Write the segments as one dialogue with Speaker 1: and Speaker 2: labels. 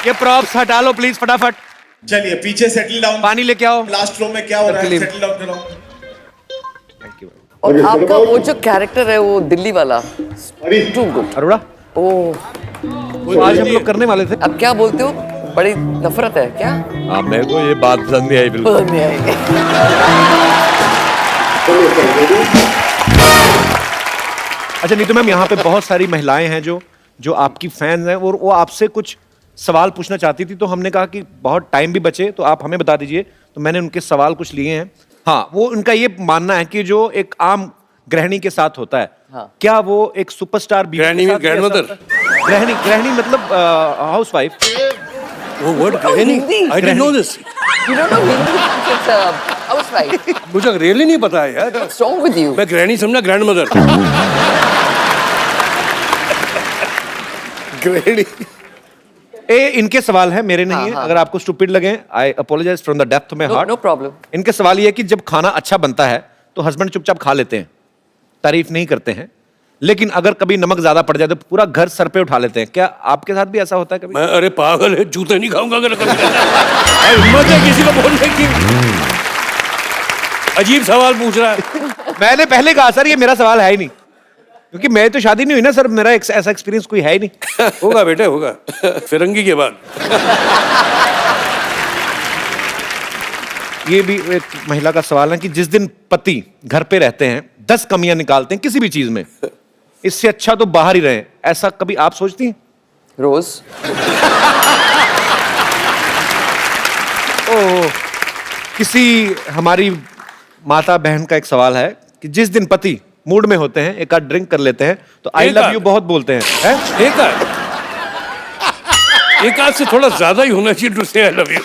Speaker 1: ये प्रॉप्स हटा लो प्लीज फटाफट।
Speaker 2: चलिए पीछे सेटल डाउन।
Speaker 1: पानी लेके आओ।
Speaker 2: लास्ट रो में क्या हो रहा है, सेटल डाउन करो।
Speaker 1: Thank you.
Speaker 3: और आपका वो जो कैरेक्टर है वो दिल्ली वाला टू गुड।
Speaker 1: अरोड़ा
Speaker 3: ओह,
Speaker 1: तो आज हम लोग करने वाले थे।
Speaker 3: अब क्या बोलते हो, बड़ी नफरत है क्या?
Speaker 4: हाँ मेरे को ये बात पसंद नहीं आई बिल्कुल।
Speaker 3: पसंद नहीं आई।
Speaker 1: अच्छा नीतू मैम, यहाँ पे बहुत सारी महिलाएं हैं जो आपकी फैंस हैं और वो आपसे कुछ सवाल पूछना चाहती थी, तो हमने कहा कि बहुत टाइम भी बचे तो आप हमें बता दीजिए, तो मैंने उनके सवाल कुछ लिए हैं। हाँ, वो उनका ये मानना है कि जो एक आम गृहिणी के साथ होता है,
Speaker 3: हाँ।
Speaker 1: क्या वो एक सुपरस्टार बीवी
Speaker 4: गृहिणी
Speaker 1: के
Speaker 4: में
Speaker 1: साथ भी ऐसा
Speaker 4: grandmother?
Speaker 1: होता है? गृहिणी मतलब हाउसवाइफ।
Speaker 4: वो वर्ड गृहिणी,
Speaker 3: Hindi.
Speaker 4: I didn't know this.
Speaker 3: You don't know Hindi? It's a housewife.
Speaker 4: मुझे रियली नहीं पता है यार।
Speaker 3: What's wrong with you?
Speaker 4: मैं गृहिणी समझा ग्रैंडमदर। गृहिणी।
Speaker 1: ए इनके सवाल है, मेरे नहीं
Speaker 3: हाँ,
Speaker 1: है।
Speaker 3: हाँ।
Speaker 1: अगर आपको स्टूपिड लगे, I apologize from the depth of my heart.
Speaker 3: No problem.
Speaker 1: इनके सवाल ये है कि जब खाना अच्छा बनता है तो हस्बैंड चुपचाप खा लेते हैं, तारीफ नहीं करते हैं, लेकिन अगर कभी नमक ज्यादा पड़ जाए तो पूरा घर सर पे उठा लेते हैं। क्या आपके साथ भी ऐसा होता है कभी?
Speaker 4: मैं अरे पागल है, जूते नहीं खाऊंगा अगर कभी। अरे हिम्मत है किसी को बोलने की। अजीब सवाल पूछ रहा है।
Speaker 1: मैंने पहले कहा सर ये मेरा सवाल है ही नहीं, क्योंकि मैं तो शादी नहीं हुई ना सर, मेरा ऐसा एक्सपीरियंस कोई है ही नहीं।
Speaker 4: होगा बेटे होगा, फिरंगी के बाद।
Speaker 1: ये भी एक महिला का सवाल है कि जिस दिन पति घर पे रहते हैं 10 कमियां निकालते हैं किसी भी चीज में, इससे अच्छा तो बाहर ही रहे, ऐसा कभी आप सोचती हैं?
Speaker 3: रोज।
Speaker 1: ओ, किसी हमारी माता बहन का एक सवाल है कि जिस दिन पति मूड में होते हैं, एक आध ड्रिंक कर लेते हैं तो आई
Speaker 4: एक
Speaker 1: लव
Speaker 4: आध?
Speaker 1: यू बहुत बोलते हैं, है?
Speaker 4: एक आध से थोड़ा ज्यादा ही होना चाहिए टू से आई लव यू।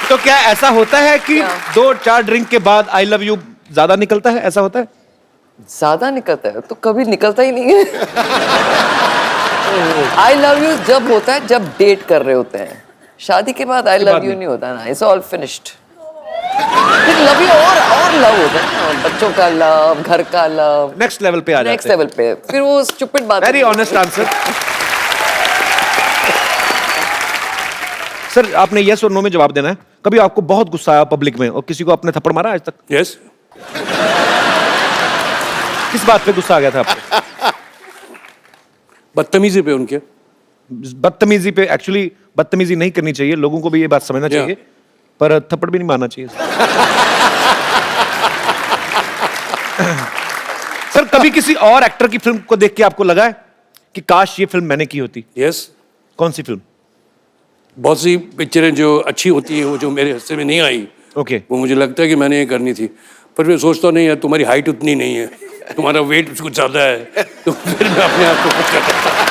Speaker 1: तो क्या ऐसा होता है कि 2-4 ड्रिंक के बाद आई लव यू ज्यादा निकलता है, ऐसा होता है?
Speaker 3: ज्यादा निकलता है तो कभी निकलता ही नहीं है। आई लव यू जब होता है जब डेट कर रहे होते हैं, शादी के बाद आई लव यू नहीं होता ना, इट्स ऑल फिनिश्ड। फिर लव यू और लव होता है ना, बच्चों का लव, घर का लव,
Speaker 1: नेक्स्ट लेवल पे आ जाते हैं।
Speaker 3: नेक्स्ट लेवल पे फिर वो स्टूपिड बात।
Speaker 1: Very honest answer. सर आपने यस और नो में जवाब देना है। कभी आपको बहुत गुस्सा आया पब्लिक में और किसी को आपने थप्पड़ मारा आज तक?
Speaker 4: यस।
Speaker 1: किस बात पे गुस्सा आ गया था आपको?
Speaker 4: बदतमीजी पे उनके।
Speaker 1: बदतमीजी पे। एक्चुअली बदतमीजी नहीं करनी चाहिए, लोगों को भी ये बात समझना चाहिए, पर थप्पड़ भी नहीं मारना चाहिए। सर कभी किसी और एक्टर की फिल्म को देख के आपको लगा है कि काश ये फिल्म मैंने की होती?
Speaker 4: यस।
Speaker 1: कौन सी फिल्म?
Speaker 4: बहुत सी पिक्चरें जो अच्छी होती हैं वो जो मेरे हिस्से में नहीं आई,
Speaker 1: ओके।
Speaker 4: वो मुझे लगता है कि मैंने ये करनी थी, पर मैं सोचता नहीं है तुम्हारी हाइट उतनी नहीं है, तुम्हारा वेट कुछ ज्यादा है, तो फिर मैं अपने आप को खुश करता हूं।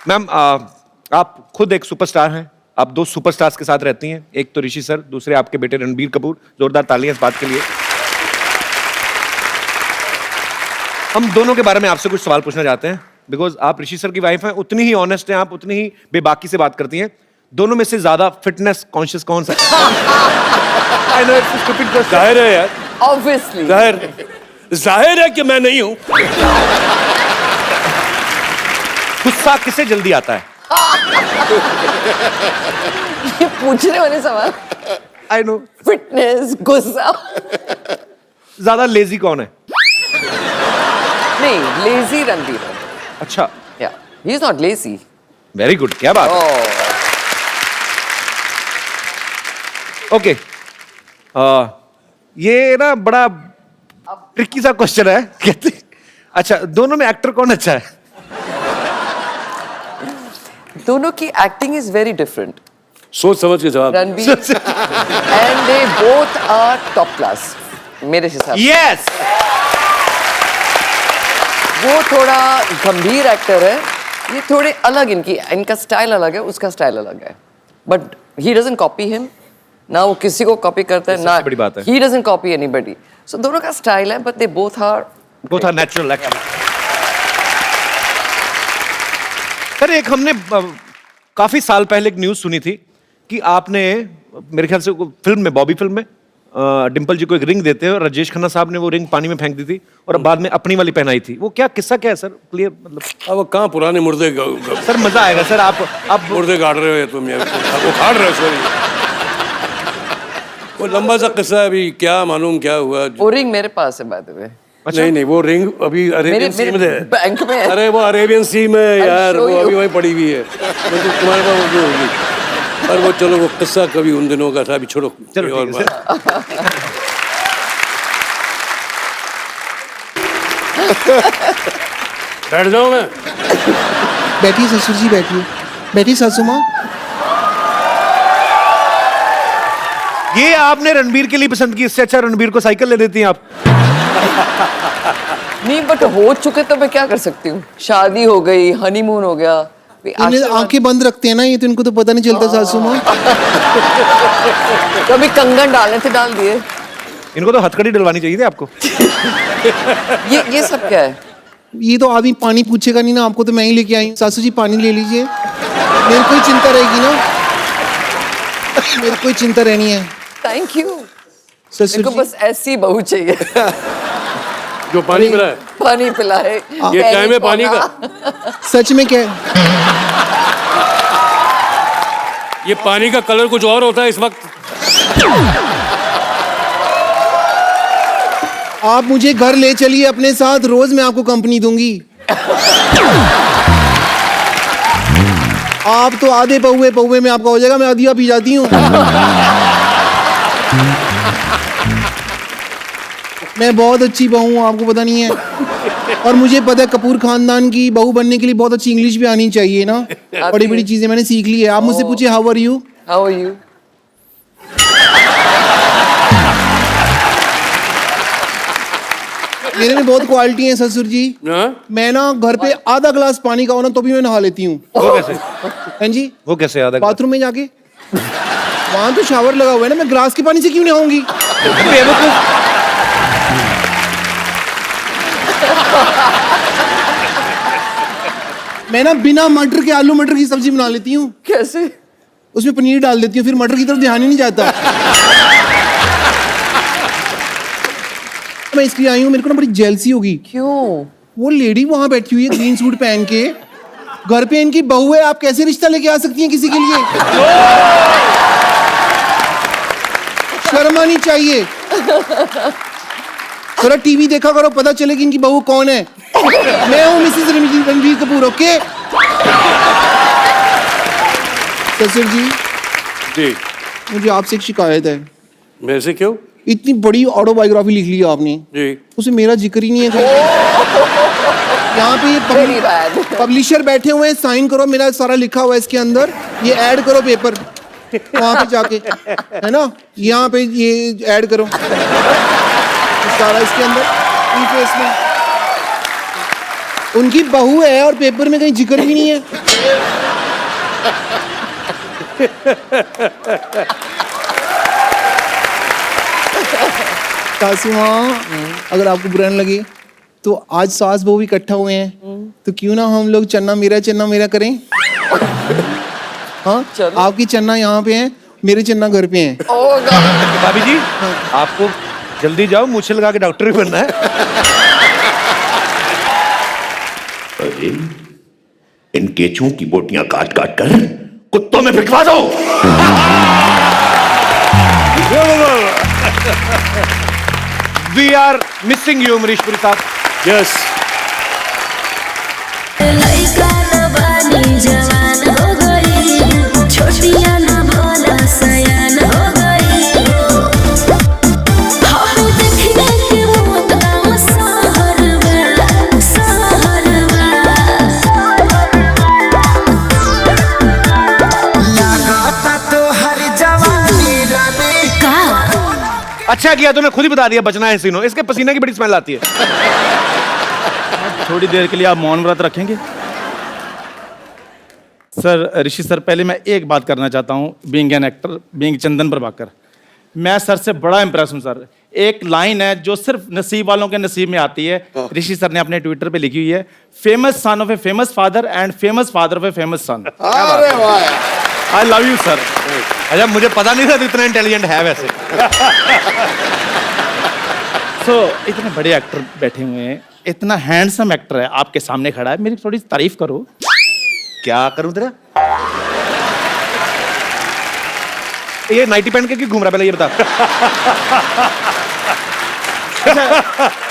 Speaker 1: मैम आप खुद एक सुपरस्टार हैं, आप 2 सुपरस्टार्स के साथ रहती हैं, एक तो ऋषि सर, दूसरे आपके बेटे रणबीर कपूर। जोरदार तालियां इस बात के लिए। हम दोनों के बारे में आपसे कुछ सवाल पूछना चाहते हैं, बिकॉज आप ऋषि सर की वाइफ हैं, उतनी ही ऑनेस्ट हैं आप, उतनी ही बेबाकी से बात करती हैं। दोनों में से ज्यादा फिटनेस कॉन्शियस कौन सा है? I know it's a stupid question.
Speaker 4: जाहिर है यार,
Speaker 3: ऑब्वियसली
Speaker 4: जाहिर है कि मैं नहीं हूं।
Speaker 1: गुस्सा किसे जल्दी आता है?
Speaker 3: ये पूछने वाले सवाल।
Speaker 1: I know.
Speaker 3: फिटनेस, गुस्सा
Speaker 1: ज्यादा लेजी कौन है?
Speaker 3: नहीं, लेजी रणबीर।
Speaker 1: अच्छा,
Speaker 3: या he is not lazy.
Speaker 1: Very good, क्या बात है। ओके, ये ना बड़ा ट्रिकी सा क्वेश्चन है। कहते अच्छा, दोनों में एक्टर कौन अच्छा है?
Speaker 3: दोनों की एक्टिंग इज वेरी डिफरेंट।
Speaker 4: सोच समझ के जवाब।
Speaker 3: Ranbir and they both are top class मेरे हिसाब से।
Speaker 1: यस।
Speaker 3: वो थोड़ा गंभीर एक्टर है, ये थोड़े अलग, इनका स्टाइल अलग है, उसका स्टाइल अलग है, but he doesn't copy him ना, वो किसी को कॉपी करता है ना,
Speaker 1: बड़ी बात है।
Speaker 3: He doesn't copy anybody. So दोनों का स्टाइल है, but they both are
Speaker 1: natural actor. Sir एक हमने काफी साल पहले एक न्यूज सुनी थी कि आपने मेरे ख्याल से फिल्म में, बॉबी फिल्म में डिम्पल जी को एक रिंग देते हैं और राजेश खन्ना साहब ने वो रिंग पानी में फेंक दी थी और बाद में अपनी वाली पहनाई थी। वो क्या किस्सा क्या है सर, क्लियर मतलब?
Speaker 4: अब वो कहाँ पुराने मुर्दे
Speaker 1: सर मजा आएगा सर, आप
Speaker 4: मुर्दे गाड़ रहे हो तुम, यार वो खाड़ रहे हो सॉरी। वो लंबा सा किस्सा है, अभी क्या मालूम क्या हुआ।
Speaker 3: वो रिंग मेरे पास है बाय द वे।
Speaker 4: नहीं नहीं, वो रिंग अभी अरेबियन सी में है,
Speaker 3: बैंक में है।
Speaker 4: अरे वो अरेबियन सी में है यार, वो अभी वहीं पड़ी हुई है। तो तुम्हारे पास वो जो होगी, पर वो चलो वो किस्सा कभी उन दिनों का था, अभी छोड़ो।
Speaker 1: चलो
Speaker 4: और
Speaker 1: ठीक है
Speaker 4: बैठ जाऊं मैं?
Speaker 5: बैठिए ससुर जी, बैठिए, बैठिए सासू माँ।
Speaker 1: ये आपने रणबीर के लिए पसंद की, इससे अच्छा रणबीर को साइकिल ले देती हैं आप।
Speaker 3: नहीं बट हो चुके तो मैं क्या कर सकती हूँ, शादी हो गई, हनीमून हो गया।
Speaker 5: इन्हें आंखें बंद रखते हैं ना ये, तो इनको तो पता नहीं चलता सासू माँ।
Speaker 3: कभी कंगन डालने थे डाल दिए।
Speaker 1: इनको तो हथकड़ी डलवानी चाहिए थी आपको।
Speaker 3: ये सब क्या है?
Speaker 5: ये तो आदमी पानी पूछेगा नहीं ना, आपको तो मैं ही लेके आई हूँ। सासू जी पानी ले लीजिए, मेरे को ही चिंता रहेगी ना, मेरे को ही चिंता रहनी है।
Speaker 3: Thank you.
Speaker 5: ससुर
Speaker 3: मेरे को
Speaker 5: जी
Speaker 3: बस ऐसी बहू चाहिए
Speaker 4: जो पानी पिलाए,
Speaker 3: पानी पिलाए।
Speaker 4: ये टाइम है पानी का।
Speaker 5: सच में क्या है?
Speaker 4: ये पानी का कलर कुछ और होता है इस वक्त।
Speaker 5: आप मुझे घर ले चलिए अपने साथ, रोज मैं आपको कंपनी दूंगी। आप तो आधे पौवे पौवे में आपका हो जाएगा, मैं आधिया पी जाती हूँ। मैं बहुत अच्छी बहू हूँ, आपको पता नहीं है। और मुझे पता है कपूर खानदान की बहू बनने के लिए बहुत अच्छी इंग्लिश भी आनी चाहिए ना, बड़ी बड़ी चीजें मैंने सीख ली है। आप मुझसे पूछिए how are you.
Speaker 3: How are you?
Speaker 5: मेरे में बहुत क्वालिटी है ससुर जी।
Speaker 4: हाँ?
Speaker 5: मैं ना घर पे आधा ग्लास पानी का हो ना तो भी मैं नहा लेती हूँ।
Speaker 1: वो कैसे?
Speaker 5: हाँ जी,
Speaker 1: वो कैसे आधा?
Speaker 5: बाथरूम में जाके, वहां तो शावर लगा हुआ है ना, मैं ग्लास के पानी से क्यों नहाऊंगी? मैं ना बिना मटर के आलू मटर की सब्जी बना लेती हूँ।
Speaker 3: कैसे?
Speaker 5: उसमें पनीर डाल देती हूँ, फिर मटर की तरफ ध्यान ही नहीं जाता। मैं इसलिए आई हूँ, मेरे को ना बड़ी जेलसी होगी।
Speaker 3: क्यों? वो
Speaker 5: वो लेडी वहां बैठी हुई है ग्रीन सूट पहन के, घर पे इनकी बहू है, आप कैसे रिश्ता लेके आ सकती हैं किसी के लिए? शर्म आनी चाहिए। थोड़ा टीवी देखा करो, पता चले कि इनकी बहू कौन है। मैं हूँ मिसेस रणबीर कपूर, ओके? ससुर जी,
Speaker 4: जी
Speaker 5: मुझे आपसे एक शिकायत है।
Speaker 4: मेरे से क्यों?
Speaker 5: इतनी बड़ी ऑटोबायोग्राफी लिख ली है आपने,
Speaker 4: जी
Speaker 5: उसमें मेरा जिक्र ही नहीं है कहीं। यहाँ पे
Speaker 3: Very
Speaker 5: ये
Speaker 3: bad.
Speaker 5: पब्लिशर बैठे हुए हैं, साइन करो, मेरा सारा लिखा हुआ है इसके अंदर, ये ऐड करो पेपर वहां पे जाके, है ना, यहाँ पे ये ऐड करो सारा इसके अंदर प्रीफेस में। उनकी बहू है और पेपर में कहीं जिक्र भी नहीं है। सासू माँ, अगर आपको बुरा न लगे तो आज सास बहू भी इकट्ठा हुए हैं, तो क्यों ना हम लोग चन्ना मेरा करें? हाँ,
Speaker 3: चलो।
Speaker 5: आपकी चन्ना यहाँ पे है, मेरे चन्ना घर पे हैं।
Speaker 3: Oh God.
Speaker 1: भाभी जी आपको जल्दी जाओ, मूछे लगा के डॉक्टर भी बनना है।
Speaker 6: अरे इन केचुओं की बोटियां काट काट कर कुत्तों में फिकवा दो।
Speaker 1: We are missing you Amrish Puri साहब।
Speaker 4: यस
Speaker 7: लइका न बानी जवान हो गई, छोटिया न भोला सयान हो गई। हम देखने के मोत गाँव सहरवा
Speaker 8: लागता तो हर जवानी रानी
Speaker 7: का
Speaker 1: अच्छा किया तूने खुद ही बता दिया बचना है सीनो, इसके पसीने की बड़ी स्मेल आती है।
Speaker 9: थोड़ी देर के लिए आप मौन व्रत रखेंगे? सर ऋषि सर, पहले मैं एक बात करना चाहता हूँ, बीइंग एन एक्टर, बीइंग चंदन प्रभाकर, मैं सर से बड़ा इंप्रेस हूँ सर। एक लाइन है जो सिर्फ नसीब वालों के नसीब में आती है, ऋषि सर ने अपने ट्विटर पे लिखी हुई है, famous son of a famous father and famous father of a famous son. I love you sir.
Speaker 1: अच्छा, मुझे पता नहीं था तू इतना इंटेलिजेंट है वैसे।
Speaker 9: इतने बड़े एक्टर बैठे हुए हैं, इतना हैंडसम एक्टर है आपके सामने खड़ा है, मेरी थोड़ी तारीफ करो।
Speaker 1: क्या करूं तेरा? ये नाइटी पहन के क्यों घूम रहा, पहले ये बता।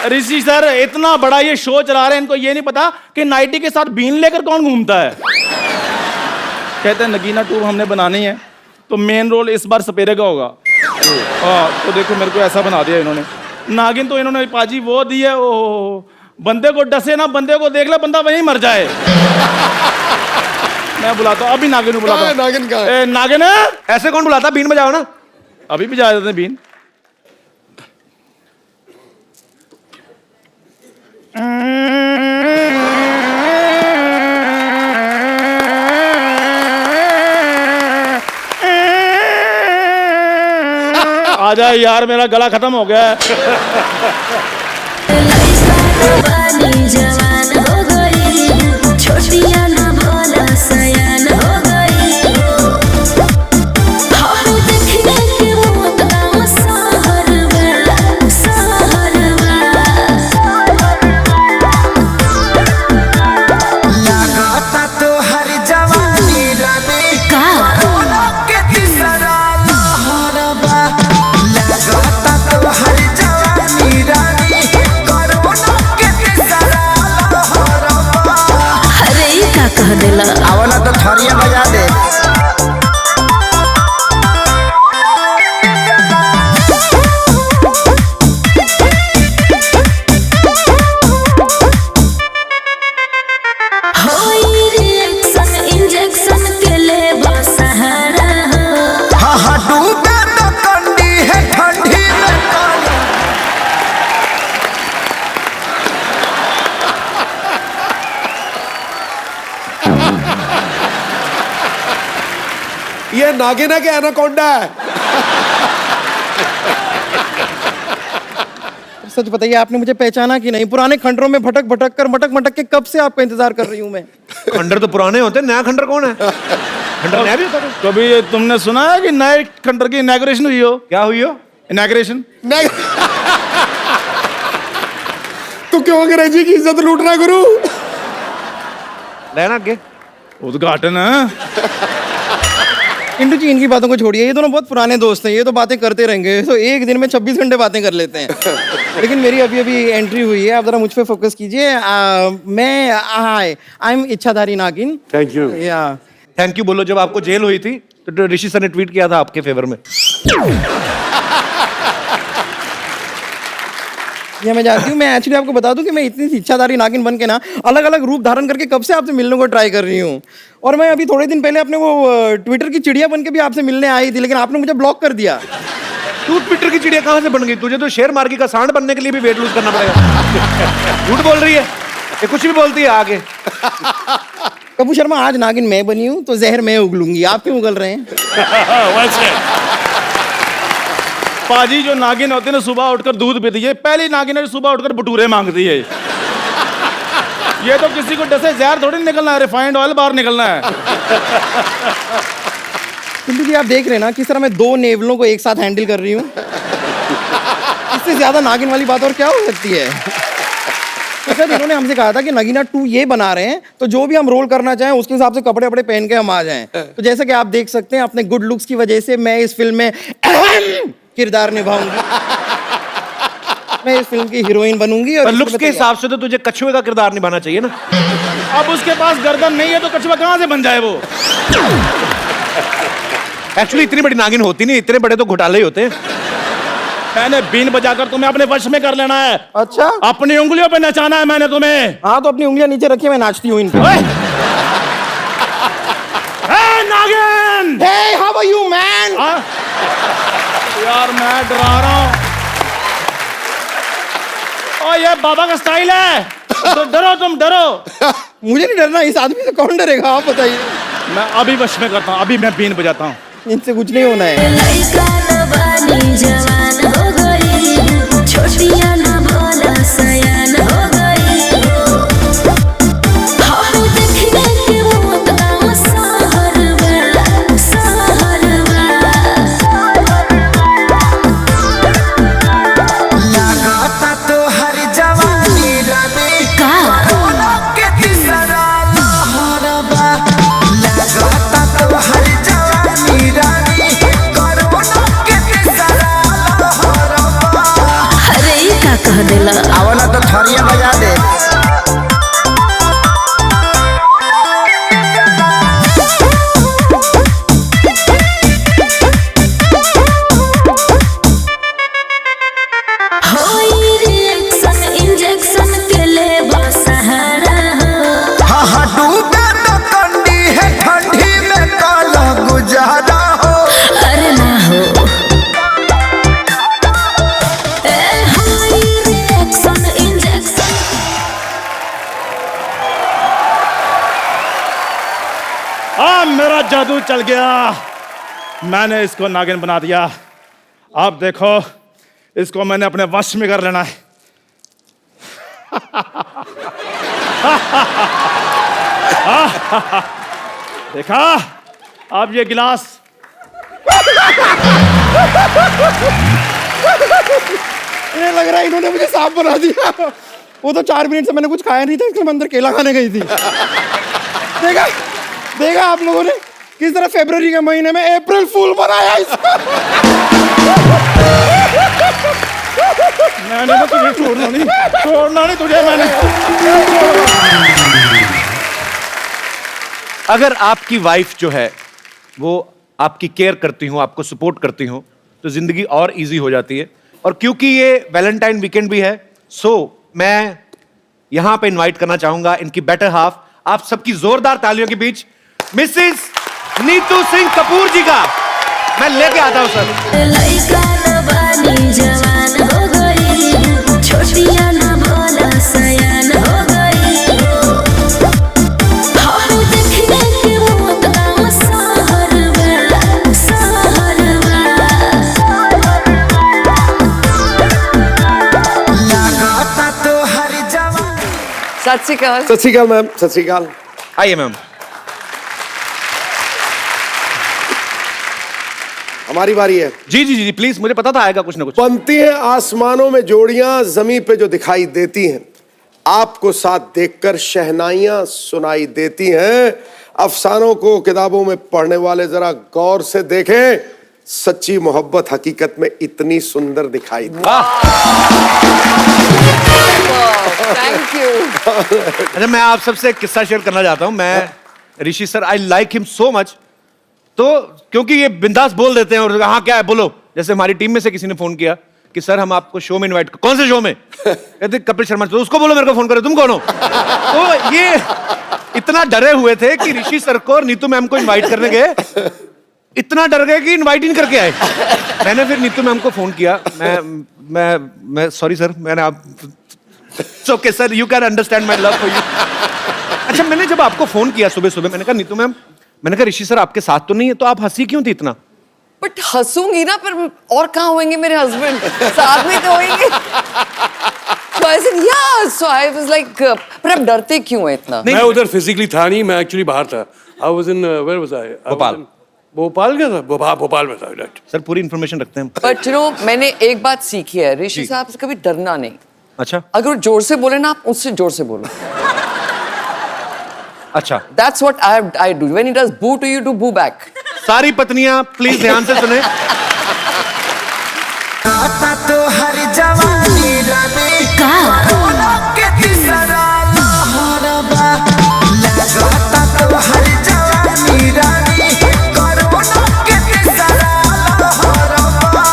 Speaker 9: ऋषि सर, इतना बड़ा ये शो चला रहे हैं, इनको ये नहीं पता कि नाइटी के साथ बीन लेकर कौन घूमता है। कहते हैं नगीना 2 हमने बनानी है, तो मेन रोल इस बार सपेरे का होगा। हाँ, तो देखो मेरे को ऐसा बना दिया इन्होंने। नागिन तो इन्होंने पाजी वो दी है, ओ बंदे को डसे ना, बंदे को देख ले, बंदा वहीं मर जाए। मैं बुलाता हूँ अभी, नागिन को बुलाता हूँ।
Speaker 5: नागिन कहाँ है?
Speaker 9: नागिन है?
Speaker 1: ऐसे कौन बुलाता? बीन बजाओ ना।
Speaker 9: अभी भी जा देते हैं बीन। आ जाए यार, मेरा गला खत्म हो गया है।
Speaker 7: वाली जवान हो गई, छोटिया ना भोला सयान हो गई। हाँ देखने के वो तमाम सहरवा
Speaker 8: लगाता तो हर जवानी रानी
Speaker 7: का
Speaker 8: के तीसरा लहरबा। लगाता तो हर जवानी रानी कोरोना के तीसरा लहरबा।
Speaker 7: अरे ये का कह देला।
Speaker 8: आवला तो थरिया बजा दे।
Speaker 7: होई रिएक्शन इंजेक्शन के ले सहारा हो।
Speaker 8: हाँ हाँ डूबे तो कंडी है ठंडी में पानी।
Speaker 5: ये नागिन है कि एनाकोंडा है? सच बताइए, आपने मुझे पहचाना कि नहीं? पुराने खंडरों में भटक भटक कर, मटक मटक के कब से आपका इंतजार कर रही हूँ मैं।
Speaker 1: खंडर तो पुराने होते हैं, नया खंडर कौन है? खंडर नया भी होता है।
Speaker 9: कभी ये तुमने सुना है कि नए खंडर की इनॉग्रेशन हुई हो?
Speaker 1: क्या हुई हो?
Speaker 9: इनॉग्रेशन?
Speaker 5: नहीं। तू क्यों अंग्रेजी की इज्जत लूट रहा गुरु?
Speaker 1: लेना आगे।
Speaker 9: उद्घाटन है।
Speaker 5: इंदु जी, इनकी बातों को छोड़िए, ये दोनों बहुत पुराने दोस्त हैं, ये तो बातें करते रहेंगे, तो एक दिन में 26 घंटे बातें कर लेते हैं। लेकिन मेरी अभी अभी एंट्री हुई है, आप जरा मुझ पे फोकस कीजिए। मैं आई एम इच्छाधारी नागिन।
Speaker 4: Thank you.
Speaker 5: या
Speaker 1: थैंक यू बोलो। जब आपको जेल हुई थी तो ऋषि सर ने ट्वीट किया था आपके फेवर में।
Speaker 5: ये मैं जानती हूँ। मैं एक्चुअली आपको बता दूं कि मैं इतनी इच्छाधारी नागिन बन के ना अलग अलग रूप धारण करके कब से आपसे मिलने को ट्राई कर रही हूँ। और मैं अभी थोड़े दिन पहले अपने वो ट्विटर की चिड़िया बन के भी आपसे मिलने आई थी, लेकिन आपने मुझे ब्लॉक कर दिया।
Speaker 1: तू ट्विटर की चिड़िया कहाँ से बन गई? तुझे तो शेर मार्गी का सांड बनने के लिए भी वेट लूज करना पड़ेगा। झूठ बोल रही है ये, कुछ भी बोलती है आगे।
Speaker 5: कपूर शर्मा, आज नागिन मैं बनी हूँ तो जहर मैं उगलूंगी, आप क्यों उगल रहे हैं?
Speaker 9: वैसे पाजी जो नागिन होते हैं ना, सुबह उठकर दूध पीती है। पहली नागिन है जो सुबह उठकर भटूरे मांगती है। ये तो किसी को डसे जहर थोड़ी निकलना है, रिफाइंड ऑयल बाहर निकलना है।
Speaker 5: किंतु जी, आप देख रहे हैं ना किस तरह मैं 2 नेवलों को एक साथ हैंडल कर रही हूँ। इससे ज्यादा नागिन वाली बात और क्या हो सकती है? तो सर, इन्होंने हमसे कहा था कि नगीना 2 ये बना रहे हैं, तो जो भी हम रोल करना चाहें उसके हिसाब से कपड़े वपड़े पहन के हम आ जाएं। तो जैसा कि आप देख सकते हैं, अपने गुड लुक्स की वजह से मैं इस फिल्म में अहम किरदार निभाऊंगी। मैं इस फिल्म की हीरोइन बनूंगी। और
Speaker 1: लुक्स के हिसाब से तो तुझे कछुए का किरदार निभाना चाहिए ना।
Speaker 9: अब उसके पास गर्दन नहीं है तो कछुआ कहाँ से बन जाए वो?
Speaker 1: एक्चुअली इतनी बड़ी नागिन होती नहीं, इतने बड़े तो घोटाले ही होते हैं।
Speaker 9: मैंने बीन बजाकर तुम्हें अपने वश में कर लेना है।
Speaker 5: अच्छा,
Speaker 9: अपनी उंगलियों पे नचाना है मैंने तुम्हें।
Speaker 5: हाँ तो अपनी उंगलियां नीचे रखिए, मैं नाचती हूँ इन पे।
Speaker 9: हे नागिन!
Speaker 5: Hey, how are you, man?
Speaker 9: यार मैं डरा रहा हूँ। ओ ये बाबा का स्टाइल है। तो डरो, तुम डरो।
Speaker 5: मुझे नहीं डरना, इस आदमी से कौन डरेगा, आप बताइए।
Speaker 9: मैं अभी वश में करता हूँ, अभी मैं बीन बजाता हूँ।
Speaker 5: इनसे कुछ नहीं होना है।
Speaker 7: लइका वाली जवान हो गई, छोटिया ना भोला सयान हो गई। हाँ देखने के वो तमाम सहरवा
Speaker 8: थरिया बजा दे।
Speaker 9: मेरा जादू चल गया, मैंने इसको नागिन बना दिया। आप देखो, इसको मैंने अपने वश में कर लेना है। देखा, अब ये गिलास
Speaker 5: ये लग रहा है इन्होंने मुझे सांप बना दिया। वो तो 4 मिनट से मैंने कुछ खाया नहीं था, इसलिए मैं अंदर केला खाने गई थी। देखा देखा आप लोगों ने किस तरह फरवरी के महीने में अप्रैल फूल बनाया इसका।
Speaker 9: मैंने तो तुझे छोड़ना नहीं तुझे मैंने।
Speaker 1: अगर आपकी वाइफ जो है वो आपकी केयर करती हो, आपको सपोर्ट करती हो, तो जिंदगी और इजी हो जाती है। और क्योंकि ये वैलेंटाइन वीकेंड भी है, सो मैं यहां पे इनवाइट करना चाहूंगा इनकी बेटर हाफ, आप सबकी जोरदार तालियों के बीच मिसेस नीतू सिंह कपूर जी का मैं लेके आता हूं सर।
Speaker 7: लइका न बानी जवान हो गई, छोटिया न भोला सयान हो गई। हम देखने के मौत का सहरवा
Speaker 8: लगाता तो हर जवान।
Speaker 3: सत श्री अकाल।
Speaker 10: सत श्री अकाल मैम, सत श्री अकाल।
Speaker 1: आइए मैम।
Speaker 10: हमारी बारी है।
Speaker 1: जी जी जी प्लीज, मुझे पता था आएगा कुछ ना कुछ।
Speaker 10: बनती हैं आसमानों में जोड़ियां, जमीन पे जो दिखाई देती हैं, आपको साथ देखकर शहनाइयां सुनाई देती हैं। अफसानों को किताबों में पढ़ने वाले जरा गौर से देखें, सच्ची मोहब्बत हकीकत में इतनी सुंदर दिखाई दे।
Speaker 3: Thank you.
Speaker 1: अच्छा, मैं आप सबसे एक किस्सा शेयर करना चाहता हूं। मैं Rishi sir, I like him so much. तो क्योंकि ये बिंदास बोल देते हैं और हाँ क्या है बोलो। जैसे हमारी टीम में से किसी ने फोन किया कि सर हम आपको शो में इनवाइट, कौन से शो में? कहते कपिल शर्मा। तो उसको बोलो मेरे को फोन करे, तुम कौन हो? तो ये इतना डरे हुए थे कि ऋषि सर को और नीतू मैम को इनवाइट करने गए, इतना डर गए कि इनवाइट ही नहीं करके आए। मैंने फिर नीतू मैम को फोन किया। मैं सॉरी सर, मैंने आप okay sir, you can understand my love for you. अच्छा, मैंने जब आपको फोन किया सुबह सुबह, मैंने कहा नीतू मैम, मैंने कहा ऋषि सर आपके साथ तो नहीं है, तो आप हंसी क्यों थी इतना?
Speaker 3: बट हंसूंगी ना, पर और कहाँ होंगे मेरे हस्बैंड, साथ में तो होंगे। So I said yeah, so I was like, पर आप डरते क्यों हैं इतना?
Speaker 4: मैं उधर फिजिकली था नहीं, मैं एक्चुअली बाहर था। I was in where was I?
Speaker 1: Bhopal.
Speaker 4: Bhopal क्या था? भोपाल में था। राइट
Speaker 1: सर पूरी इन्फॉर्मेशन रखते हैं।
Speaker 3: बट यू नो, मैंने एक बात सीखी है ऋषि साहब से, कभी डरना नहीं।
Speaker 1: अच्छा
Speaker 3: अगर वो जोर से बोले ना, आप उससे जोर से बोलो।
Speaker 1: अच्छा,
Speaker 3: That's what I do. When he does boo to you, do boo back.
Speaker 1: सारी पत्नियां प्लीज ध्यान से सुने।
Speaker 8: आता तो हर जवानी रानी कोरोना के तीसरा लहरबा। लगाता तो हर जवानी रानी कोरोना के तीसरा लहरबा।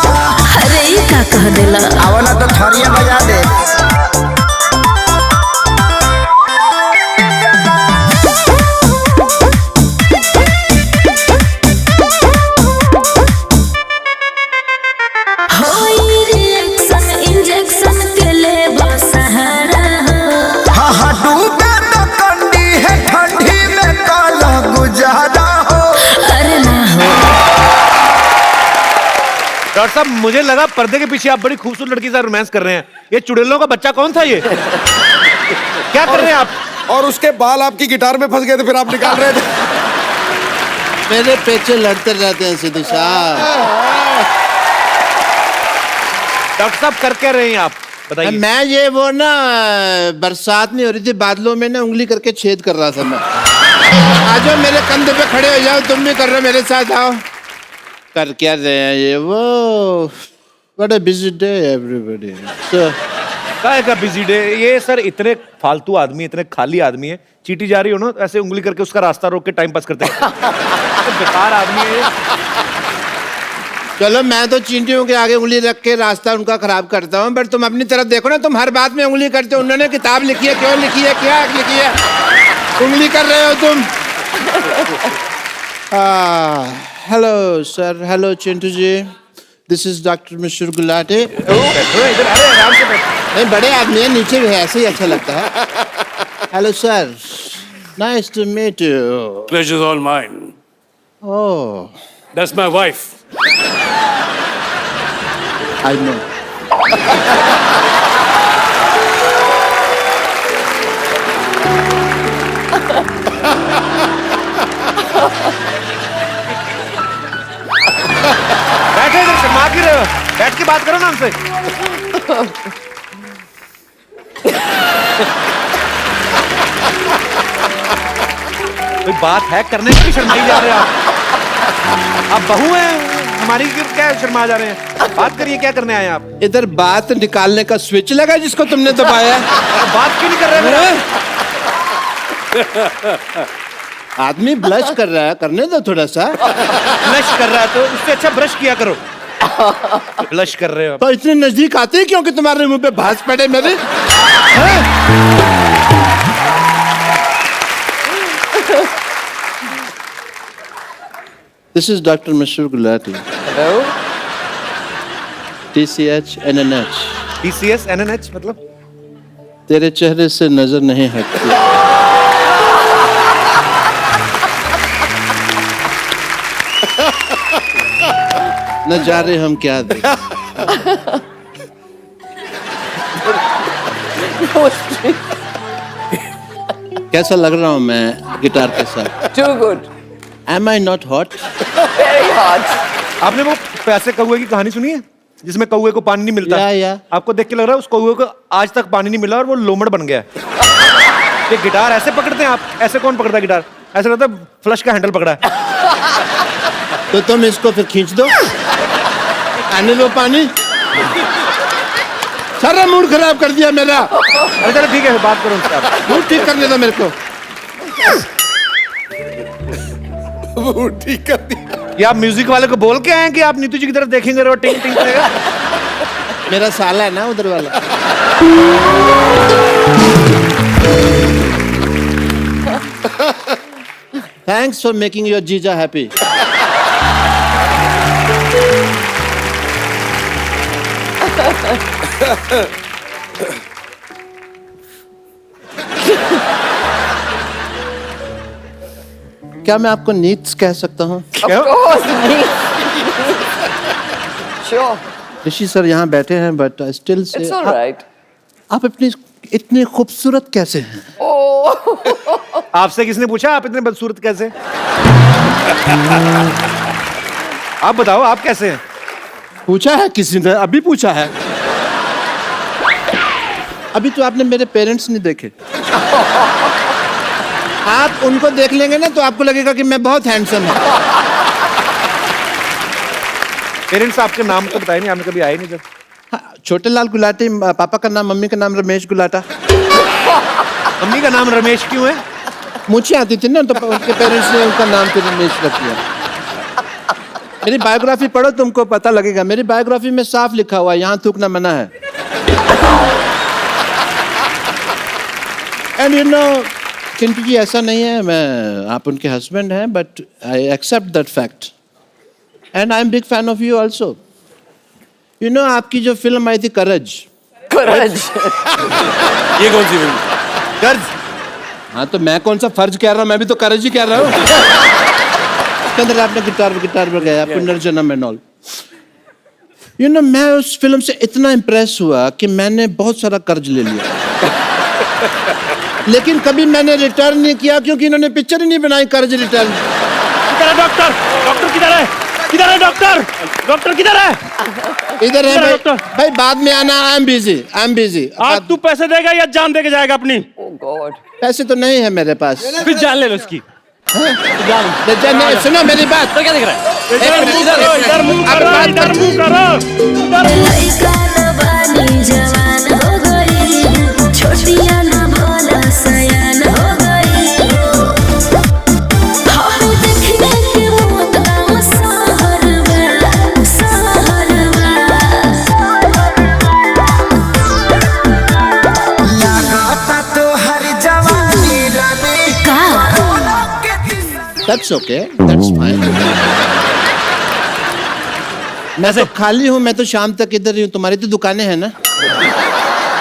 Speaker 7: अरे ये का कह देला?
Speaker 8: आवला तो थरिया बजा दे।
Speaker 1: डॉक्टर साहब, मुझे लगा पर्दे के पीछे आप बड़ी खूबसूरत लड़की से रोमांस कर रहे हैं। ये चुड़ैलों का बच्चा कौन था ये? क्या कर रहे हैं आप?
Speaker 10: और उसके बाल आपकी गिटार में फंस गए थे, फिर आप निकाल रहे थे।
Speaker 5: मेरे पेचे लड़ते रहते हैं सिद्धू साहब।
Speaker 1: डॉक्टर साहब कर क्या रहे हैं आप, बताइए।
Speaker 5: मैं ये वो ना, बरसात नहीं हो रही थी, बादलों में ना उंगली करके छेद कर रहा था मैं। आ जाओ मेरे कंधे पे खड़े हो जाओ, तुम भी कर रहे हो मेरे साथ, आओ। कर क्या रहे हैं ये वो? What a busy day everybody. So
Speaker 1: काय का बिजी डे? ये सर इतने फालतू आदमी, इतने खाली आदमी है, चीटी जा रही हो ना, ऐसे उंगली करके उसका रास्ता रोक के टाइम पास करते हैं। तो बेकार आदमी है ये।
Speaker 5: चलो मैं तो चींटियों के आगे उंगली रख के रास्ता उनका खराब करता हूँ, बट तुम अपनी तरफ देखो ना, तुम हर बात में उंगली करते हो। उन्होंने किताब लिखी है, क्यों लिखी है, क्या लिखी है, उंगली कर रहे हो तुम। Hello sir, hello Chintu ji, this is doctor Mishra Gulati.
Speaker 1: बैठो इधर, अरे आराम से बैठो।
Speaker 5: नहीं, बड़े आदमी है, नीचे भी है, ऐसे ही अच्छा लगता है। Hello sir, nice to meet you.
Speaker 4: Pleasure's all mine.
Speaker 5: Oh,
Speaker 4: That's my wife.
Speaker 5: I know.
Speaker 1: बैठो इधर, शर्मा क्यों रहे हो? बैठ के बात करो ना हमसे। कोई बात है करने की, शर्माई जा रहे हो आप बहू हैं हमारी, क्या शर्मा जा रहे हैं? बात करिए, क्या करने आए आप?
Speaker 5: इधर बात निकालने का स्विच लगा जिसको तुमने दबाया है।
Speaker 1: बात क्यों नहीं कर रहे हैं?
Speaker 5: आदमी ब्लश कर रहा है, करने दो थोड़ा सा।
Speaker 1: ब्लश कर रहा है तो उससे अच्छा ब्रश किया करो। ब्लश कर रहे हो आप।
Speaker 5: तो इतने नजदीक आते हैं क्योंकि तुम्हारे मुंह पे भांज पड़े मेरे। This is doctor Mishra Gulati.
Speaker 3: Hello.
Speaker 5: TCH NNH।
Speaker 1: TCS NNH मतलब?
Speaker 5: तेरे चेहरे से नजर नहीं हटती। न जा रहे हम क्या देख। कैसा लग रहा हूँ मैं गिटार के साथ?
Speaker 3: Too good.
Speaker 5: Am I not hot?
Speaker 3: Very hot.
Speaker 1: आपने वो पैसे कौए की कहानी सुनी है जिसमें कौए को पानी नहीं मिलता?
Speaker 5: या।
Speaker 1: आपको देख के लग रहा है उस कौए को आज तक पानी नहीं मिला और वो लोमड़ बन गया है। ये गिटार ऐसे पकड़ते हैं आप? ऐसे कौन पकड़ता है गिटार? ऐसा लगता है फ्लश का हैंडल पकड़ा है।
Speaker 5: तो तुम इसको फिर खींच दो, आने दो पानी। सारा मूड खराब कर दिया मेरा।
Speaker 1: अरे चलो ठीक है, बात करो उनसे आप।
Speaker 5: मूड ठीक करने दो मेरे को।
Speaker 10: मूड ठीक कर दिया।
Speaker 1: ये आप म्यूजिक वाले को बोल के आए हैं कि आप नीतू जी की तरफ देखेंगे और टिंग टिंग करेगा?
Speaker 5: मेरा साला है ना उधर वाला। थैंक्स फॉर मेकिंग योर जीजा हैप्पी। क्या मैं आपको नीड्स कह सकता हूँ?
Speaker 3: Of course, sure.
Speaker 5: Rishi sir यहाँ बैठे हैं, but still say
Speaker 3: It's all right.
Speaker 5: आप अपनी इतनी खूबसूरत कैसे हैं?
Speaker 3: Oh.
Speaker 1: आपसे किसने पूछा आप इतने बदसूरत कैसे? आप बताओ आप कैसे हैं?
Speaker 5: पूछा है किसी ने? अभी पूछा है? अभी तो आपने मेरे पेरेंट्स नहीं देखे। आप उनको देख लेंगे ना तो आपको लगेगा कि मैं बहुत हैंडसम हूँ।
Speaker 1: पेरेंट्स आपके नाम तो बताए नहीं, आपने कभी आए नहीं जब।
Speaker 5: हाँ, छोटे लाल गुलाटी, पापा का नाम, मम्मी का नाम रमेश गुलाटा।
Speaker 1: मम्मी का नाम रमेश क्यों है?
Speaker 5: मुझे आती थी ना, तो उनके पेरेंट्स ने उनका नाम फिर रमेश रख दिया। मेरी बायोग्राफी पढ़ो, तुमको पता लगेगा। मेरी बायोग्राफी में साफ लिखा हुआ है, यहाँ थूकना मना है। And you know Chintu ji, ऐसा नहीं है, मैं आप उनके हस्बैंड हैं, but I accept that fact and I am big fan of you also. You know आपकी जो फिल्म आई थी करज।
Speaker 3: Courage.
Speaker 4: ये कौन सी फिल्म?
Speaker 1: कर्ज?
Speaker 5: हाँ, तो मैं कौन सा फर्ज कह रहा हूँ, मैं भी तो करज ही कह रहा हूँ। उसके अंदर आपने गिटार बजाया, पुनर्जन्म एंड ऑल। यू नो मैं उस फिल्म से इतना इम्प्रेस हुआ कि मैंने बहुत सारा कर्ज ले लिया। लेकिन कभी मैंने रिटर्न नहीं किया क्योंकि इन्होंने पिक्चर ही नहीं बनाई कर्ज रिटर्न।
Speaker 1: किधर है डॉक्टर? डॉक्टर किधर है? किधर है डॉक्टर? डॉक्टर किधर है?
Speaker 5: इधर है भाई, भाई बाद में आना। I am busy.
Speaker 9: आज तू पैसे देगा या जान दे के जाएगा अपनी?
Speaker 3: Oh God.
Speaker 5: पैसे तो नहीं है मेरे पास।
Speaker 9: फिर जान ले लो उसकी।
Speaker 5: सुनो मेरी बात।
Speaker 3: तो क्या दिख रहा है?
Speaker 9: इधर मुंह करो, इधर मुंह करो।
Speaker 7: लइका न बानी जवान हो गई
Speaker 5: दैट्स ओके, दैट्स फाइन। मैं तो खाली हूँ, मैं तो शाम तक इधर ही हूँ। तुम्हारी तो दुकानें हैं ना,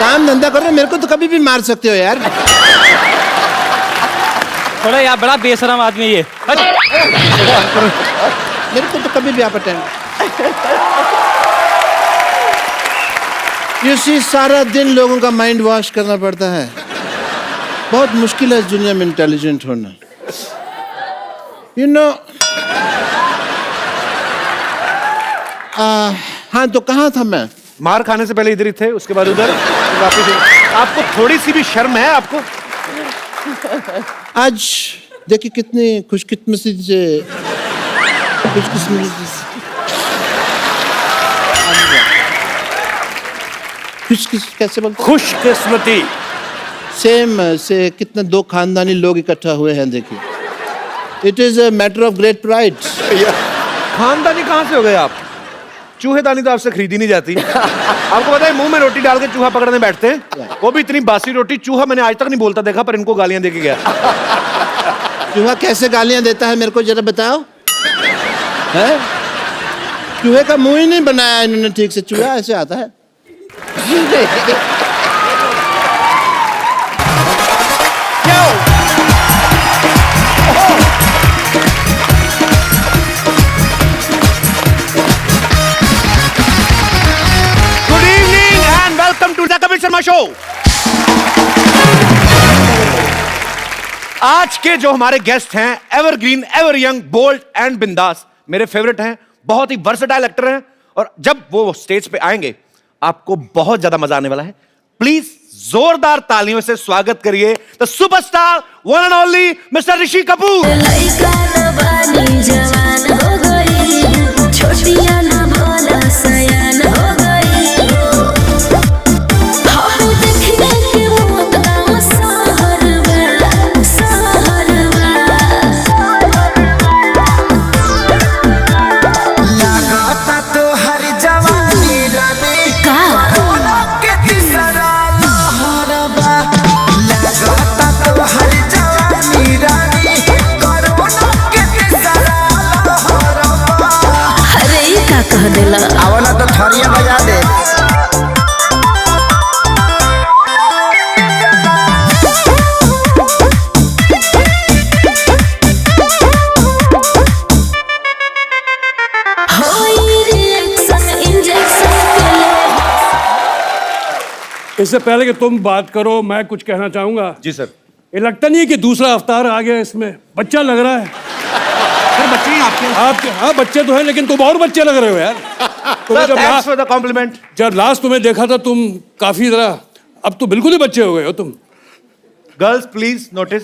Speaker 5: काम धंधा करो, मेरे को तो कभी भी मार सकते हो यार।
Speaker 11: थोड़ा यार बड़ा बेशरम आदमी है ये।
Speaker 5: मेरे को तो कभी भी आप अटेंड। You see, सारा दिन लोगों का माइंड वॉश करना पड़ता है। बहुत मुश्किल है इस दुनिया में इंटेलिजेंट होना। You know, हाँ तो कहाँ था मैं?
Speaker 1: मार खाने से पहले इधर ही थे, उसके बाद उधर, वापस। आपको थोड़ी सी भी शर्म है आपको?
Speaker 5: आज देखिए कितनी खुशकिस्मती से कैसे बोलते?
Speaker 4: खुशकिस्मती
Speaker 5: सेम से कितने दो खानदानी लोग इकट्ठा हुए हैं, देखिए। It is a matter of great pride.
Speaker 1: खानदानी कहाँ से हो गए आप? चूहेदानी तो आपसे खरीदी नहीं जाती। आपको पता है मुंह में रोटी डाल के चूहा पकड़ने बैठते हैं, वो भी इतनी बासी रोटी। चूहा मैंने आज तक नहीं बोलता देखा, पर इनको गालियां दे के गया।
Speaker 5: चूहा कैसे गालियां देता है मेरे को जरा बताओ। है चूहे का मुंह ही नहीं बनाया इन्होंने ठीक से, चूहा ऐसे आता है।
Speaker 1: शर्मा शो। आज के जो हमारे गेस्ट हैं, evergreen, ever young, bold and बिंदास, मेरे फेवरेट हैं। बहुत ही वर्सेटाइल एक्टर हैं, और जब वो स्टेज पे आएंगे आपको बहुत ज्यादा मजा आने वाला है। प्लीज जोरदार तालियों से स्वागत करिए the superstar, one and only mister Rishi Kapoor.
Speaker 8: आवला तो थरिया बजा दे।
Speaker 4: इससे पहले कि तुम बात करो, मैं कुछ कहना चाहूंगा।
Speaker 1: जी सर।
Speaker 4: ये लगता नहीं है कि दूसरा अवतार आ गया इसमें? बच्चा लग रहा है।
Speaker 1: बच्चे हैं आपके?
Speaker 4: हाँ बच्चे तो हैं, लेकिन तुम और बच्चे लग रहे हो यार। जब लास्ट तुम्हें देखा था तुम काफी जरा, अब तो बिल्कुल ही बच्चे हो गए हो तुम।
Speaker 1: Girls please notice.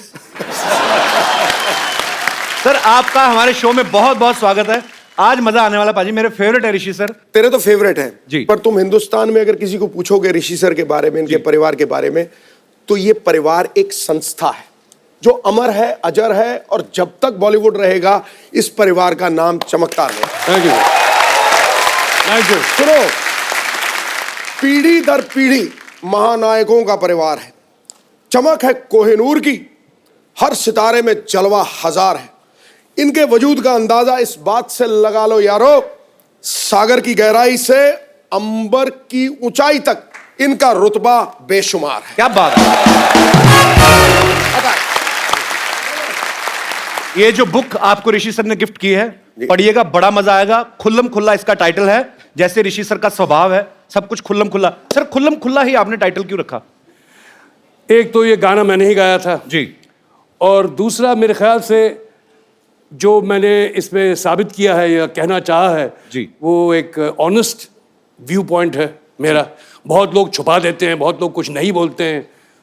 Speaker 1: सर आपका हमारे शो में बहुत बहुत स्वागत है। आज मजा आने वाला पाजी, मेरे फेवरेट है ऋषि सर।
Speaker 10: तेरे तो फेवरेट है
Speaker 1: जी,
Speaker 10: पर तुम हिंदुस्तान में अगर किसी को पूछोगे ऋषि सर के बारे में, इनके परिवार के बारे में, तो ये परिवार एक संस्था है जो अमर है, अजर है, और जब तक बॉलीवुड रहेगा इस परिवार का नाम चमकता रहेगा।
Speaker 4: Thank you, thank you.
Speaker 10: सुनो, पीढ़ी दर पीढ़ी महानायकों का परिवार है। चमक है कोहिनूर की, हर सितारे में जलवा हजार है। इनके वजूद का अंदाजा इस बात से लगा लो यारो, सागर की गहराई से अंबर की ऊंचाई तक इनका रुतबा बेशुमार है।
Speaker 1: क्या बात है। ये जो बुक आपको ऋषि सर ने गिफ्ट की है, पढ़िएगा, बड़ा मजा आएगा। खुल्लम खुल्ला इसका टाइटल है, जैसे ऋषि सर का स्वभाव है, सब कुछ खुल्लम खुल्ला। सर खुल्लम खुल्ला ही आपने टाइटल क्यों रखा?
Speaker 4: एक तो ये गाना मैंने ही गाया था
Speaker 1: जी,
Speaker 4: और दूसरा मेरे ख्याल से जो मैंने इसमें साबित किया है या कहना चाहा है
Speaker 1: जी,
Speaker 4: वो एक ऑनेस्ट व्यू पॉइंट है मेरा। बहुत लोग छुपा देते हैं, बहुत लोग कुछ नहीं बोलते हैं,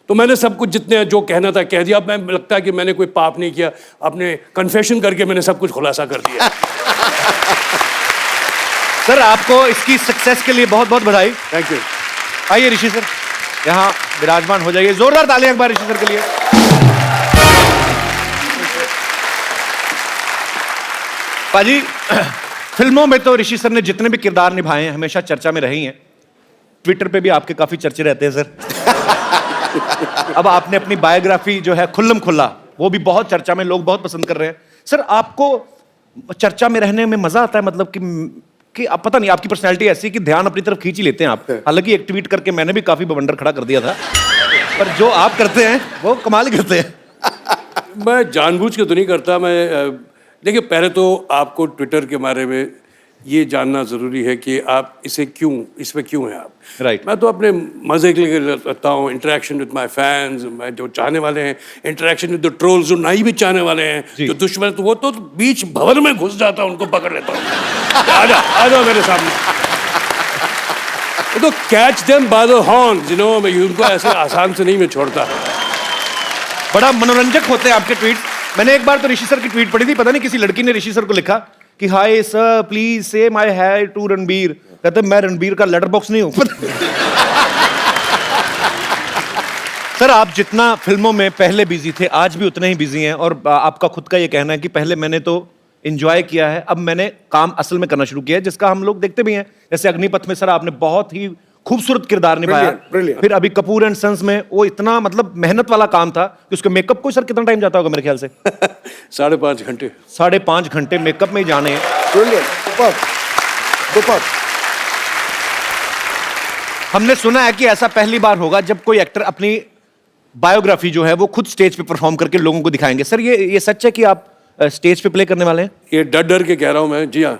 Speaker 4: तो मैंने सब कुछ जितने जो कहना था कह दिया। अब मैं लगता है कि मैंने कोई पाप नहीं किया, अपने कन्फेशन करके मैंने सब कुछ खुलासा कर दिया।
Speaker 1: सर आपको इसकी सक्सेस के लिए बहुत बहुत बधाई।
Speaker 4: Thank you.
Speaker 1: आइए ऋषि सर यहाँ विराजमान हो जाइए। जोरदार तालियां एक बार ऋषि सर के लिए। पाजी फिल्मों में तो ऋषि सर ने जितने भी किरदार निभाए हैं हमेशा चर्चा में रही हैं। ट्विटर पे भी आपके काफी चर्चे रहते हैं सर। अब आपने अपनी बायोग्राफी जो है खुल्लम खुल्ला, वो भी बहुत चर्चा में, लोग बहुत पसंद कर रहे हैं। सर आपको चर्चा में रहने में मजा आता है, मतलब कि आप पता नहीं, आपकी पर्सनैलिटी ऐसी है कि ध्यान अपनी तरफ खींच ही लेते हैं आप। हालांकि एक ट्वीट करके मैंने भी काफी बवंडर खड़ा कर दिया था, पर जो आप करते हैं वो कमाल ही करते हैं।
Speaker 4: मैं जानबूझ के तो नहीं करता। मैं देखिए, पहले तो आपको ट्विटर के बारे में ये जानना ज़रूरी है कि आप इसमें क्यों हैं आप।
Speaker 1: राइट।
Speaker 4: मैं तो अपने मज़े के लिए रहता हूँ, इंटरेक्शन विद माय फैंस, मैं जो चाहने वाले हैं, इंटरेक्शन विद द ट्रोल्स जो नहीं भी चाहने वाले हैं, जो दुश्मन, तो वो तो बीच भवन में घुस जाता हूँ, उनको पकड़ लेता हूँ। आ जाओ मेरे सामने। तो catch them by the horns, मैं उनको ऐसे आसान से नहीं मैं छोड़ता।
Speaker 1: बड़ा मनोरंजक होते हैं आपके ट्वीट। मैंने एक बार तो ऋषि सर की ट्वीट पढ़ी थी, पता नहीं किसी लड़की ने ऋषि सर को लिखा कि हाय सर प्लीज से माय हाय टू रणबीर। कहते मैं रणबीर का लेटर बॉक्स नहीं हूं। सर आप जितना फिल्मों में पहले बिजी थे, आज भी उतने ही बिजी हैं, और आपका खुद का ये कहना है कि पहले मैंने तो एंजॉय किया है, अब मैंने काम असल में करना शुरू किया है, जिसका हम लोग देखते भी हैं। जैसे अग्निपथ में सर आपने बहुत ही खूबसूरत किरदार निभाया। फिर अभी कपूर एंड सन्स में वो इतना मतलब मेहनत वाला काम था कि उसके मेकअप को सर कितना टाइम जाता होगा मेरे ख्याल से?
Speaker 4: 5.5 घंटे।
Speaker 1: 5.5 घंटे मेकअप में ही जाने हैं। हमने सुना है कि ऐसा पहली बार होगा जब कोई एक्टर अपनी बायोग्राफी जो है वो खुद स्टेज पे परफॉर्म करके लोगों को दिखाएंगे। सर ये सच है कि आप स्टेज पे प्ले करने वाले हैं?
Speaker 4: ये डर डर के कह रहा हूं मैं, जी हाँ,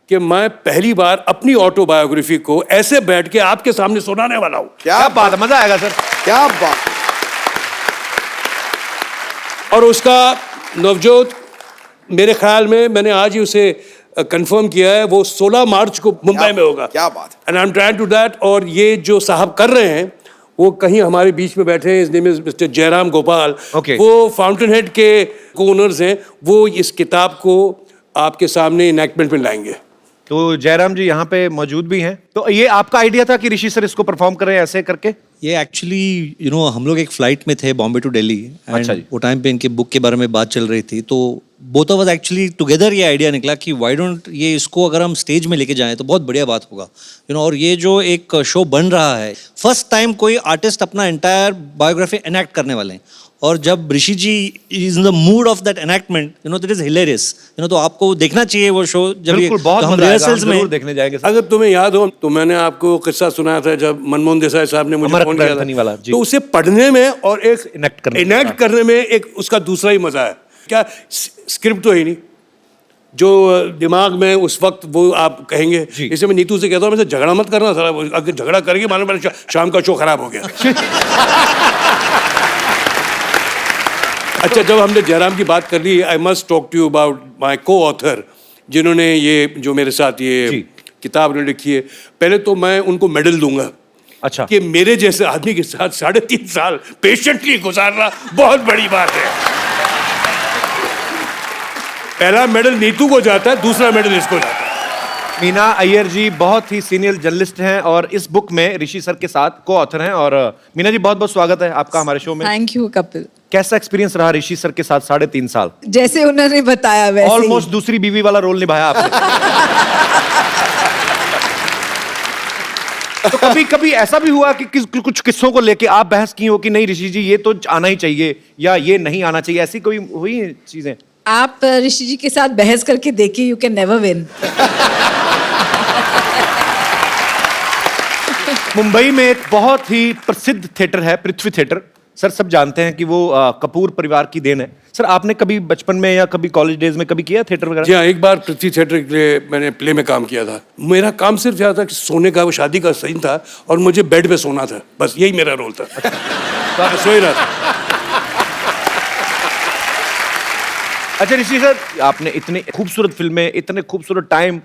Speaker 4: कि मैं पहली बार अपनी ऑटोबायोग्राफी को ऐसे बैठ के आपके सामने सुनाने वाला हूं।
Speaker 1: क्या बात है, मजा आएगा सर।
Speaker 10: क्या बात।
Speaker 4: और उसका नवजोत, मेरे ख्याल में मैंने आज ही उसे कंफर्म किया है, वो 16 मार्च को मुंबई में होगा।
Speaker 10: क्या बात है।
Speaker 4: And I am trying to that. और ये जो साहब कर रहे हैं वो कहीं हमारे बीच में बैठे हैं, name is mister Jairam Gopal. वो फाउंटेन हेड के ओनर्स हैं, वो इस किताब को आपके सामने इनैक्टमेंट में लाएंगे।
Speaker 1: तो जयराम जी यहाँ पे मौजूद भी हैं। तो ये आपका आइडिया था कि ऋषि सर इसको परफॉर्म कर रहे हैं ऐसे करके?
Speaker 12: ये एक्चुअली हम लोग एक फ्लाइट में थे बॉम्बे टू दिल्ली।
Speaker 1: अच्छा जी।
Speaker 12: वो टाइम पे इनके बुक के बारे में बात चल रही थी, तो both of us actually together ये आइडिया निकला कि व्हाई डोंट ये इसको अगर हम स्टेज में लेके जाएं तो बहुत बढ़िया बात होगा। और ये जो एक शो बन रहा है, फर्स्ट टाइम कोई आर्टिस्ट अपना एंटायर बायोग्राफी एनैक्ट करने वाले हैं, और जब Rishi ji is in the mood of that enactment, that is hilarious, तो आपको देखना चाहिए वो शो। जब
Speaker 1: बिल्कुल, बहुत
Speaker 12: हम रिहर्सल्स में
Speaker 1: देखने जाएंगे।
Speaker 4: अगर तुम्हें याद हो तो मैंने आपको किस्सा सुनाया था जब मनमोहन देसाई साहब ने मुझे फोन किया था, तो उसे पढ़ने में और एक इनैक्ट करने में एक उसका दूसरा ही मजा है। क्या स्क्रिप्ट तो है नहीं, जो दिमाग में उस वक्त वो आप कहेंगे। इसे मैं नीतू से कहता हूँ, मैं झगड़ा मत करना, सारा अगर झगड़ा करके मानो शाम का शो खराब हो गया। अच्छा, जब हमने जयराम की बात कर ली, I must talk to you about my coauthor, जिन्होंने ये जो मेरे साथ ये किताब लिखी है। पहले तो मैं उनको मेडल दूंगा।
Speaker 1: अच्छा।
Speaker 4: कि मेरे जैसे आदमी के साथ 3.5 साल पेशेंटली गुजारना बहुत बड़ी बात है। पहला मेडल नीतू को जाता है, दूसरा मेडल इसको जाता है।
Speaker 1: मीना अय्यर जी बहुत ही सीनियर जर्नलिस्ट हैं और इस बुक में ऋषि सर के साथ को ऑथर हैं। और मीना जी बहुत बहुत स्वागत है आपका हमारे शो में।
Speaker 13: Thank you Kapil.
Speaker 1: कैसा एक्सपीरियंस रहा ऋषि सर के साथ 3.5 साल?
Speaker 13: जैसे उन्होंने बताया वैसे
Speaker 1: ऑलमोस्ट दूसरी बीवी वाला रोल निभाया आपने। तो कभी कभी ऐसा भी हुआ कि कुछ किस्सों को लेके आप बहस की हो कि नहीं ऋषि जी ये तो आना ही चाहिए या ये नहीं आना चाहिए, ऐसी कोई हुई चीजें?
Speaker 13: आप ऋषि जी के साथ बहस करके देखिए, you can never win.
Speaker 1: Mumbai में एक बहुत ही प्रसिद्ध थिएटर है पृथ्वी थिएटर। सर सब जानते हैं कि वो कपूर परिवार की देन है। सर आपने कभी बचपन में या कभी कॉलेज डेज में कभी किया थिएटर वगैरह?
Speaker 4: जी हाँ, एक बार पृथ्वी थिएटर के लिए मैंने प्ले में काम किया था। मेरा काम सिर्फ यह था कि सोने का, वो शादी का सीन था और मुझे बेड पे सोना था, बस यही मेरा रोल था। तो सो ही रहा था।
Speaker 1: अच्छा ऋषि सर, आपने इतनी खूबसूरत फिल्में, इतने खूबसूरत टाइम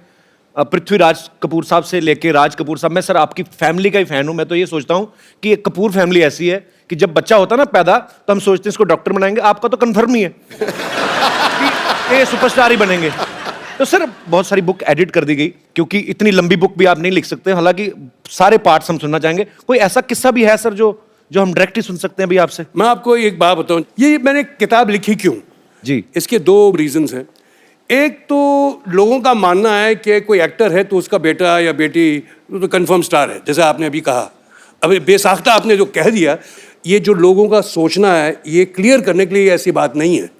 Speaker 1: पृथ्वीराज कपूर साहब से लेके राज कपूर साहब, मैं सर आपकी फैमिली का ही फैन हूं। मैं तो ये सोचता हूं कि एक कपूर फैमिली ऐसी है कि जब बच्चा होता ना पैदा तो हम सोचते हैं इसको डॉक्टर बनाएंगे। आपका तो कन्फर्म ही है कि ये सुपरस्टार ही बनेंगे। तो सर बहुत सारी बुक एडिट कर दी गई क्योंकि इतनी लंबी बुक भी आप नहीं लिख सकते, हालांकि सारे पार्ट्स हम सुनना चाहेंगे। कोई ऐसा किस्सा भी है सर जो हम डायरेक्ट ही सुन सकते हैं अभी आपसे?
Speaker 4: मैं आपको एक बात बताऊं, ये मैंने किताब लिखी क्यों
Speaker 1: जी, इसके
Speaker 4: 2 रीजंस हैं। एक तो लोगों का मानना है कि कोई एक्टर है तो उसका बेटा या बेटी तो कंफर्म स्टार है, जैसे आपने अभी कहा। अब बेसाख्ता आपने जो कह दिया, ये जो लोगों का सोचना है, ये क्लियर करने के लिए ऐसी बात नहीं है।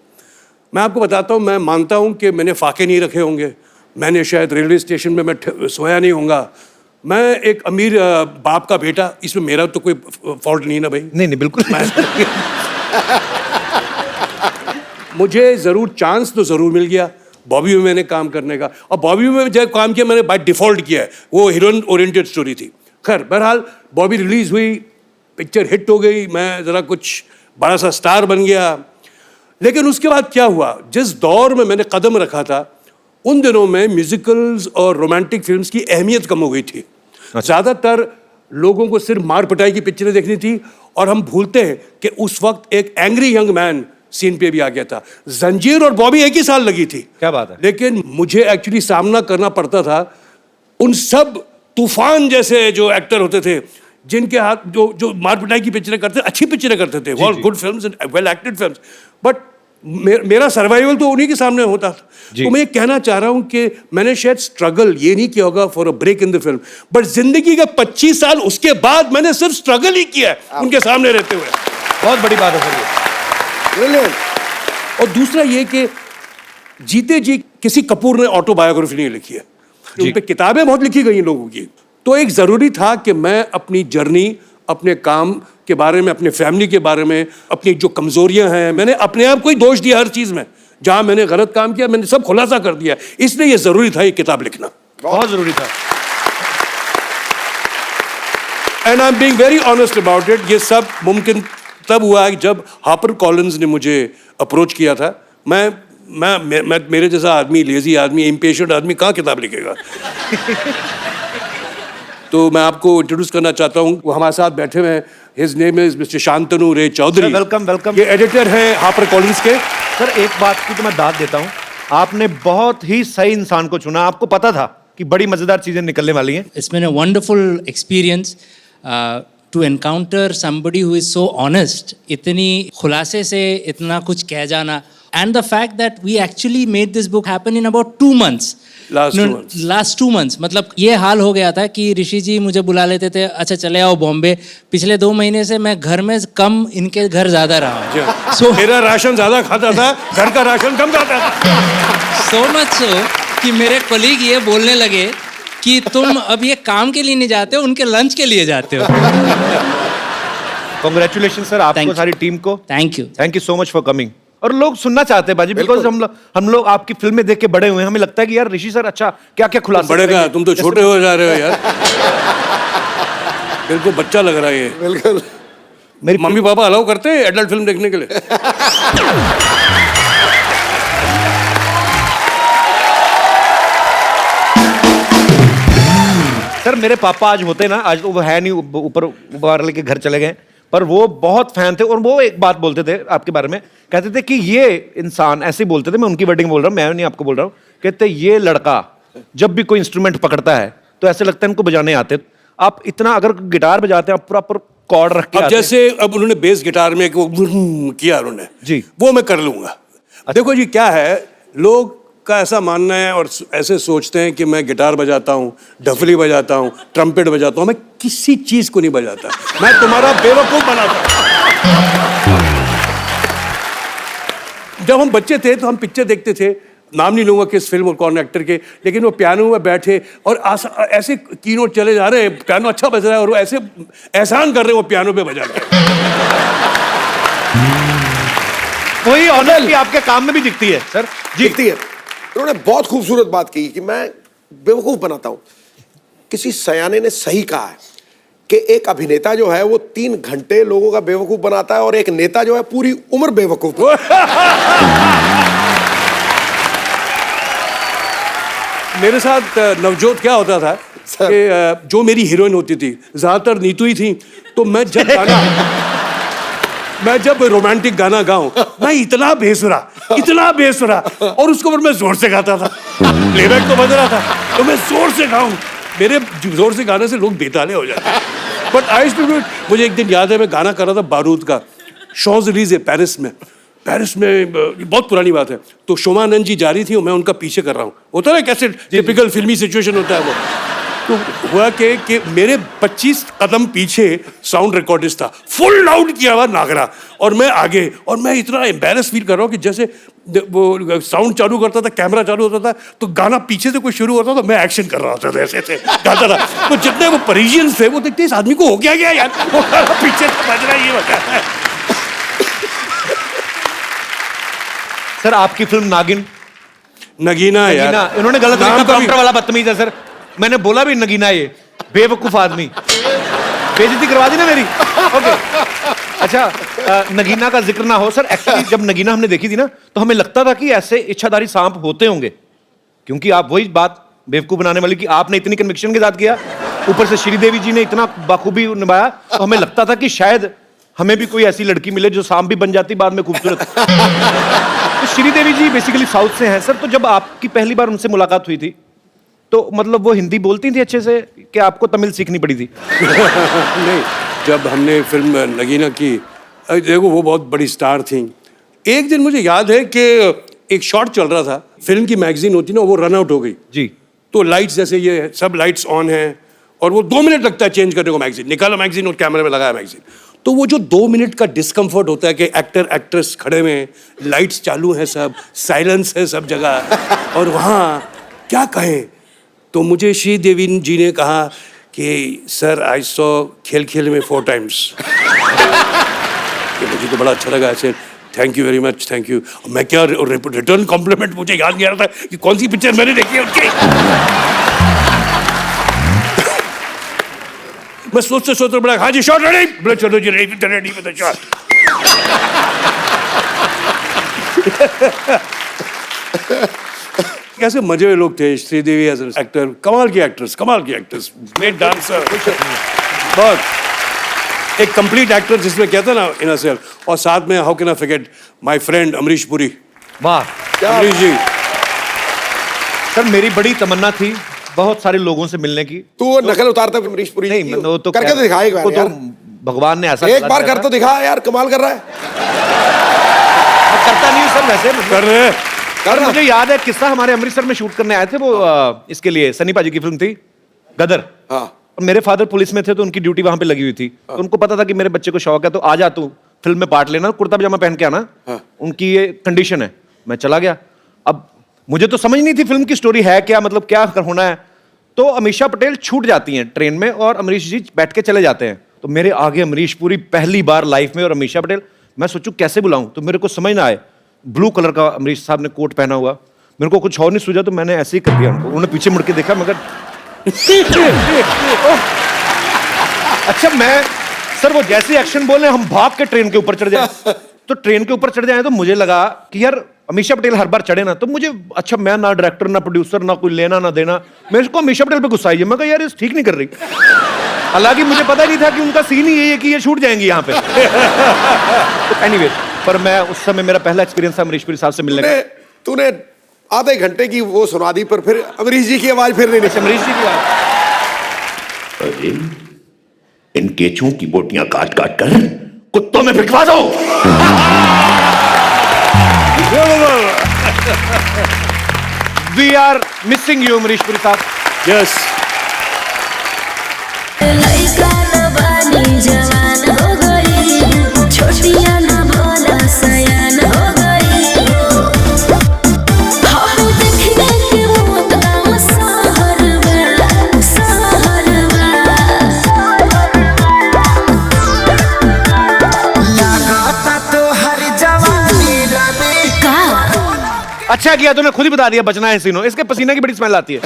Speaker 4: मैं आपको बताता हूँ, मैं मानता हूँ कि मैंने फाके नहीं रखे होंगे, मैंने शायद रेलवे स्टेशन में मैं सोया नहीं होऊंगा, मैं एक अमीर बाप का बेटा, इसमें मेरा तो कोई फॉल्ट नहीं ना भाई।
Speaker 1: नहीं बिल्कुल।
Speaker 4: मुझे ज़रूर चांस तो ज़रूर मिल गया बॉबी में मैंने काम करने का, और बॉबी में जब काम किया मैंने बाय डिफ़ॉल्ट किया है, वो हीरोइन ओरिएंटेड स्टोरी थी। खैर बहरहाल बॉबी रिलीज़ हुई, पिक्चर हिट हो गई, मैं ज़रा कुछ बड़ा सा स्टार बन गया। लेकिन उसके बाद क्या हुआ, जिस दौर में मैंने कदम रखा था उन दिनों में म्यूजिकल्स और रोमांटिक फिल्म्स की अहमियत कम हो गई थी। ज़्यादातर लोगों को सिर्फ मार पिटाई की पिक्चरें देखनी थी, और हम भूलते हैं कि उस वक्त एक एंग्री यंग मैन सीन पे भी आ गया था। जंजीर और बॉबी एक ही साल लगी थी।
Speaker 1: क्या बात है।
Speaker 4: लेकिन मुझे एक्चुअली सामना करना पड़ता था उन सब तूफान जैसे जो एक्टर होते थे, जिनके हाथ जो मार पिटाई की पिक्चरें करते, अच्छी पिक्चरें करते थे, all good films and well acted films, but मेरा सर्वाइवल तो उन्हीं के सामने होता था। तो मैं ये कहना चाह रहा हूं कि मैंने शायद स्ट्रगल ये नहीं किया होगा for a break in the film, but जिंदगी के 25 साल उसके बाद मैंने सिर्फ स्ट्रगल ही किया है उनके सामने रहते हुए।
Speaker 1: बहुत बड़ी बात है सर ये।
Speaker 4: और दूसरा ये कि जीते जी किसी कपूर ने ऑटोबायोग्राफी नहीं लिखी है, उन पे किताबें बहुत लिखी गई लोगों की। तो एक जरूरी था कि मैं अपनी जर्नी, अपने काम के बारे में, अपने फैमिली के बारे में, अपनी जो कमजोरियां हैं, मैंने अपने आप को ही दोष दिया हर चीज में, जहां मैंने गलत काम किया मैंने सब खुलासा कर दिया। इसलिए ये जरूरी था ये किताब लिखना,
Speaker 1: बहुत जरूरी था।
Speaker 4: And I am being very honest about it. ये सब मुमकिन तब हुआ जब हापर कॉलिंस ने मुझे अप्रोच किया था। मैं मेरे जैसा आदमी, लेजी आदमी, इम्पेशेंट आदमी कहाँ किताब लिखेगा। तो मैं आपको इंट्रोड्यूस करना चाहता हूँ, वो हमारे साथ बैठे हुए हैं। His name is mister Shantanu Ray Chaudhuri.
Speaker 1: Welcome welcome.
Speaker 4: ये एडिटर हैं हापर कॉलिंस के।
Speaker 1: सर एक बात की तो मैं दाद देता हूँ, आपने बहुत ही सही इंसान को चुना। आपको पता था कि बड़ी मजेदार चीजें निकलने वाली हैं।
Speaker 11: It's been a wonderful experience to encounter somebody who is so honest, इतनी खुलासे से इतना कुछ कह जाना, and the fact that we actually made this book happen in about 2 months. Last 2 months. मतलब ये हाल हो गया था कि ऋषि जी मुझे बुला लेते थे, अच्छा चले आओ बॉम्बे। पिछले 2 महीने से मैं घर में कम, इनके घर ज्यादा रहा हूँ।
Speaker 4: So, मेरा राशन ज्यादा खाता था, घर का राशन कम खाता था।
Speaker 11: So much so कि मेरे कोलीग ये बोलने लगे कि तुम अब ये काम के लिए नहीं जाते हो, उनके लंच के लिए जाते हो।
Speaker 1: कांग्रेचुलेशन सर आपको, सारी टीम को।
Speaker 11: Thank you
Speaker 1: so much for coming. और लोग सुनना चाहते हैं बाजी, बिकॉज हम लोग आपकी फिल्में देख के बड़े हुए हैं। हमें लगता है कि यार ऋषि सर अच्छा क्या क्या खुलासा
Speaker 4: बड़े का, तुम तो छोटे हो जा रहे हो यार। बिल्कुल बच्चा लग रहा है ये।
Speaker 10: बिल्कुल।
Speaker 4: मेरी मम्मी पापा अलाउ करते हैं एडल्ट फिल्म देखने के लिए?
Speaker 1: सर मेरे पापा आज होते ना, आज तो वो है नहीं, ऊपर वाले के घर चले गए, पर वो बहुत फैन थे। और वो एक बात बोलते थे आपके बारे में, कहते थे कि ये इंसान, ऐसे बोलते थे, मैं उनकी वर्डिंग बोल रहा हूँ, मैं नहीं आपको बोल रहा हूँ, कहते ये लड़का जब भी कोई इंस्ट्रूमेंट पकड़ता है तो ऐसे लगता है इनको बजाने आते। आप इतना, अगर गिटार बजाते हैं आप प्रॉपर कॉर्ड रख के,
Speaker 4: अब जैसे अब उन्होंने बेस गिटार में वो किया उन्होंने
Speaker 1: जी,
Speaker 4: वो मैं कर लूंगा। देखो जी क्या है, लोग का ऐसा मानना है और ऐसे सोचते हैं कि मैं गिटार बजाता हूँ, डफली बजाता हूँ, ट्रम्पेट बजाता हूँ। मैं किसी चीज को नहीं बजाता, मैं तुम्हारा बेवकूफ बनाता हूँ। जब हम बच्चे थे तो हम पिक्चर देखते थे, नाम नहीं लूंगा किस फिल्म और कौन एक्टर के, लेकिन वो पियानो में बैठे और ऐसे कीनोट चले जा रहे हैं, पियानो अच्छा बज रहा है और वो ऐसे एहसान कर रहे हैं वो पियानो पे बजा के।
Speaker 1: वही ऑनेस्टी आपके काम में भी दिखती है सर।
Speaker 10: दिखती है। उन्होंने बहुत खूबसूरत बात की कि मैं बेवकूफ बनाता हूं। किसी सयाने ने सही कहा है कि एक अभिनेता जो है वो 3 घंटे लोगों का बेवकूफ बनाता है और एक नेता जो है पूरी उम्र बेवकूफ।
Speaker 4: मेरे साथ नवजोत क्या होता था कि जो मेरी हीरोइन होती थी ज्यादातर नीतू ही थी, तो मैं जब रोमांटिक गाना गाऊं, मैं इतना बेसुरा और उसको मैं जोर से गाता था। प्लेबैक तो बज रहा था तो मैं जोर से गाऊं, मेरे जोर से गाने से लोग बेताले हो जाते। But I used to do it. मुझे एक दिन याद है मैं गाना कर रहा था बारूद का, शॉज़-एलीज़े पेरिस में बहुत पुरानी बात है। तो शोमा नंद जी जा रही थी और मैं उनका पीछे कर रहा हूँ, होता है कैसे टिपिकल फिल्मी सिचुएशन होता है वो। तो हुआ कि मेरे 25 कदम पीछे साउंड रिकॉर्डिस्ट था, फुल लाउड किया हुआ नागरा, और मैं आगे, और मैं इतना एम्बैरस फील कर रहा हूँ कि जैसे वो साउंड चालू करता था, कैमरा चालू होता था, तो गाना पीछे से कोई शुरू होता था, मैं एक्शन कर रहा होता था, ऐसे ऐसे गाता था। तो जितने वो परिजियंस थे वो देखते इस आदमी को हो गया यार, वो गाना पीछे से बज रहा है, ये बता है।
Speaker 1: सर आपकी फिल्म नागिन,
Speaker 4: नगीना यार,
Speaker 1: नगीना, इन्होंने गलत लिखा, काउंटर वाला बदतमीज है सर। मैंने बोला भी नगीना, ये बेवकूफ आदमी, बेइज्जती करवा दी ना मेरी। ओके अच्छा, नगीना का जिक्र ना हो सर। एक्चुअली जब नगीना हमने देखी थी ना, तो हमें लगता था कि ऐसे इच्छाधारी सांप होते होंगे, क्योंकि आप वही बात बेवकूफ बनाने वाली कि आपने इतनी कन्विक्शन के साथ किया, ऊपर से श्रीदेवी जी ने इतना बाखूबी निभाया, तो हमें लगता था कि शायद हमें भी कोई ऐसी लड़की मिले जो सांप भी बन जाती बाद में खूबसूरत। तो श्रीदेवी जी बेसिकली साउथ से हैं सर। तो जब आपकी पहली बार उनसे मुलाकात हुई थी, तो मतलब वो हिंदी बोलती थी अच्छे से कि आपको तमिल सीखनी पड़ी थी?
Speaker 4: नहीं, जब हमने फिल्म नगीना की, देखो वो बहुत बड़ी स्टार थी। एक दिन मुझे याद है कि एक शॉट चल रहा था, फिल्म की मैगजीन होती ना, वो रन आउट हो गई
Speaker 1: जी।
Speaker 4: तो लाइट्स, जैसे ये सब लाइट्स ऑन है और वो 2 मिनट लगता है चेंज करने को, मैगजीन निकाला, मैगजीन और कैमरे में लगाया मैगजीन। तो वो जो 2 मिनट का डिस्कम्फर्ट होता है कि एक्टर एक्ट्रेस खड़े में, लाइट्स चालू हैं, सब साइलेंस है सब जगह, और वहाँ क्या कहें। तो मुझे श्रीदेवी जी ने कहा कि सर आई सॉ खेल खेल में 4 टाइम्स। मुझे तो बड़ा अच्छा लगा ऐसे, thank you very much, thank you. मैं क्या रिटर्न कॉम्प्लीमेंट, मुझे याद नहीं आ रहा था कि कौन सी पिक्चर मैंने देखी है उनकी। मैं सोचते बड़ा, हाँ जी शॉट रेडी, बोले चलो जी रेडी विद द शॉट। कैसे मजे हुए लोग थे। श्रीदेवी एज एन एक्टर, कमाल की एक्ट्रेस, ग्रेट डांसर, बहुत एक कंप्लीट एक्टर जिसमें कहते हैं ना इन अ सेल्फ। और साथ में how can I forget my friend Amrish Puri.
Speaker 1: वाह
Speaker 4: अमरीश जी
Speaker 1: सर, मेरी बड़ी तमन्ना थी बहुत सारे लोगों से मिलने की।
Speaker 10: तू वो नकल उतारता है अमरीश पुरी?
Speaker 1: नहीं, वो तो
Speaker 10: करके तो दिखा एक बार यार।
Speaker 1: भगवान ने ऐसा
Speaker 10: एक बार कर तो दिखा यार, कमाल कर रहा है।
Speaker 1: करता नहीं सर, वैसे
Speaker 4: कर रहे हैं।
Speaker 1: मुझे याद है किस्सा, हमारे अमृतसर में शूट करने आए थे वो, इसके लिए सनी पाजी की फिल्म थी गदर।
Speaker 10: हाँ।
Speaker 1: और मेरे फादर पुलिस में थे, तो उनकी ड्यूटी वहां पे लगी हुई थी। तो उनको पता था कि मेरे बच्चे को शौक है, तो आ जा तू फिल्म में पार्ट लेना, कुर्ता पजामा पहन के आना। उनकी ये कंडीशन है। मैं चला गया। अब मुझे तो समझ नहीं थी फिल्म की स्टोरी है क्या, मतलब क्या होना है। तो अमीषा पटेल छूट जाती हैं ट्रेन में और अमरीश जी बैठ के चले जाते हैं। तो मेरे आगे अमरीश पुरी पहली बार लाइफ में और अमीषा पटेल। मैं सोचूं कैसे बुलाऊं, तो मेरे को समझ ना आए। ब्लू कलर का अमरीश साहब ने कोट पहना हुआ, मेरे को कुछ और नहीं सूझा, तो मैंने ऐसे ही कर दिया उनको। उन्होंने पीछे मुड़ के देखा, मगर अच्छा मैं सर, वो जैसे एक्शन बोले हम भाग के ट्रेन के ऊपर चढ़ जाए। तो ट्रेन के ऊपर चढ़ जाए तो मुझे लगा कि यार अमीषा पटेल हर बार चढ़े ना, तो मुझे अच्छा, मैं ना डायरेक्टर ना प्रोड्यूसर ना कोई लेना ना देना, मेरे को अमीषा पटेल पे गुस्सा आई। मैं कहा यार ये ठीक नहीं कर रही। हालांकि मुझे पता नहीं था कि उनका सीन ही यही है कि ये छूट जाएंगी यहाँ पे। तो एनीवे, पर मैं उस समय मेरा पहला एक्सपीरियंस था अमरीश पुरी साहब से मिलने का।
Speaker 10: तूने आधे घंटे की वो सुना दी, पर फिर अमरीश जी की आवाज फिर नहीं निकली।
Speaker 1: अमरीश जी की आवाज,
Speaker 6: अरे इन केचुओं की बोटियां काट काट कर कुत्तों में फिकवा दो।
Speaker 1: We are missing you Amrish Puri साहब।
Speaker 4: यस।
Speaker 7: लइका न बानी जवान हो गई, छोटिया न भोला सयान हो गई। हम देखने के मौत का सहरवा,
Speaker 8: लगाता तो हर जवानी रवि
Speaker 7: का
Speaker 1: अच्छा किया तूने खुद ही बता दिया बचना है सीनो, इसके पसीने की बड़ी स्मेल आती है।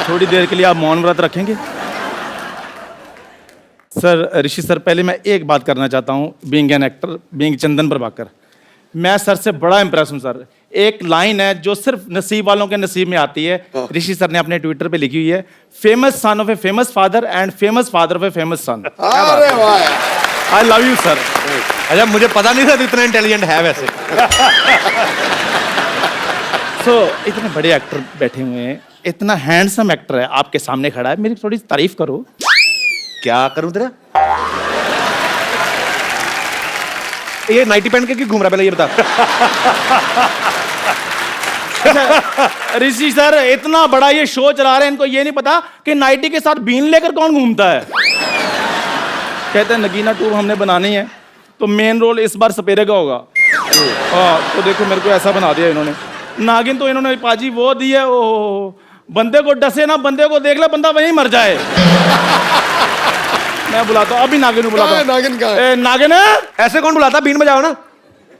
Speaker 9: थोड़ी देर के लिए आप मौन व्रत रखेंगे? सर ऋषि सर, पहले मैं एक बात करना चाहता हूँ। बीइंग एन एक्टर, बीइंग चंदन प्रभाकर, मैं सर से बड़ा इंप्रेस हूँ सर। एक लाइन है जो सिर्फ नसीब वालों के नसीब में आती है, ऋषि सर ने अपने ट्विटर पे लिखी हुई है, famous son of a famous father and famous father of a famous son.
Speaker 10: अरे वाह,
Speaker 9: आई लव यू सर।
Speaker 1: अच्छा मुझे पता नहीं था तो इतना इंटेलिजेंट है वैसे।
Speaker 9: इतने बड़े एक्टर बैठे हुए हैं, इतना हैंडसम एक्टर है आपके सामने खड़ा है, मेरी थोड़ी तारीफ करो।
Speaker 1: क्या करूं तेरा? ये नाइटी पहन के क्यों घूम रहा, पहले ये बता।
Speaker 9: ऋषि सर इतना बड़ा ये शो चला रहे हैं, इनको ये नहीं पता कि नाइटी के साथ बीन लेकर कौन घूमता है। कहते हैं नगीना 2 हमने बनानी है तो मेन रोल इस बार सपेरे का होगा। हाँ तो देखो मेरे को ऐसा बना दिया इन्होंने। नागिन तो इन्होंने पाजी वो दी है, ओ बंदे को डसे ना, बंदे को देख ले बंदा वहीं मर जाए। मैं बुलाता हूँ अभी नागिन को बुलाता हूँ।
Speaker 10: नागिन कहाँ है?
Speaker 9: नागिन है?
Speaker 1: ऐसे कौन बुलाता? बीन बजाओ ना।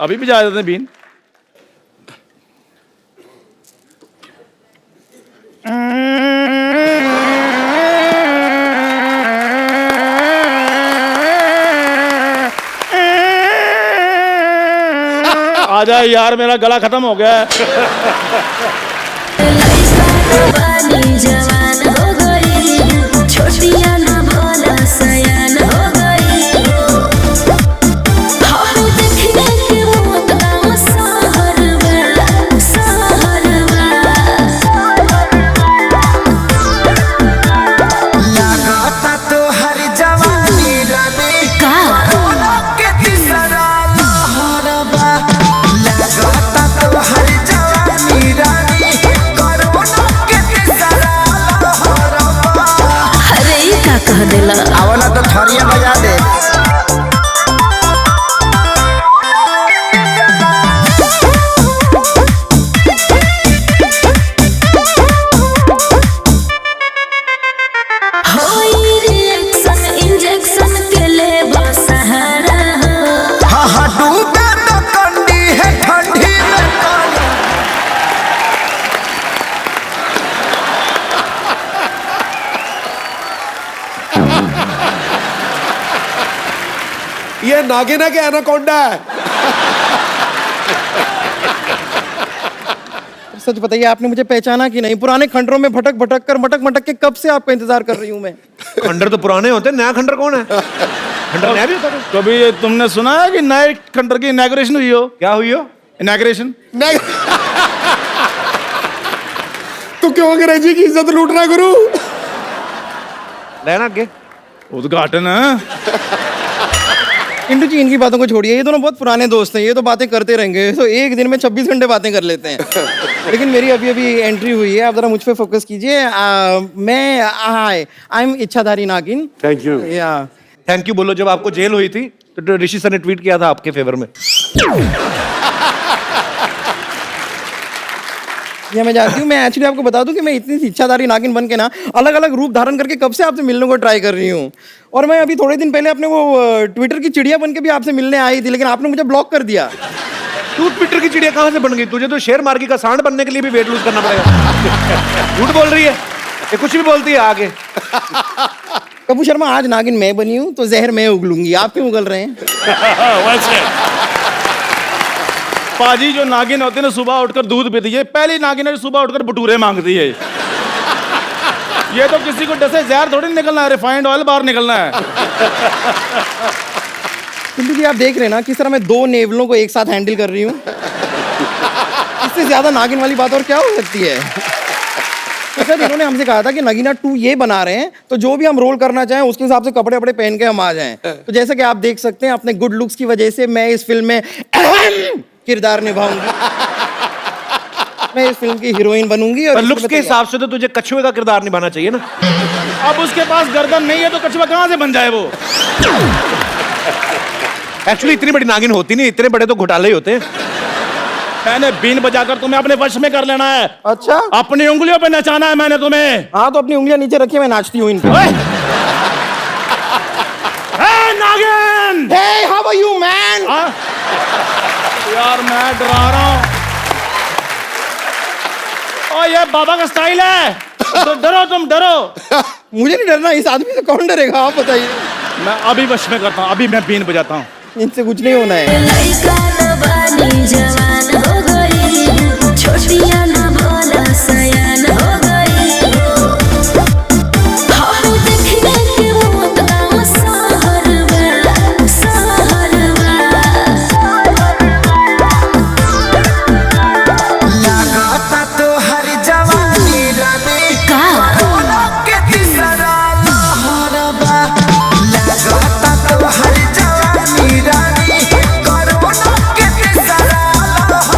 Speaker 9: अभी भी जा देते हैं बीन। आ जाए यार, मेरा गला खत्म हो गया है।
Speaker 7: जवान हो गई, छोटिया ना भोला सयान हो गई। हम देखने के वो तमाम सहरवा, सहरवा।
Speaker 8: लगाता तो हर जवानी रानी
Speaker 7: का
Speaker 8: के तीसरा लहरबा। लगाता तो हर जवानी रानी कोरोना के तीसरा लहरबा।
Speaker 7: अरे ये का कह देला?
Speaker 8: आवला तो थरिया बजा दे।
Speaker 7: होई रिएक्शन इंजेक्शन के ले सहारा हो।
Speaker 8: हाँ हाँ डूबे तो कंडी है ठंडी में काली।
Speaker 10: ये नागिन है कि एनाकोंडा है?
Speaker 5: सच बताइए, आपने मुझे पहचाना कि नहीं? पुराने खंडरों में भटक भटक कर मटक मटक के कब से आपका इंतजार कर रही हूँ मैं।
Speaker 1: खंडर तो पुराने होते हैं, नया खंडर कौन है? खंडर नया भी होता है।
Speaker 9: कभी ये तुमने सुना है कि नए खंडर की इनॉग्रेशन हुई हो?
Speaker 1: क्या हुई हो?
Speaker 9: इनॉग्रेशन।
Speaker 10: नहीं। तू क्यों अंग्रेजी की इज्जत लूट रहा गुरु?
Speaker 1: लेना आगे
Speaker 9: उद्घाटन है।
Speaker 5: इंदु जी इनकी बातों को छोड़िए, ये दोनों बहुत पुराने दोस्त हैं, ये तो बातें करते रहेंगे, तो एक दिन में 26 घंटे बातें कर लेते हैं। लेकिन मेरी अभी अभी एंट्री हुई है, आप जरा मुझ पे फोकस कीजिए। मैं आई एम इच्छाधारी नागिन।
Speaker 4: Thank you.
Speaker 5: या
Speaker 1: थैंक यू बोलो। जब आपको जेल हुई थी तो ऋषि सर ने ट्वीट किया था आपके फेवर में।
Speaker 5: ये मैं जानती हूँ। मैं एक्चुअली आपको बता दूं कि मैं इतनी इच्छाधारी नागिन बन के ना अलग अलग रूप धारण करके कब से आपसे मिलने को ट्राई कर रही हूँ। और मैं अभी थोड़े दिन पहले अपने वो ट्विटर की चिड़िया बन के भी आपसे मिलने आई थी, लेकिन आपने मुझे ब्लॉक कर दिया।
Speaker 1: तू ट्विटर की चिड़िया कहाँ से बन गई? तुझे तो शेर मार्गी का सांड बनने के लिए भी वेट लूज करना पड़ेगा। झूठ बोल रही है ये, कुछ भी बोलती है आगे।
Speaker 5: कपूर शर्मा, आज नागिन मैं बनी हूँ तो जहर मैं उगलूंगी, आप क्यों उगल रहे हैं?
Speaker 9: पाजी जो नागिन होते हैं ना, सुबह उठकर दूध पीती है। पहली नागिन है जो सुबह उठकर भटूरे मांगती है। ये तो किसी को डसे जहर थोड़ी निकलना है, रिफाइंड ऑयल बाहर निकलना है।
Speaker 5: किंतु जी आप देख रहे हैं ना किस तरह मैं 2 नेवलों को एक साथ हैंडल कर रही हूँ। इससे ज्यादा नागिन वाली बात और क्या हो सकती है? सर इन्होंने हमसे कहा था कि नगीना 2 ये बना रहे हैं तो जो भी हम रोल करना चाहें उसके हिसाब से कपड़े वपड़े पहन के हम आ जाएं। तो जैसा कि आप देख सकते हैं अपने गुड लुक्स की वजह से मैं इस फिल्म में किरदार निभाऊंगी। मैं इस फिल्म की हीरोइन बनूंगी। और
Speaker 1: लुक्स के हिसाब से तो तुझे कछुए का किरदार निभाना चाहिए ना।
Speaker 9: अब उसके पास गर्दन नहीं है तो कछुआ कहाँ से बन जाए वो?
Speaker 1: एक्चुअली इतनी बड़ी नागिन होती नहीं, इतने बड़े तो घोटाले ही होते हैं।
Speaker 9: मैंने बीन बजाकर तुम्हें अपने वश में कर लेना है।
Speaker 5: अच्छा,
Speaker 9: अपनी उंगलियों पे नचाना है मैंने तुम्हें।
Speaker 5: हाँ तो अपनी उंगलियां नीचे रखिए, मैं नाचती हूँ इन पे।
Speaker 9: Hey, नागिन!
Speaker 5: Hey, how are you, man?
Speaker 9: यार मैं डरा रहा हूँ। ओ ये बाबा का स्टाइल है। तो डरो, तुम डरो।
Speaker 5: मुझे नहीं डरना, इस आदमी से कौन डरेगा आप बताइए।
Speaker 9: मैं अभी वश में करता हूँ, अभी मैं बीन बजाता हूँ।
Speaker 5: इनसे कुछ नहीं होना है।
Speaker 7: लड़का न बानी जवान हो गई, छोटिया न भोला सयान हो गई। हम देखने के वो तमाम सहरवा, सहरवा।
Speaker 8: लगाता तो हर जवानी रानी
Speaker 7: का
Speaker 8: के तीसरा लहरबा। लगाता तो हर जवानी रानी कोरोना के तीसरा लहरबा।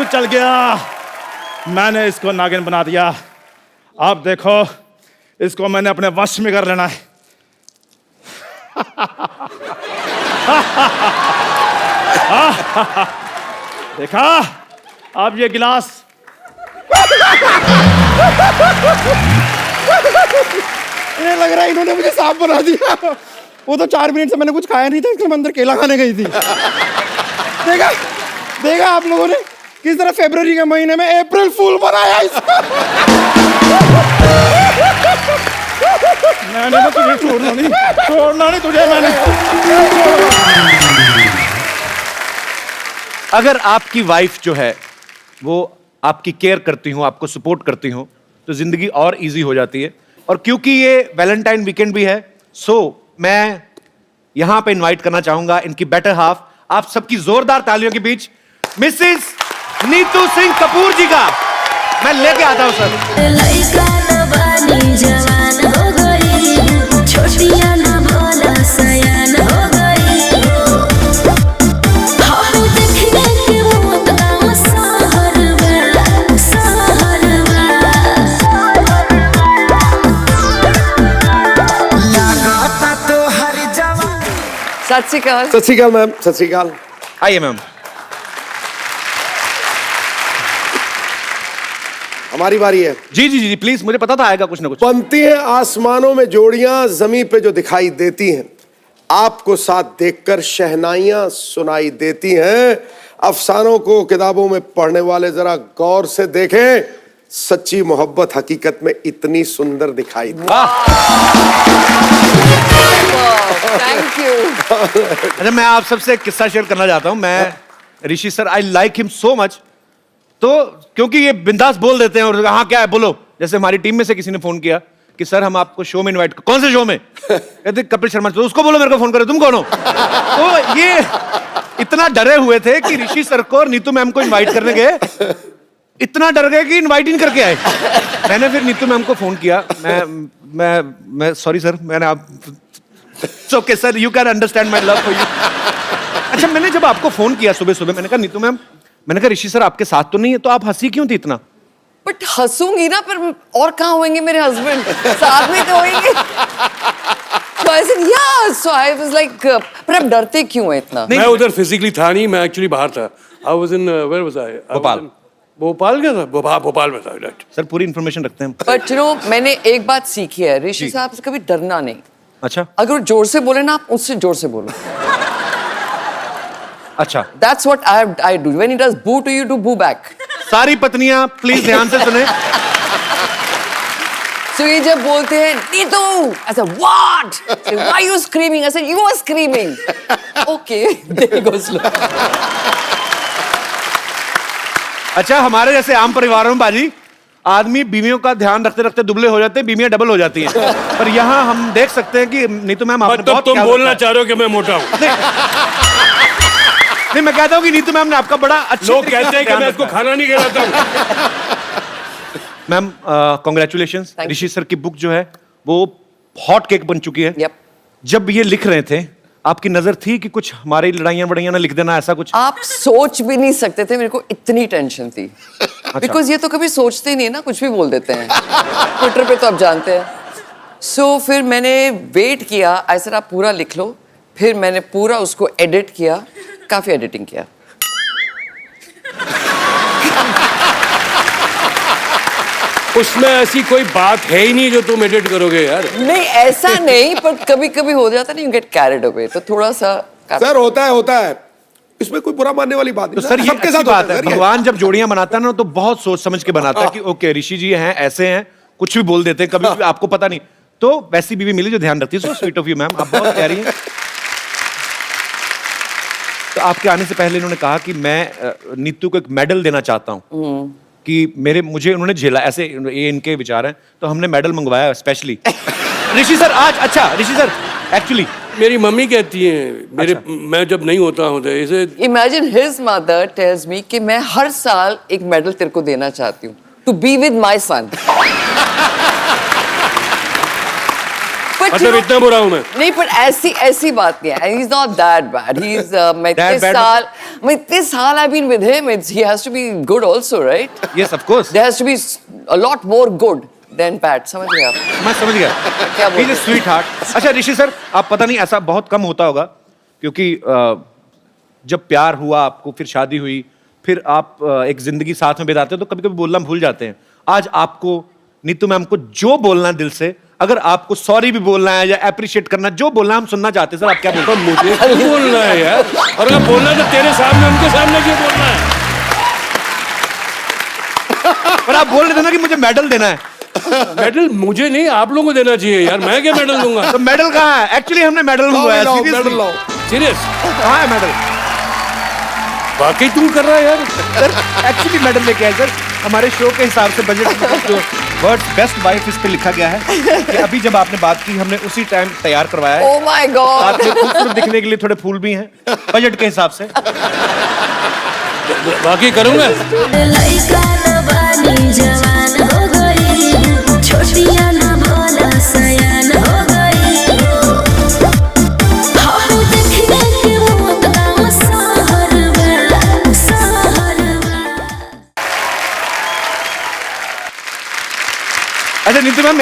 Speaker 9: चल गया, मैंने इसको नागिन बना दिया। आप देखो, इसको मैंने अपने वश में कर लेना है। देखा, अब ये गिलास
Speaker 5: इन्हें लग रहा है इन्होंने मुझे सांप बना दिया। वो तो 4 मिनट से मैंने कुछ खाया नहीं था, इसलिए मैं अंदर केला खाने गई थी। देखा देखा आप लोगों ने किस तरह फरवरी के महीने में अप्रैल फूल बनाया इसका।
Speaker 9: मैंने तो तुझे छोड़ना नहीं तुझे मैंने।
Speaker 1: अगर आपकी वाइफ जो है वो आपकी केयर करती हो, आपको सपोर्ट करती हो, तो जिंदगी और इजी हो जाती है। और क्योंकि ये वैलेंटाइन वीकेंड भी है, सो मैं यहां पे इनवाइट करना चाहूंगा इनकी बेटर हाफ, आप सबकी जोरदार तालियों के बीच मिसेस नीतू सिंह कपूर जी का मैं लेके आता हूं सर।
Speaker 7: लइका न बानी जवान हो गई, छोटिया न भोला सयान हो गई। हम देखने के मौत गाँव
Speaker 3: सत श्री अकाल।
Speaker 10: सत श्री अकाल मैम, सत श्री अकाल।
Speaker 1: आइए मैम।
Speaker 10: हमारी बारी है।
Speaker 1: जी जी जी प्लीज, मुझे पता था आएगा कुछ ना कुछ।
Speaker 10: बनती हैं आसमानों में जोड़ियां, जमीन पे जो दिखाई देती हैं, आपको साथ देखकर शहनाइयां सुनाई देती हैं। अफसानों को किताबों में पढ़ने वाले जरा गौर से देखें, सच्ची मोहब्बत हकीकत में इतनी सुंदर दिखाई दे।
Speaker 3: Thank you.
Speaker 1: अच्छा, मैं आप सबसे एक किस्सा शेयर करना चाहता हूं। मैं Rishi sir, I like him so much. तो क्योंकि ये बिंदास बोल देते हैं और हाँ क्या है बोलो। जैसे हमारी टीम में से किसी ने फोन किया कि सर हम आपको शो में इनवाइट, कौन से शो में? कहते कपिल शर्मा। तो उसको बोलो मेरे को फोन करे, तुम कौन हो? तो ये इतना डरे हुए थे कि ऋषि सर को और नीतू मैम को इनवाइट करने गए, इतना डर गए कि इनवाइट ही नहीं करके आए। मैंने फिर नीतू मैम को फोन किया। मैं सॉरी सर, मैंने आप okay sir, you can understand my love for you. अच्छा, मैंने जब आपको फोन किया सुबह सुबह, मैंने कहा नीतू मैम, मैंने कहा ऋषि सर आपके साथ तो नहीं है, तो आप हंसी क्यों थी इतना?
Speaker 3: बट हंसूंगी ना, पर और कहाँ होंगे मेरे हस्बैंड, साथ में तो होंगे। So I said yeah, so I was like, पर आप डरते क्यों हैं इतना?
Speaker 4: मैं उधर फिजिकली था नहीं, मैं एक्चुअली बाहर था। I was in where was I?
Speaker 1: Bhopal.
Speaker 4: Bhopal क्या था? भोपाल में था। राइट
Speaker 1: सर, पूरी इन्फॉर्मेशन रखते हैं।
Speaker 3: बट यू नो, मैंने एक बात सीखी है ऋषि साहब से, कभी डरना नहीं।
Speaker 1: अच्छा,
Speaker 3: अगर वो जोर से बोले ना, आप उससे जोर से बोलो।
Speaker 1: अच्छा,
Speaker 3: That's what I do. When he does boo to you, do boo back.
Speaker 1: सारी पत्नियां प्लीज ध्यान से सुने।
Speaker 3: So ये जब बोलते हैं Neetu, I said what? Say, why are you screaming? I said you were screaming. Okay, there goes slow.
Speaker 1: अच्छा, हमारे जैसे आम परिवारों में बाजी आदमी बीवियों का ध्यान रखते रखते दुबले हो जाते हैं, बीवियां डबल हो जाती हैं। पर यहाँ हम देख सकते हैं कि नीतू मैम आपने
Speaker 4: मतलब तुम बोलना चाह रहे हो कि मैं मोटा हूँ?
Speaker 1: नहीं, मैं कहता हूँ कि नीतू मैम ने आपका बड़ा अच्छा,
Speaker 4: लोग कहते हैं कि मैं इसको खाना नहीं खिलाता हूँ।
Speaker 1: Ma'am congratulations. ऋषि सर की बुक जो है वो हॉट केक बन चुकी है।
Speaker 3: Yep.
Speaker 1: जब ये लिख रहे थे, आपकी नजर थी कि कुछ हमारी लड़ाइयां बड़ाइयां ना लिख देना, ऐसा कुछ?
Speaker 3: आप सोच भी नहीं सकते थे, मेरे को इतनी टेंशन थी। बिकॉज ये तो कभी सोचते ही नहीं ना, कुछ भी बोल देते हैं। ट्विटर पे तो आप जानते हैं। सो फिर मैंने वेट किया, ऐसा आप पूरा लिख लो। फिर मैंने पूरा उसको एडिट किया, काफी एडिटिंग किया।
Speaker 4: उसमें ऐसी कोई बात है ही नहीं जो तुम एडिट करोगे यार।
Speaker 3: नहीं, ऐसा नहीं, पर कभी कभी हो जाता नहीं, यू गेट कैरिड अवे, तो थोड़ा सा
Speaker 10: सर होता है, इसमें कोई बुरा मानने वाली बात नहीं।
Speaker 1: तो सर ये अच्छी बात है, भगवान जब जोड़ियां बनाता है ना तो बहुत सोच समझ के बनाता है कि ओके ऋषि जी हैं, ऐसे हैं, कुछ भी बोल देते हैं, कभी भी आपको पता नहीं। तो वैसी बीवी मिली जो ध्यान रखती है। So sweet of you ma'am, आप बहुत प्यारी हैं। तो आपके आने से पहले इन्होंने कहा कि मैं नीतू को एक मेडल देना चाहता हूँ कि मुझे उन्होंने झेला, ऐसे ये इनके विचार हैं, तो हमने मेडल मंगवाया स्पेशली। ऋषि सर आज, अच्छा ऋषि सर एक्चुअली
Speaker 4: मेरी मम्मी कहती है मेरे, अच्छा। मैं जब नहीं होता हूँ तो ऐसे
Speaker 3: imagine his mother tells me कि मैं हर साल एक मेडल तेरे को देना चाहती हूँ, to be with my son. But
Speaker 4: मतलब इतना बुरा हूं मैं?
Speaker 3: नहीं, पर ऐसी बात नहीं है. He's not that bad. He's मैं इतने साल I've been with him. He has to be good also, right?
Speaker 1: Yes, of course.
Speaker 3: There has to be a lot more good than bad. समझ गए आप?
Speaker 1: मैं समझ गया.
Speaker 3: क्या बोल रहे
Speaker 1: He's a sweetheart. अच्छा ऋषि सर, आप पता नहीं ऐसा बहुत कम होता होगा क्योंकि जब प्यार हुआ आपको, फिर शादी हुई, फिर आप एक जिंदगी साथ में बिताते हो तो कभी-कभी बोलना भूल जाते हैं. आज आपको नीतू मैम को जो बोलना है दिल से, अगर आपको सॉरी भी बोलना है या अप्रिशिएट करना, जो बोलना है हम सुनना चाहते हैं. सर आप क्या बोलते हैं?
Speaker 4: मुझे क्यों बोलना है यार? और अगर बोलना है तो तेरे सामने, उनके सामने क्यों बोलना है?
Speaker 1: पर आप बोल रहे थे ना कि मुझे मेडल देना है.
Speaker 4: मेडल मुझे नहीं, आप लोगों को देना चाहिए यार. मैं क्या मेडल दूंगा?
Speaker 1: तो मेडल कहाँ है? एक्चुअली हमने मेडल मंगवाया.
Speaker 4: सीरियस?
Speaker 1: कहाँ है मेडल?
Speaker 4: वाकई तू कर रहा है यार?
Speaker 1: सर एक्चुअली मेडल लेके आए सर. हमारे शो के हिसाब से बजट जो वर्ड बेस्ट वाइफ इस पे लिखा गया है कि अभी जब आपने बात की हमने उसी टाइम तैयार करवाया है.
Speaker 3: Oh my God!
Speaker 1: साथ में खूबसूरत दिखने के लिए थोड़े फूल भी हैं बजट के हिसाब से.
Speaker 4: वाकई करूंगा.
Speaker 7: लइका न बानी जवान हो गई, छोटिया न भोला सयान हो गई. हम देखने के वो तमाम सहर में, सहर में.
Speaker 1: अच्छा नीतू मैम,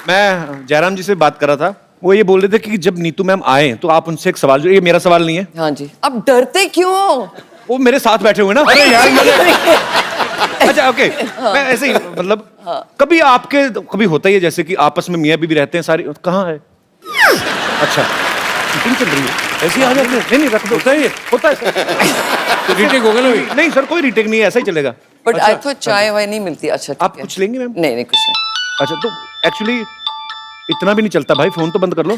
Speaker 1: मैं जयराम जी से बात कर रहा था. वो ये बोल रहे थे कि जब नीतू मैम आए तो आप उनसे एक सवाल, जो ये मेरा सवाल नहीं है.
Speaker 3: हाँ जी. अब डरते क्यों?
Speaker 1: वो मेरे साथ बैठे हुए ना. अरे यार अच्छा ओके. मैं ऐसे ही मतलब कभी आपके कभी होता ही है जैसे कि आपस में मियाँ बीवी रहते हैं सारी. कहाँ है? अच्छा मीटिंग चल रही है.
Speaker 4: ऐसी आ जाते हैं?
Speaker 1: नहीं रख दो. होता है
Speaker 4: तो रीटेक होगा ना?
Speaker 1: नहीं सर, कोई रीटेक नहीं है, ऐसा ही चलेगा.
Speaker 3: बट आई थॉट चाय वाय नहीं मिलती. अच्छा
Speaker 1: आप कुछ लेंगे मैम?
Speaker 3: नहीं कुछ नहीं.
Speaker 1: अच्छा तो एक्चुअली इतना भी नहीं चलता भाई. फोन तो बंद कर लो.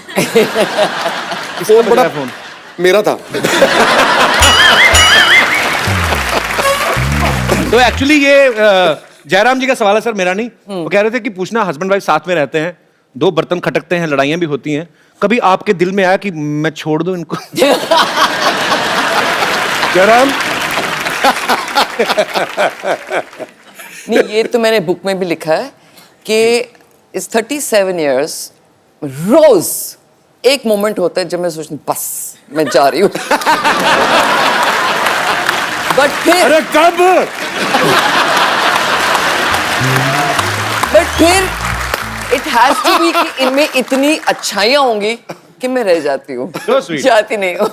Speaker 10: फोन बड़ा
Speaker 1: फोन
Speaker 10: मेरा था.
Speaker 1: तो एक्चुअली ये जयराम जी का सवाल है सर, मेरा नहीं. वो कह रहे थे कि पूछना, हस्बैंड वाइफ साथ में रहते हैं, दो बर्तन खटकते हैं, लड़ाइयाँ भी होती हैं, कभी आपके दिल में आया कि मैं छोड़ दूं इनको? जयराम
Speaker 3: नहीं, ये तो मैंने बुक में भी लिखा है कि इस 37 years रोज एक मोमेंट होता है जब मैं सोचती हूँ बस मैं जा रही हूँ. बट फिर इट हैज टू बी कि इनमें इतनी अच्छाइयाँ होंगी कि मैं रह जाती हूँ. जाती नहीं हूँ.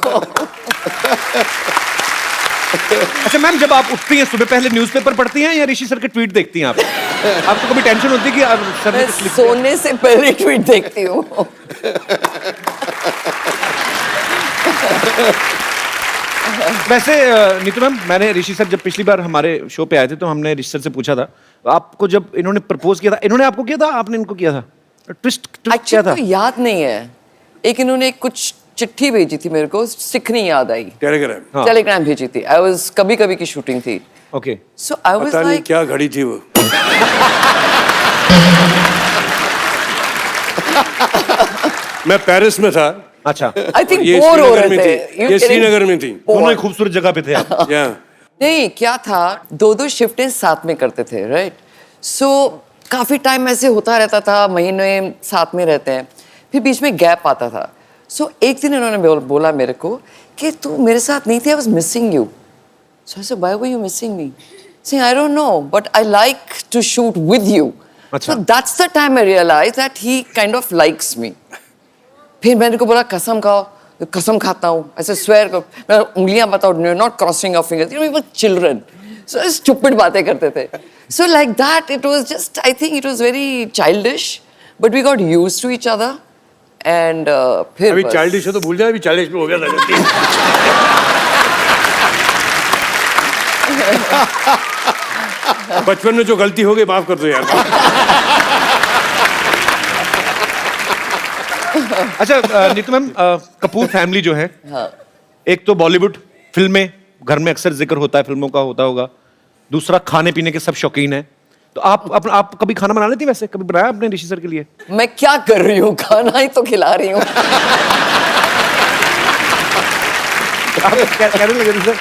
Speaker 1: अच्छा मैम, जब आप उठती हैं सुबह पहले न्यूज़पेपर पढ़ती हैं या ऋषि सर के ट्वीट देखती हैं आप? आपको कभी टेंशन होती है कि अब सर ने कुछ लिख दिया?
Speaker 3: सोने से पहले ट्वीट देखती हूँ.
Speaker 1: वैसे नीतू मैम, मैंने ऋषि सर जब पिछली बार हमारे शो पे आए थे तो हमने ऋषि सर से पूछा था, आपको जब इन्होंने प्रपोज किया था, इन्होंने आपको किया था, आपने इनको किया था? ट्विस्ट क्या था?
Speaker 3: याद नहीं है. एक इन्होंने कुछ चिट्ठी भेजी थी मेरे को, सिखनी याद आई.
Speaker 4: टेलीग्राम.
Speaker 3: टेलीग्राम भेजी थी. आई वाज कभी कभी की शूटिंग थी.
Speaker 1: Okay.
Speaker 3: So I was like
Speaker 4: क्या घड़ी थी वो? मैं पेरिस में था.
Speaker 1: अच्छा.
Speaker 3: आई थिंक बोर हो रहे थे.
Speaker 4: ये श्रीनगर में थी.
Speaker 1: दोनों ही खूबसूरत जगह पे थे आप.
Speaker 3: नहीं, क्या था, दो शिफ्टें साथ में करते थे, राइट? सो काफी टाइम ऐसे होता रहता था, महीने साथ में रहते हैं, फिर बीच में गैप आता था. सो एक दिन इन्होंने बोला मेरे को कि तू मेरे साथ नहीं थी, I was missing you. So I said why were you missing me? Say I don't know but I like to shoot with you. So that's the time I realize that he kind of likes me. फिर मैंने को बोला कसम खाओ. कसम खाता हूँ, ऐसे स्वेयर करो, मैं उंगलियां बताओ, not crossing of fingers, you know we were children. So stupid बातें करते थे. So like that it was just, I think it was very childish, but we got used to each other. And फिर
Speaker 4: अभी childish है तो भूल जाए, अभी 40 में हो गया था. बचपन में जो गलती हो गई माफ कर दो यार.
Speaker 1: अच्छा नीतू मैम, कपूर फैमिली जो है, एक तो बॉलीवुड फिल्में, घर में अक्सर जिक्र होता है, फिल्मों का होता होगा. दूसरा खाने पीने के सब शौकीन है. तो आप कभी खाना बना लेती? वैसे कभी बनाया आपने ऋषि सर के लिए?
Speaker 3: मैं क्या कर रही हूँ, खाना ही तो खिला रही हूँ.
Speaker 1: क्या कहने लगे सर?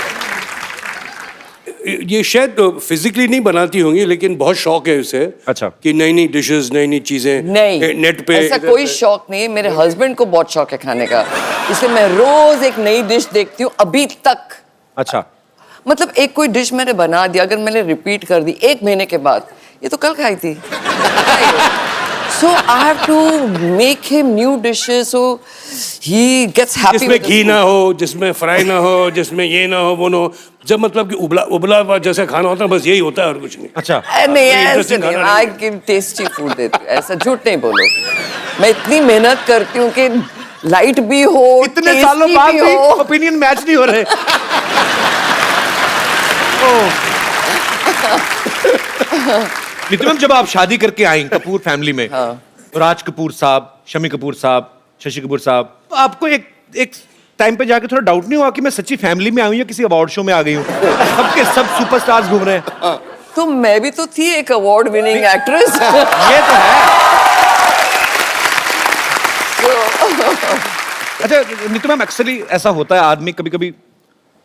Speaker 4: ये शायद फिजिकली नहीं बनाती होंगी, लेकिन बहुत शौक है उसे।
Speaker 1: अच्छा।
Speaker 4: कि नई नई डिशेस, नई नई चीजें
Speaker 3: नहीं,
Speaker 4: नेट पे।
Speaker 3: ऐसा कोई शौक नहीं है। मेरे हस्बैंड को बहुत शौक है खाने का, इसलिए मैं रोज एक नई डिश देखती हूँ अभी तक।
Speaker 1: अच्छा।
Speaker 3: मतलब एक कोई डिश मैंने बना दिया, अगर मैंने रिपीट कर दी 1 महीने के बाद, ये तो कल खाई थी। So I have to make him new dishes so he gets happy.
Speaker 4: जिसमें घी ना हो, जिसमें फ्राई ना हो, जिसमें ये ना हो, वो ना हो। जब मतलब कि उबला हुआ जैसा खाना होता है, बस यही होता है और कुछ नहीं।
Speaker 1: अच्छा।
Speaker 3: नहीं ऐसे नहीं, I give tasty food देती हूँ, ऐसा झूठ नहीं बोलो। मैं इतनी मेहनत करती हूँ कि लाइट भी हो,
Speaker 1: इतने सालों बाद भी ओपिनियन मैच नहीं हो रहे। नितिन मैम, जब आप शादी करके आई कपूर फैमिली में, तो राज कपूर साहब, शम्मी कपूर साहब, शशि कपूर साहब, तो आपको एक टाइम पे जाके थोड़ा डाउट नहीं हुआ कि मैं सच्ची फैमिली में आई हूँ या किसी अवार्ड शो में आ गई हूँ? सबके सब सुपरस्टार्स घूम रहे हैं।
Speaker 3: तो मैं भी तो थी एक अवार्ड विनिंग एक्ट्रेस।
Speaker 1: ये तो है। अच्छा नितिन मैम, एक्चुअली ऐसा होता है, आदमी कभी कभी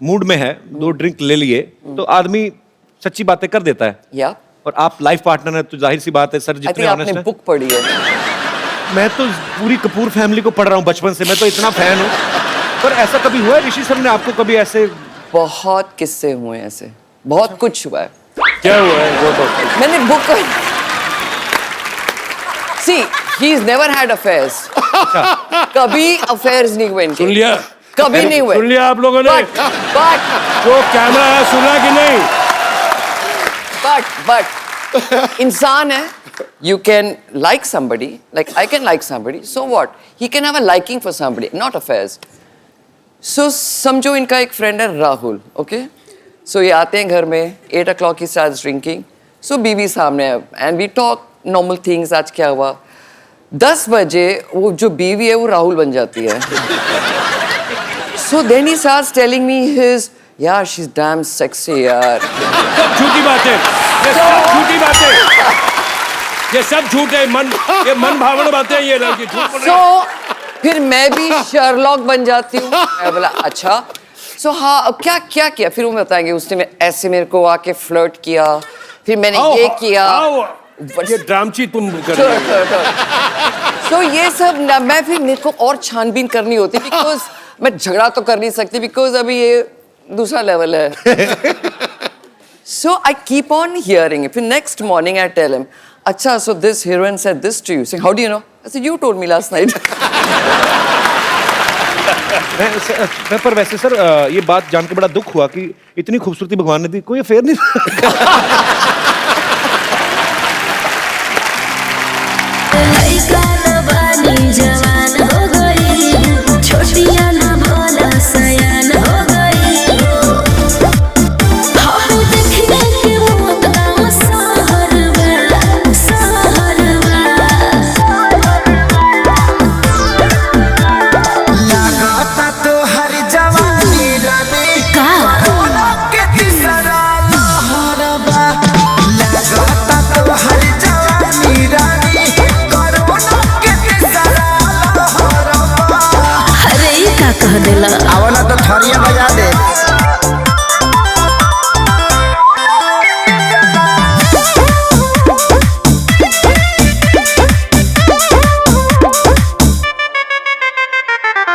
Speaker 1: मूड में है, 2 ड्रिंक ले लिए तो आदमी सच्ची बातें कर देता है।
Speaker 3: या
Speaker 1: और आप लाइफ पार्टनर है तो जाहिर सी बात है सर, जितने
Speaker 3: आपने
Speaker 1: ऑनेस्ट हैं।
Speaker 3: बुक पढ़ी है।
Speaker 1: मैं तो पूरी कपूर फैमिली को पढ़ रहा हूँ बचपन से, मैं तो इतना फैन हूँ। पर ऐसा कभी हुआ है ऋषि सर ने आपको कभी ऐसे?
Speaker 3: बहुत किस्से हुए हैं ऐसे, बहुत कुछ हुआ है।
Speaker 4: क्या हुआ है वो तो?
Speaker 3: मैंने book See, he's never had affairs. कभी affairs नहीं हुए इनके।
Speaker 4: सुन लिया?
Speaker 3: कभी नहीं हुए।
Speaker 4: सुन लिया आप लोगों ने?
Speaker 3: But
Speaker 4: जो कैमरा है सुना कि नहीं?
Speaker 3: But इंसान है, you can like somebody, like I can like somebody, so what? He can have a liking for somebody, not affairs. So समझो इनका एक फ्रेंड है राहुल, okay? So ये आते हैं घर में, 8 o'clock he starts drinking. So बीवी सामने है and we talk normal things, आज क्या हुआ? 10 बजे वो जो बीवी है वो राहुल बन जाती है। So then he starts telling me his, yeah, she's damn sexy यार।
Speaker 4: सब झूठी बातें, ये सब झूठी बातें, ये सब झूठ है, ये मन भावना बातें हैं, ये लड़की झूठ बोल रही है।
Speaker 3: So फिर मैं भी शर्लॉक बन जाती हूँ। मैं बोला अच्छा, so हाँ अब क्या क्या किया? फिर वो बताएंगे उसने ऐसे मेरे को आके फ्लर्ट किया, फिर मैंने ये किया।
Speaker 4: ये ड्रामची तुम कर रही हो।
Speaker 3: So ये सब ना, मैं फिर मेरे को और छानबीन करनी होती बिकॉज मैं झगड़ा तो कर नहीं सकती बिकॉज अभी ये दूसरा लेवल है। So I keep on hearing it. Then next morning I tell him, "Acha, so this heroine said this to you." Saying, "How do you know?" I said, "You told me last night."
Speaker 1: पर वैसे sir ये बात जान के बड़ा दुख हुआ कि इतनी खूबसूरती भगवान ने दी, कोई अफेयर नहीं।
Speaker 7: लइका न बानी जवान हो गई, छोटिया न भोला सयान हो गई। हम देखने के मौत का सहरवा, सहरवा।
Speaker 8: लगाता तो हर जवानी रानी
Speaker 7: का
Speaker 8: के तीसरा लहरबा। लगाता तो हर जवानी रानी कोरोना के तीसरा लहरबा।
Speaker 7: अरे ई का कह देला?
Speaker 8: आवला तो थरिया बजा दे।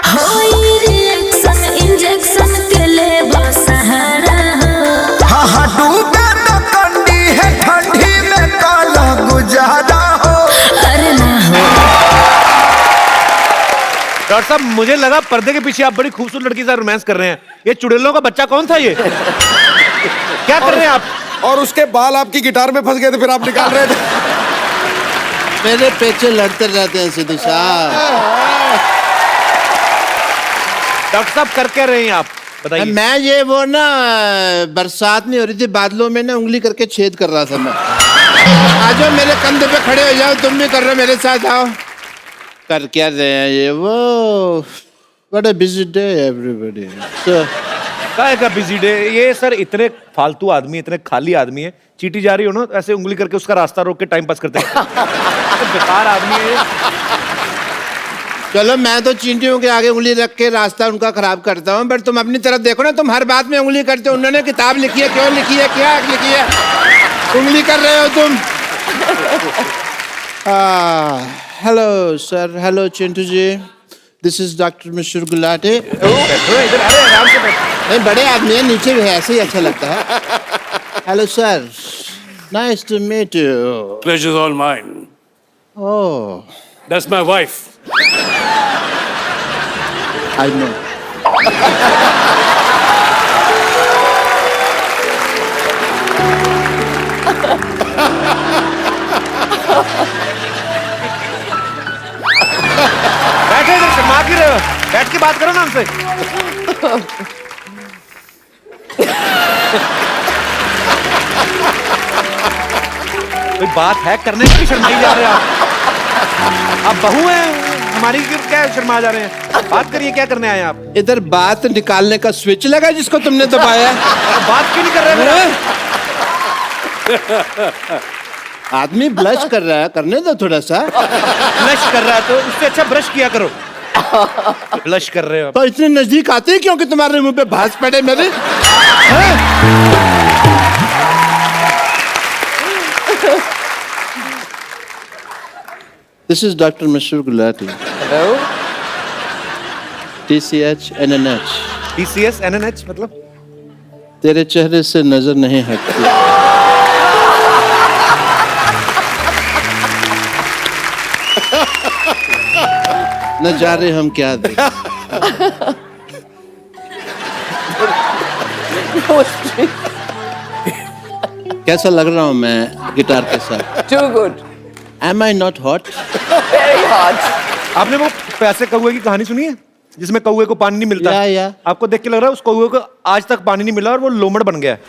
Speaker 7: होई रिएक्शन इंजेक्शन के ले सहारा हो।
Speaker 8: हाँ हाँ डूबे तो कंडी है ठंडी में काला गुजारा हो।
Speaker 7: अरे ना हो।
Speaker 1: डॉक्टर साहब, मुझे लगा पर्दे के पीछे आप बड़ी खूबसूरत लड़की से रोमांस कर रहे हैं। ये चुड़ैलों का बच्चा कौन था ये? क्या कर रहे हैं आप?
Speaker 10: और उसके बाल आपकी गिटार में फंस गए थे, फिर आप निकाल रहे थे।
Speaker 5: मेरे पीछे लड़ते रहते हैं सिद्धू साहब।
Speaker 1: डॉक्टर साहब कर क्या रहे हैं आप, बताइए।
Speaker 5: मैं ये वो ना बरसात नहीं हो रही थी, बादलों में ना उंगली करके छेद कर रहा था मैं। आ जाओ मेरे कंधे पे खड़े हो जाओ, तुम भी कर रहे हो मेरे साथ, आओ। कर क्या रहे हैं ये वो? What a busy day everybody.
Speaker 1: क्या का बिजी डे? ये सर इतने फालतू आदमी, इतने खाली आदमी है, चीटी जा रही हो ना ऐसे उंगली करके उसका रास्ता रोक के टाइम पास करते हैं। बेकार आदमी है।
Speaker 5: चलो मैं तो चींटियों के आगे उंगली रख के रास्ता उनका खराब करता हूँ, बट तुम अपनी तरफ देखो ना, तुम हर बात में उंगली करते हो। उन्होंने किताब लिखी है, क्यों लिखी है, क्या लिखी है, उंगली कर रहे हो तुम। Hello sir, hello Chintu ji, this is doctor Mishra Gulati. नहीं बड़े आदमी है, नीचे भी है, ऐसे ही अच्छा लगता है। Hello sir, nice to meet you.
Speaker 4: Pleasure's all mine.
Speaker 5: Oh,
Speaker 4: That's my wife.
Speaker 5: I know.
Speaker 1: बैठे इधर, शर्मा क्यों रहे हो? बैठ के बात करो ना हमसे। कोई बात है करने की, शर्माई जा रहे हो आप बहू हैं हमारी, क्या शर्मा जा रहे हैं? बात करिए, क्या करने आए आप?
Speaker 5: इधर बात निकालने का स्विच लगा जिसको तुमने दबाया।
Speaker 1: बात क्यों नहीं कर रहे मेरा?
Speaker 5: आदमी ब्लश कर रहा है, करने दो थोड़ा सा।
Speaker 1: ब्लश कर रहा है तो उससे अच्छा ब्रश किया करो। ब्लश कर रहे हो
Speaker 5: तो इतने नजदीक आते हैं क्योंकि तुम्हारे मुंह पे भांज पड़े मेरे। This is Dr. Mishra Gulati.
Speaker 3: Hello?
Speaker 5: TCH NNH.
Speaker 1: TCS NNH मतलब?
Speaker 5: तेरे चेहरे से नजर नहीं हटती। नजारे हम क्या दें। कैसा लग रहा हूँ मैं गिटार के साथ?
Speaker 3: Too good.
Speaker 5: Am I not hot?
Speaker 3: Very hot.
Speaker 1: आपने वो पैसे कौवे की कहानी सुनी है जिसमें कौवे को पानी नहीं मिलता?
Speaker 5: या।
Speaker 1: आपको देख के लग रहा है उस कौवे को आज तक पानी नहीं मिला और वो लोमड़ बन गया है।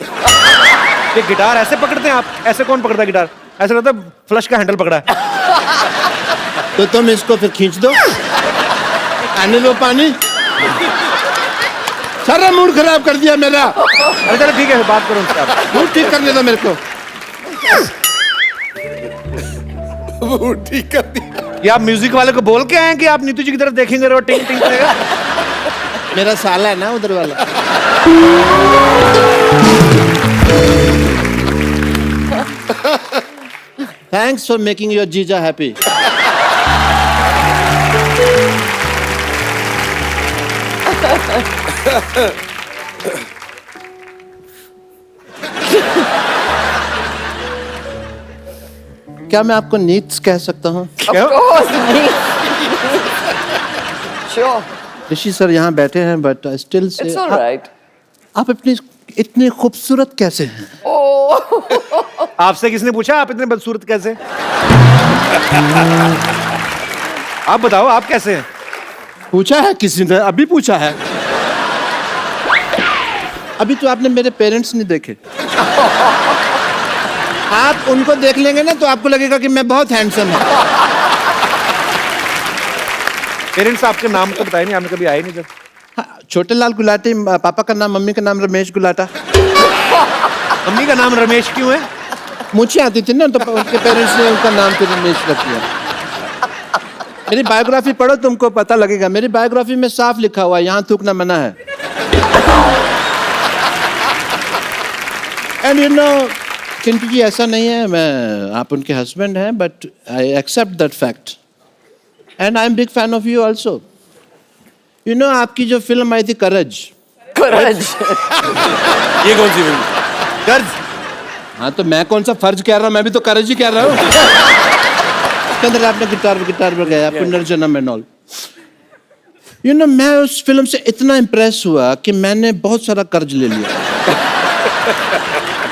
Speaker 1: ये गिटार ऐसे पकड़ते हैं आप? ऐसे कौन पकड़ता है गिटार? ऐसे लगता है फ्लश का हैंडल पकड़ा है।
Speaker 5: तो तुम इसको फिर खींच दो, आने दो पानी। सारा मूड खराब कर दिया मेरा।
Speaker 1: अरे चलो ठीक है, बात करो उससे आप।
Speaker 5: मूड ठीक करने दो मेरे को।
Speaker 10: मूड ठीक कर दिया।
Speaker 1: ये आप म्यूजिक वाले को बोल के आए कि आप नीतू जी की तरफ देखेंगे और टिंग टिंग करेगा?
Speaker 5: मेरा साला है ना उधर वाला। Thanks for making your जीजा happy. क्या मैं आपको नीड्स कह सकता हूँ?
Speaker 3: Sure.
Speaker 5: ऋषि सर यहाँ बैठे हैं, but still say
Speaker 3: It's all right.
Speaker 5: आप अपनी इतने खूबसूरत कैसे हैं?
Speaker 3: Oh.
Speaker 1: आपसे किसने पूछा आप इतने बदसूरत कैसे? आप बताओ आप कैसे हैं?
Speaker 5: पूछा है किसी ने? अभी पूछा है। अभी तो आपने मेरे पेरेंट्स नहीं देखे। आप उनको देख लेंगे ना तो आपको लगेगा कि मैं बहुत हैंडसम हूँ।
Speaker 1: पेरेंट्स आपके नाम तो बताए नहीं, आपने कभी आए नहीं जब?
Speaker 5: हाँ, छोटे लाल गुलाटी, पापा का नाम, मम्मी का नाम रमेश गुलाटा।
Speaker 1: मम्मी का नाम रमेश क्यों है?
Speaker 5: मुझे आती थी ना तो उनके पेरेंट्स ने उनका नाम तो रमेश रख दिया। मेरी बायोग्राफी पढ़ो, तुमको पता लगेगा। मेरी बायोग्राफी में साफ लिखा हुआ है, यहाँ थूकना मना है। And you know Chintu ji, ऐसा नहीं है मैं आप उनके हस्बैंड हैं, but I accept that fact and I am big fan of you also. You know आपकी जो फिल्म आई थी करज।
Speaker 3: करज।
Speaker 4: ये कौन सी फिल्म?
Speaker 1: कर्ज।
Speaker 5: हाँ तो मैं कौन सा फर्ज कह रहा हूँ, मैं भी तो करज ही कह रहा हूँ। उसके अंदर आपने गिटार पर गया, पुनर्जन्म एंड ऑल। यू नो मैं उस फिल्म से इतना इम्प्रेस हुआ कि मैंने बहुत सारा कर्ज ले लिया।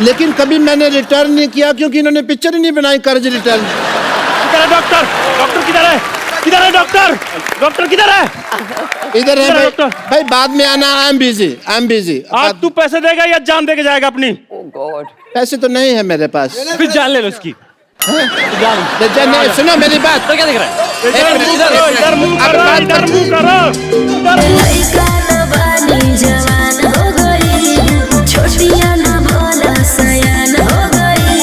Speaker 5: लेकिन कभी मैंने रिटर्न नहीं किया क्योंकि इन्होंने पिक्चर ही नहीं बनाई कर्ज रिटर्न।
Speaker 1: किधर है डॉक्टर? डॉक्टर किधर है? किधर है डॉक्टर? डॉक्टर किधर है?
Speaker 5: इधर है भाई। भाई बाद में आना, आई एम बिजी।
Speaker 9: आज तू पैसे देगा या जान दे के जाएगा अपनी?
Speaker 3: Oh God.
Speaker 5: पैसे तो नहीं है मेरे पास।
Speaker 9: फिर जान ले लो उसकी।
Speaker 5: जान सुनो मेरी बात।
Speaker 9: तो क्या दिख रहा है? इधर मुंह करो, इधर मुंह करो।
Speaker 7: लइका न बानी जवान हो गई, छोटिया न भोला सयान हो गई।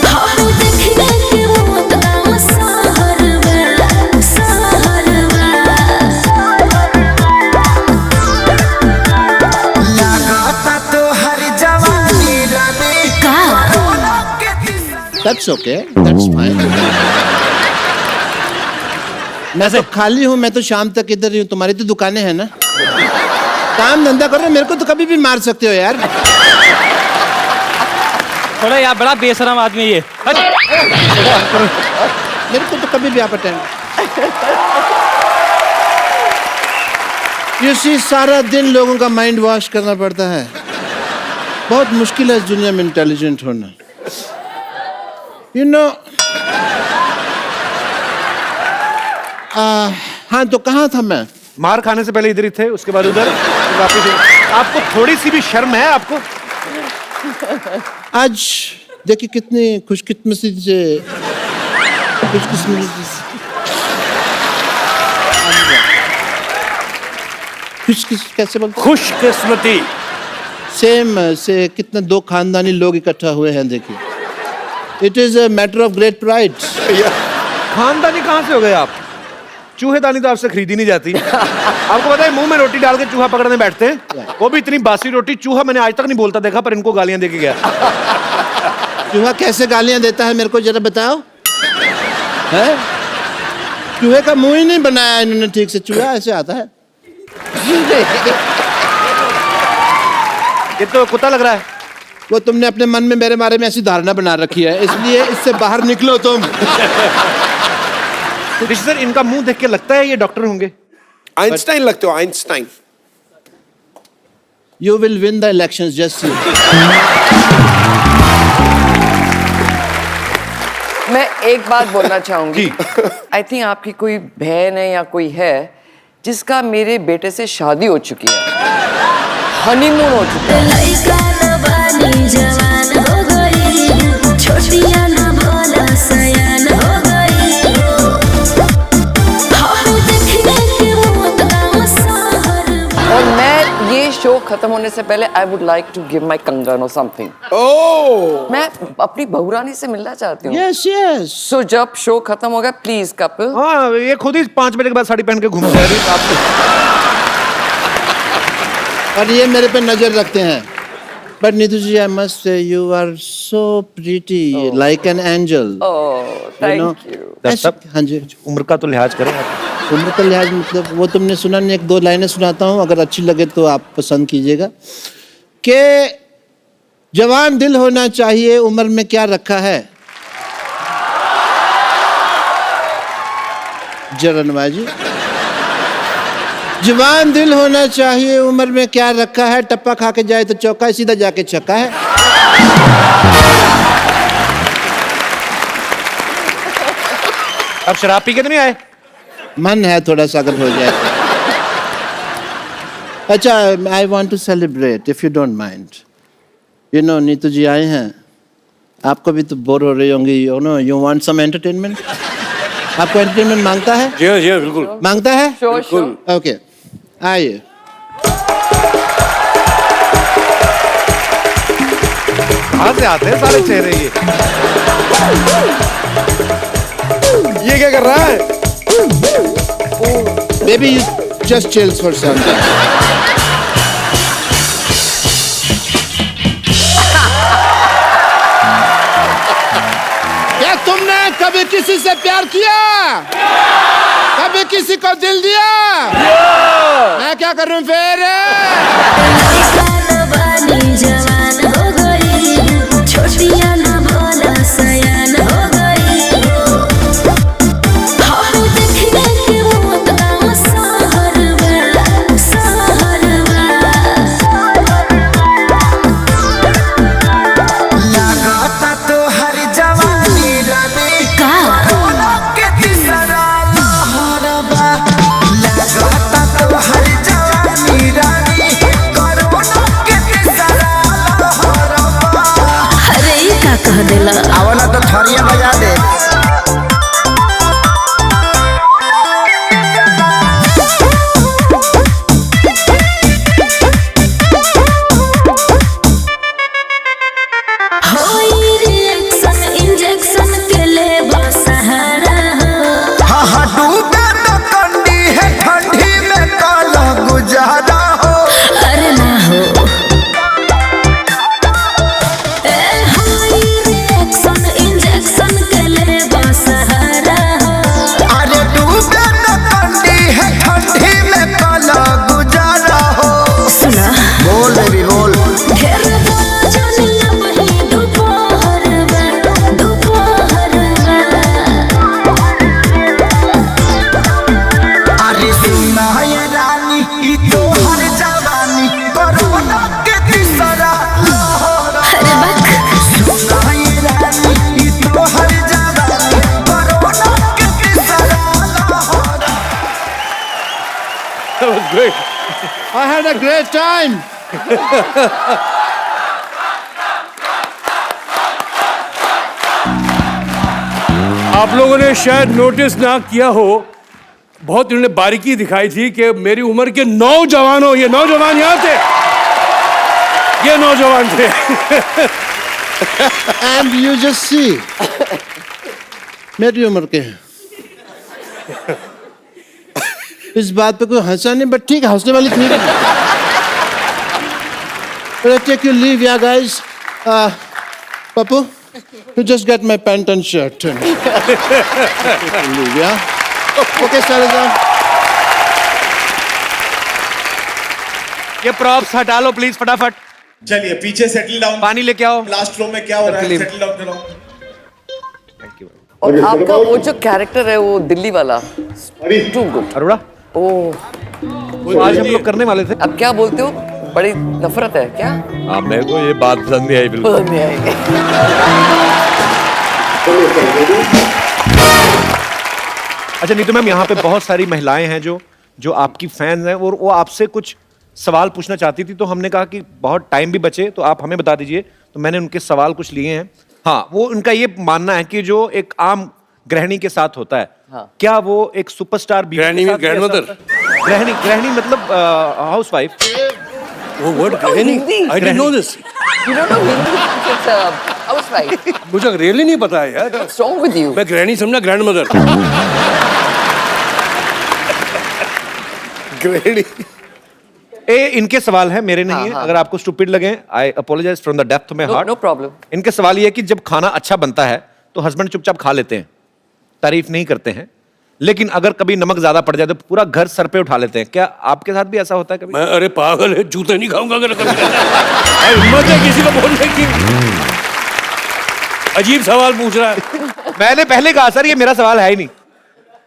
Speaker 7: हम देखने के मोत गाँव शहर में,
Speaker 5: That's okay. That's fine. मैं तो खाली हूँ, मैं तो शाम तक इधर ही हूँ। तुम्हारी तो दुकानें हैं ना, काम धंधा करो, मेरे को तो कभी भी मार सकते हो यार।
Speaker 9: थोड़ा यार बड़ा बेशरम आदमी ये।
Speaker 5: मेरे को तो कभी भी आप अटेंड। You see, सारा दिन लोगों का माइंड वॉश करना पड़ता है। बहुत मुश्किल है इस दुनिया में इंटेलिजेंट होना। You know, हाँ तो कहाँ था मैं?
Speaker 1: मार खाने से पहले इधर ही थे, उसके बाद उधर, वापस। आपको थोड़ी सी भी शर्म है आपको?
Speaker 5: आज देखिए कितनी खुशकिस्मती से कैसे बोलते?
Speaker 4: खुशकिस्मती
Speaker 5: सेम से कितने दो खानदानी लोग इकट्ठा हुए हैं, देखिए। It is a matter of great pride.
Speaker 1: खानदानी कहाँ से हो गए आप? चूहेदानी तो आपसे खरीदी नहीं जाती। आपको पता है मुंह में रोटी डाल के चूहा पकड़ने बैठते हैं, वो भी इतनी बासी रोटी। चूहा मैंने आज तक नहीं बोलता देखा, पर इनको गालियां देके गया।
Speaker 5: चूहा कैसे गालियां देता है, मेरे को जरा बताओ। है चूहे का मुंह ही नहीं बनाया इन्होंने ठीक से, चूहा ऐसे आता है।
Speaker 1: ये तो कुत्ता लग रहा है।
Speaker 5: वो तुमने अपने मन में मेरे बारे में ऐसी धारणा बना रखी है, इसलिए इससे बाहर निकलो तुम।
Speaker 1: ऋषि सर, इनका मुंह देख के लगता है ये डॉक्टर होंगे।
Speaker 10: आइंस्टाइन लगते हो, Einstein.
Speaker 5: You will win the elections, just see.
Speaker 3: मैं एक बात बोलना चाहूंगी। आई थिंक आपकी कोई बहन है या कोई है जिसका मेरे बेटे से शादी हो चुकी है, हनीमून हो चुका है।
Speaker 7: लइका न बानी जवान हो गई, छोटिया न भोला सयान हो गई। हम देखने के मौत का सहर।
Speaker 3: और मैं ये शो खत्म होने से पहले I would like to give my कंगन और समथिंग। मैं अपनी बहुरानी से मिलना चाहती हूँ।
Speaker 5: Yes, yes.
Speaker 3: सो जब शो खत्म होगा प्लीज कपिल।
Speaker 1: हाँ, ये खुद ही 5 बजे के बाद साड़ी पहन के घूम रही है
Speaker 5: और ये मेरे पे नजर रखते हैं। But Neetu ji, I must say you are so pretty, like an angel.
Speaker 3: Thank you.
Speaker 5: हाँ जी।
Speaker 1: उम्र का तो लिहाज करें आप।
Speaker 5: उम्र का लिहाज मतलब वो तुमने सुना नहीं, 1-2 लाइनें सुनाता हूँ, अगर अच्छी लगे तो आप पसंद कीजिएगा। कि जवान दिल होना चाहिए, उम्र में क्या रखा है। जरनबाजी। जवान दिल होना चाहिए, उम्र में क्या रखा है। टप्पा खा के जाए तो चौका है, सीधा जाके छक्का है।
Speaker 1: अब शराब पी के तो नहीं आए?
Speaker 5: मन है थोड़ा सा, अगर हो जाए। अच्छा, I want to celebrate if you don't mind. You know, Neetu ji आए हैं, आपको भी तो बोर हो रही होंगी। You know, you want some entertainment. आपको एंटरटेनमेंट मांगता है?
Speaker 4: जी जी बिल्कुल
Speaker 5: मांगता है।
Speaker 3: बिल्कुल।
Speaker 5: ओके, आइए।
Speaker 1: कहाँ से आते हैं सारे चेहरे
Speaker 10: ये क्या कर रहा है?
Speaker 5: Baby, you just chills for some time. क्या तुमने कभी किसी से प्यार किया? कभी किसी को दिल दिया? मैं क्या कर रहा हूँ फिर?
Speaker 7: लइका न बानी जवान हो गई, छोटिया न भोला सयान हो गई। हम देखने के मौत का सहरवा, सहरवा।
Speaker 8: लगाता तो हर जवानी रानी
Speaker 7: का
Speaker 8: के तीसरा लहरबा। लगाता तो हर जवानी रानी कोरोना के तीसरा लहरबा।
Speaker 7: अरे ये का कह देला।
Speaker 8: आवला तो थरिया बजा दे।
Speaker 7: होई रिएक्शन इंजेक्शन के ले सहारा हो।
Speaker 8: हाँ हाँ डूबे तो कंडी है ठंडी में काला गुजारा हो।
Speaker 7: अरे ना हो। होई reaction injection
Speaker 5: a great time.
Speaker 4: आप लोगों ने शायद नोटिस ना किया हो, बहुत इन्होंने बारीकी दिखाई थी कि मेरी उम्र के नौजवानों, ये नौजवान यहाँ थे, ये नौजवान थे।
Speaker 5: And you just see, मेरी उम्र के हैं। इस बात पे कोई हंसा नहीं, बट ठीक है, हंसने वाली थी। But I take your leave, yeah, guys. Papu, you just get my pant and shirt. Leave, yeah. Okay, Salazar.
Speaker 1: ये प्रॉप्स हटा लो प्लीज फटाफट।
Speaker 2: चलिए पीछे सेटल डाउन।
Speaker 1: पानी लेके आओ।
Speaker 2: लास्ट रो में क्या हो रहा है?
Speaker 1: तकलीफ।
Speaker 2: सेटल डाउन करो।
Speaker 3: और आपका वो जो कैरेक्टर है वो दिल्ली वाला टू गुड।
Speaker 1: अरोड़ा,
Speaker 3: ओह,
Speaker 1: तो आज हम लोग करने वाले थे।
Speaker 3: अब क्या बोलते हो? बड़ी नफरत है क्या?
Speaker 6: हाँ, मेरे को ये बात पसंद नहीं आई बिल्कुल।
Speaker 3: पसंद नहीं आई।
Speaker 1: अच्छा नीतू मैम, यहाँ पे बहुत सारी महिलाएं हैं जो आपकी फैंस हैं और वो आपसे कुछ सवाल पूछना चाहती थी, तो हमने कहा कि बहुत टाइम भी बचे तो आप हमें बता दीजिए, तो मैंने उनके सवाल कुछ लिए हैं। हाँ, वो उनका ये मानना है कि जो एक आम गृहिणी के साथ होता है,
Speaker 3: हाँ।
Speaker 1: क्या वो एक सुपरस्टार
Speaker 4: गृहिणी में ग्रैंडमदर?
Speaker 1: गृहिणी मतलब हाउसवाइफ।
Speaker 4: वो वर्ड गृहिणी, I didn't know this.
Speaker 3: You don't know Hindi? It's a housewife.
Speaker 4: मुझे रियली नहीं पता है यार।
Speaker 3: What's wrong with you?
Speaker 4: मैं गृहिणी समझा ग्रैंडमदर।
Speaker 10: गृहिणी।
Speaker 1: इनके सवाल है, मेरे नहीं है।
Speaker 3: हाँ।
Speaker 1: अगर आपको स्टूपिड लगे, I apologize from the depth of my heart.
Speaker 3: No problem.
Speaker 1: इनके सवाल ये है कि जब खाना अच्छा बनता है तो हस्बैंड चुपचाप खा लेते हैं, तारीफ नहीं करते हैं, लेकिन अगर कभी नमक ज्यादा पड़ जाए तो पूरा घर सर पे उठा लेते हैं। क्या आपके साथ भी ऐसा होता है कभी?
Speaker 4: मैं, अरे पागल है, जूते नहीं खाऊंगा अगर कभी। हिम्मत है किसी को बोलने की? अजीब सवाल पूछ रहा है।
Speaker 1: मैंने पहले कहा सर ये मेरा सवाल है ही नहीं,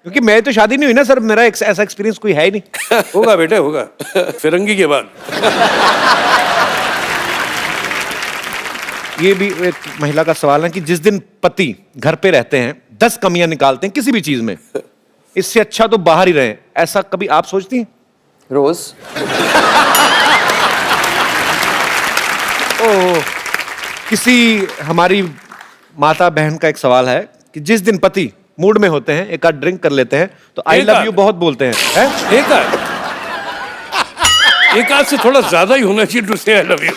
Speaker 1: क्योंकि मैं तो शादी नहीं हुई ना सर, मेरा ऐसा एक्सपीरियंस कोई है ही नहीं।
Speaker 4: होगा बेटे, होगा फिरंगी के बाद।
Speaker 1: ये भी एक महिला का सवाल है कि जिस दिन पति घर पे रहते हैं 10 कमियां निकालते हैं किसी भी चीज में, इससे अच्छा तो बाहर ही रहे, ऐसा कभी आप सोचती हैं?
Speaker 3: रोज।
Speaker 1: ओ, किसी हमारी माता बहन का एक सवाल है कि जिस दिन पति मूड में होते हैं, एक आध ड्रिंक कर लेते हैं, तो आई लव यू बहुत बोलते हैं, है?
Speaker 4: एक आध से थोड़ा ज्यादा ही होना चाहिए टू से आई लव यू।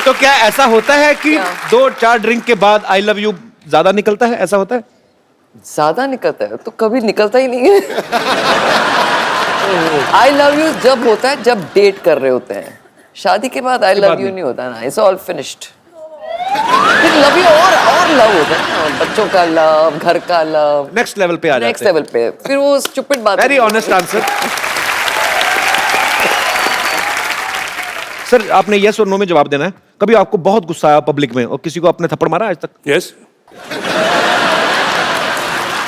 Speaker 1: तो क्या ऐसा होता है कि 2-4 ड्रिंक के बाद आई लव यू ज्यादा निकलता है? ऐसा होता है?
Speaker 3: ज्यादा निकलता है तो कभी निकलता ही नहीं है। आई लव यू जब होता है जब डेट कर रहे होते हैं, शादी के बाद आई लव यू नहीं होता ना, इट्स ऑल फिनिश्ड। फिर लव यू और लव होता है ना, बच्चों का लव, घर का लव,
Speaker 1: नेक्स्ट लेवल पे आ जाते हैं।
Speaker 3: नेक्स्ट लेवल पे फिर वो स्टूपिड बात।
Speaker 1: Very honest answer. सर आपने यस और नो में जवाब देना है। कभी आपको बहुत गुस्सा आया पब्लिक में और किसी को आपने थप्पड़ मारा आज तक?
Speaker 4: यस।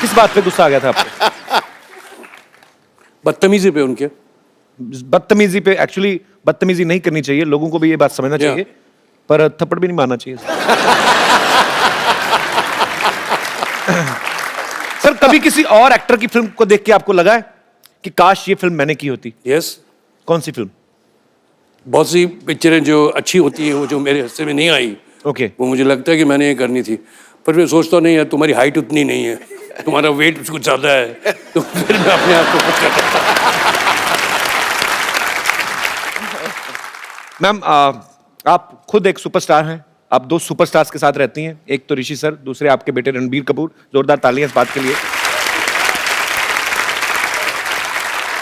Speaker 1: किस बात पे गुस्सा आ गया था आपको?
Speaker 4: बदतमीजी पे उनके।
Speaker 1: बदतमीजी पे? एक्चुअली बदतमीजी नहीं करनी चाहिए, लोगों को भी ये बात समझना चाहिए, पर थप्पड़ भी नहीं मारना चाहिए। सर कभी किसी और एक्टर की फिल्म को देख के आपको लगा है कि काश ये फिल्म मैंने की होती?
Speaker 4: यस।
Speaker 1: कौन सी फिल्म?
Speaker 4: बहुत सी पिक्चरें जो अच्छी होती हैं वो जो मेरे हिस्से में नहीं आई,
Speaker 1: ओके,
Speaker 4: वो मुझे लगता है कि मैंने ये करनी थी, पर मैं सोचता नहीं है तुम्हारी हाइट उतनी नहीं है, तुम्हारा वेट कुछ ज्यादा है, तो फिर मैं अपने आप को खुश करता हूं।
Speaker 1: मैम आप खुद एक सुपरस्टार हैं, आप 2 सुपरस्टार्स के साथ रहती हैं, एक तो ऋषि सर, दूसरे आपके बेटे रणबीर कपूर। जोरदार तालियां इस बात के लिए।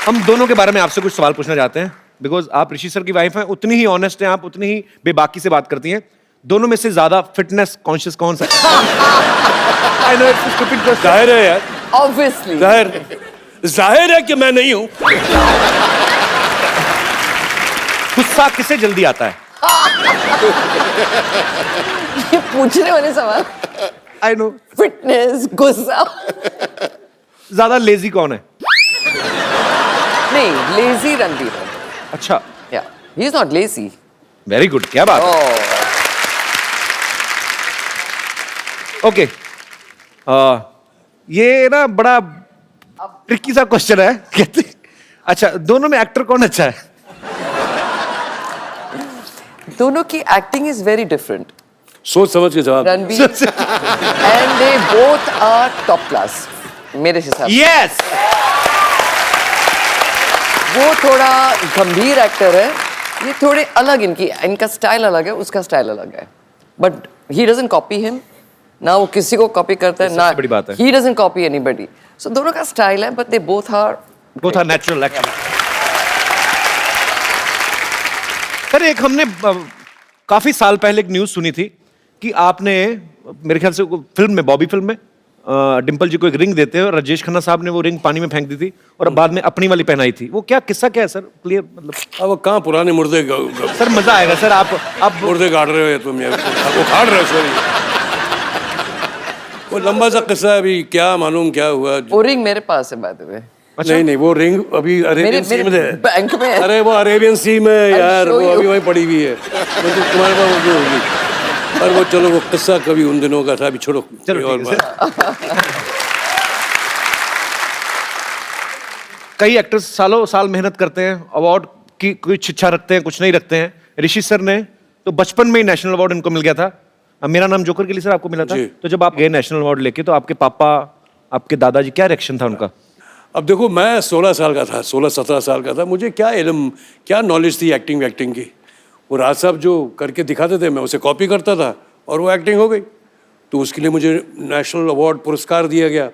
Speaker 1: हम दोनों के बारे में आपसे कुछ सवाल पूछना चाहते हैं, बिकॉज आप ऋषि सर की वाइफ हैं, उतनी ही ऑनेस्ट हैं आप, उतनी ही बेबाकी से बात करती हैं। दोनों में से ज्यादा फिटनेस कॉन्शियस कौन सा? I know it's a stupid question.
Speaker 4: जाहिर है यार,
Speaker 3: ऑब्वियसली
Speaker 4: जाहिर है कि मैं नहीं हूं।
Speaker 1: गुस्सा किसे जल्दी आता है?
Speaker 3: ये पूछने वाले सवाल।
Speaker 1: I know.
Speaker 3: फिटनेस, गुस्सा।
Speaker 1: ज्यादा लेजी कौन है?
Speaker 3: नहीं, लेजी रणबीर है।
Speaker 1: अच्छा,
Speaker 3: या he is not lazy.
Speaker 1: Very good, क्या बात है। ओके, ये ना बड़ा ट्रिकी सा क्वेश्चन है कहते अच्छा दोनों में एक्टर कौन अच्छा है?
Speaker 3: दोनों की एक्टिंग इज वेरी डिफरेंट.
Speaker 4: सोच समझ के जवाब.
Speaker 3: Ranbir and they both are top class मेरे हिसाब से.
Speaker 1: यस
Speaker 3: वो थोड़ा गंभीर एक्टर है, ये थोड़े अलग, इनका स्टाइल अलग है, उसका स्टाइल अलग है. But he doesn't copy him, ना वो किसी को कॉपी करता है, ना
Speaker 1: बड़ी बात है.
Speaker 3: He doesn't copy anybody. So दोनों का स्टाइल है, but they both are
Speaker 1: natural actually. Sir एक हमने काफी साल पहले एक न्यूज सुनी थी कि आपने मेरे ख्याल से फिल्म में, बॉबी फिल्म में डिम्पल जी को एक रिंग देते हैं और राजेश खन्ना साहब ने वो रिंग पानी में फेंक दी थी और अब बाद में अपनी वाली पहनाई थी. वो क्या किस्सा क्या है सर? क्लियर मतलब.
Speaker 4: अब वो कहाँ पुराने मुर्दे
Speaker 1: सर मजा आएगा सर. आप
Speaker 4: मुर्दे गाड़ रहे हो तुम, वो खाड़ रहे हो. सॉरी वो लंबा सा किस्सा है, अभी क्या मालूम क्या हुआ.
Speaker 3: वो रिंग मेरे पास है बाय द वे.
Speaker 4: नहीं वो रिंग अभी अरेबियन सी में है.
Speaker 3: बैंक में है.
Speaker 4: अरे वो अरेबियन सी में यार, वो अभी वहीं पड़ी हुई है. तुम्हारे पास वो भी होगी. और वो चलो वो किस्सा कभी उन दिनों का था, अभी छोड़ो.
Speaker 1: कई एक्टर्स सालों साल मेहनत करते हैं, अवार्ड की कुछ इच्छा रखते हैं, कुछ नहीं रखते हैं. ऋषि सर ने तो बचपन में ही नेशनल अवार्ड इनको मिल गया था. अब मेरा नाम जोकर के लिए सर आपको मिला था. तो जब आप गए नेशनल अवार्ड लेके तो आपके पापा, आपके दादाजी, क्या रिएक्शन था उनका?
Speaker 4: अब देखो मैं 16 साल का था, 16-17 साल का था. मुझे क्या इल्म, क्या नॉलेज थी एक्टिंग की. वो राज साहब जो करके दिखाते थे मैं उसे कॉपी करता था और वो एक्टिंग हो गई. तो उसके लिए मुझे नेशनल अवार्ड पुरस्कार दिया गया.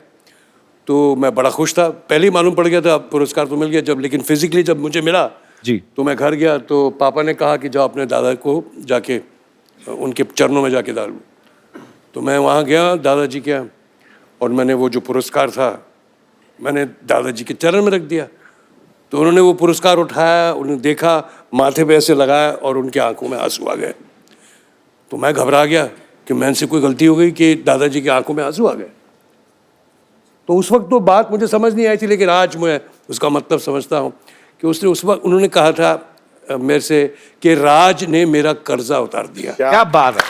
Speaker 4: तो मैं बड़ा खुश था. पहले ही मालूम पड़ गया था पुरस्कार तो मिल गया जब, लेकिन फिजिकली जब मुझे मिला
Speaker 1: जी
Speaker 4: तो मैं घर गया तो पापा ने कहा कि जाओ अपने दादा को जाके उनके चरणों में जाके डाल. तो मैं वहाँ गया दादाजी के यहाँ और मैंने वो जो पुरस्कार था मैंने दादाजी के चरण में रख दिया. तो उन्होंने वो पुरस्कार उठाया, उन्होंने देखा, माथे पे ऐसे लगाया और उनकी आंखों में आंसू आ गए. तो मैं घबरा गया कि मैंने कोई गलती हो गई कि दादाजी की आंखों में आंसू आ गए. तो उस वक्त तो बात मुझे समझ नहीं आई थी, लेकिन आज मैं उसका मतलब समझता हूँ कि उसने उस वक्त उन्होंने कहा था मेरे से कि राज ने मेरा कर्जा उतार दिया.
Speaker 1: क्या बात है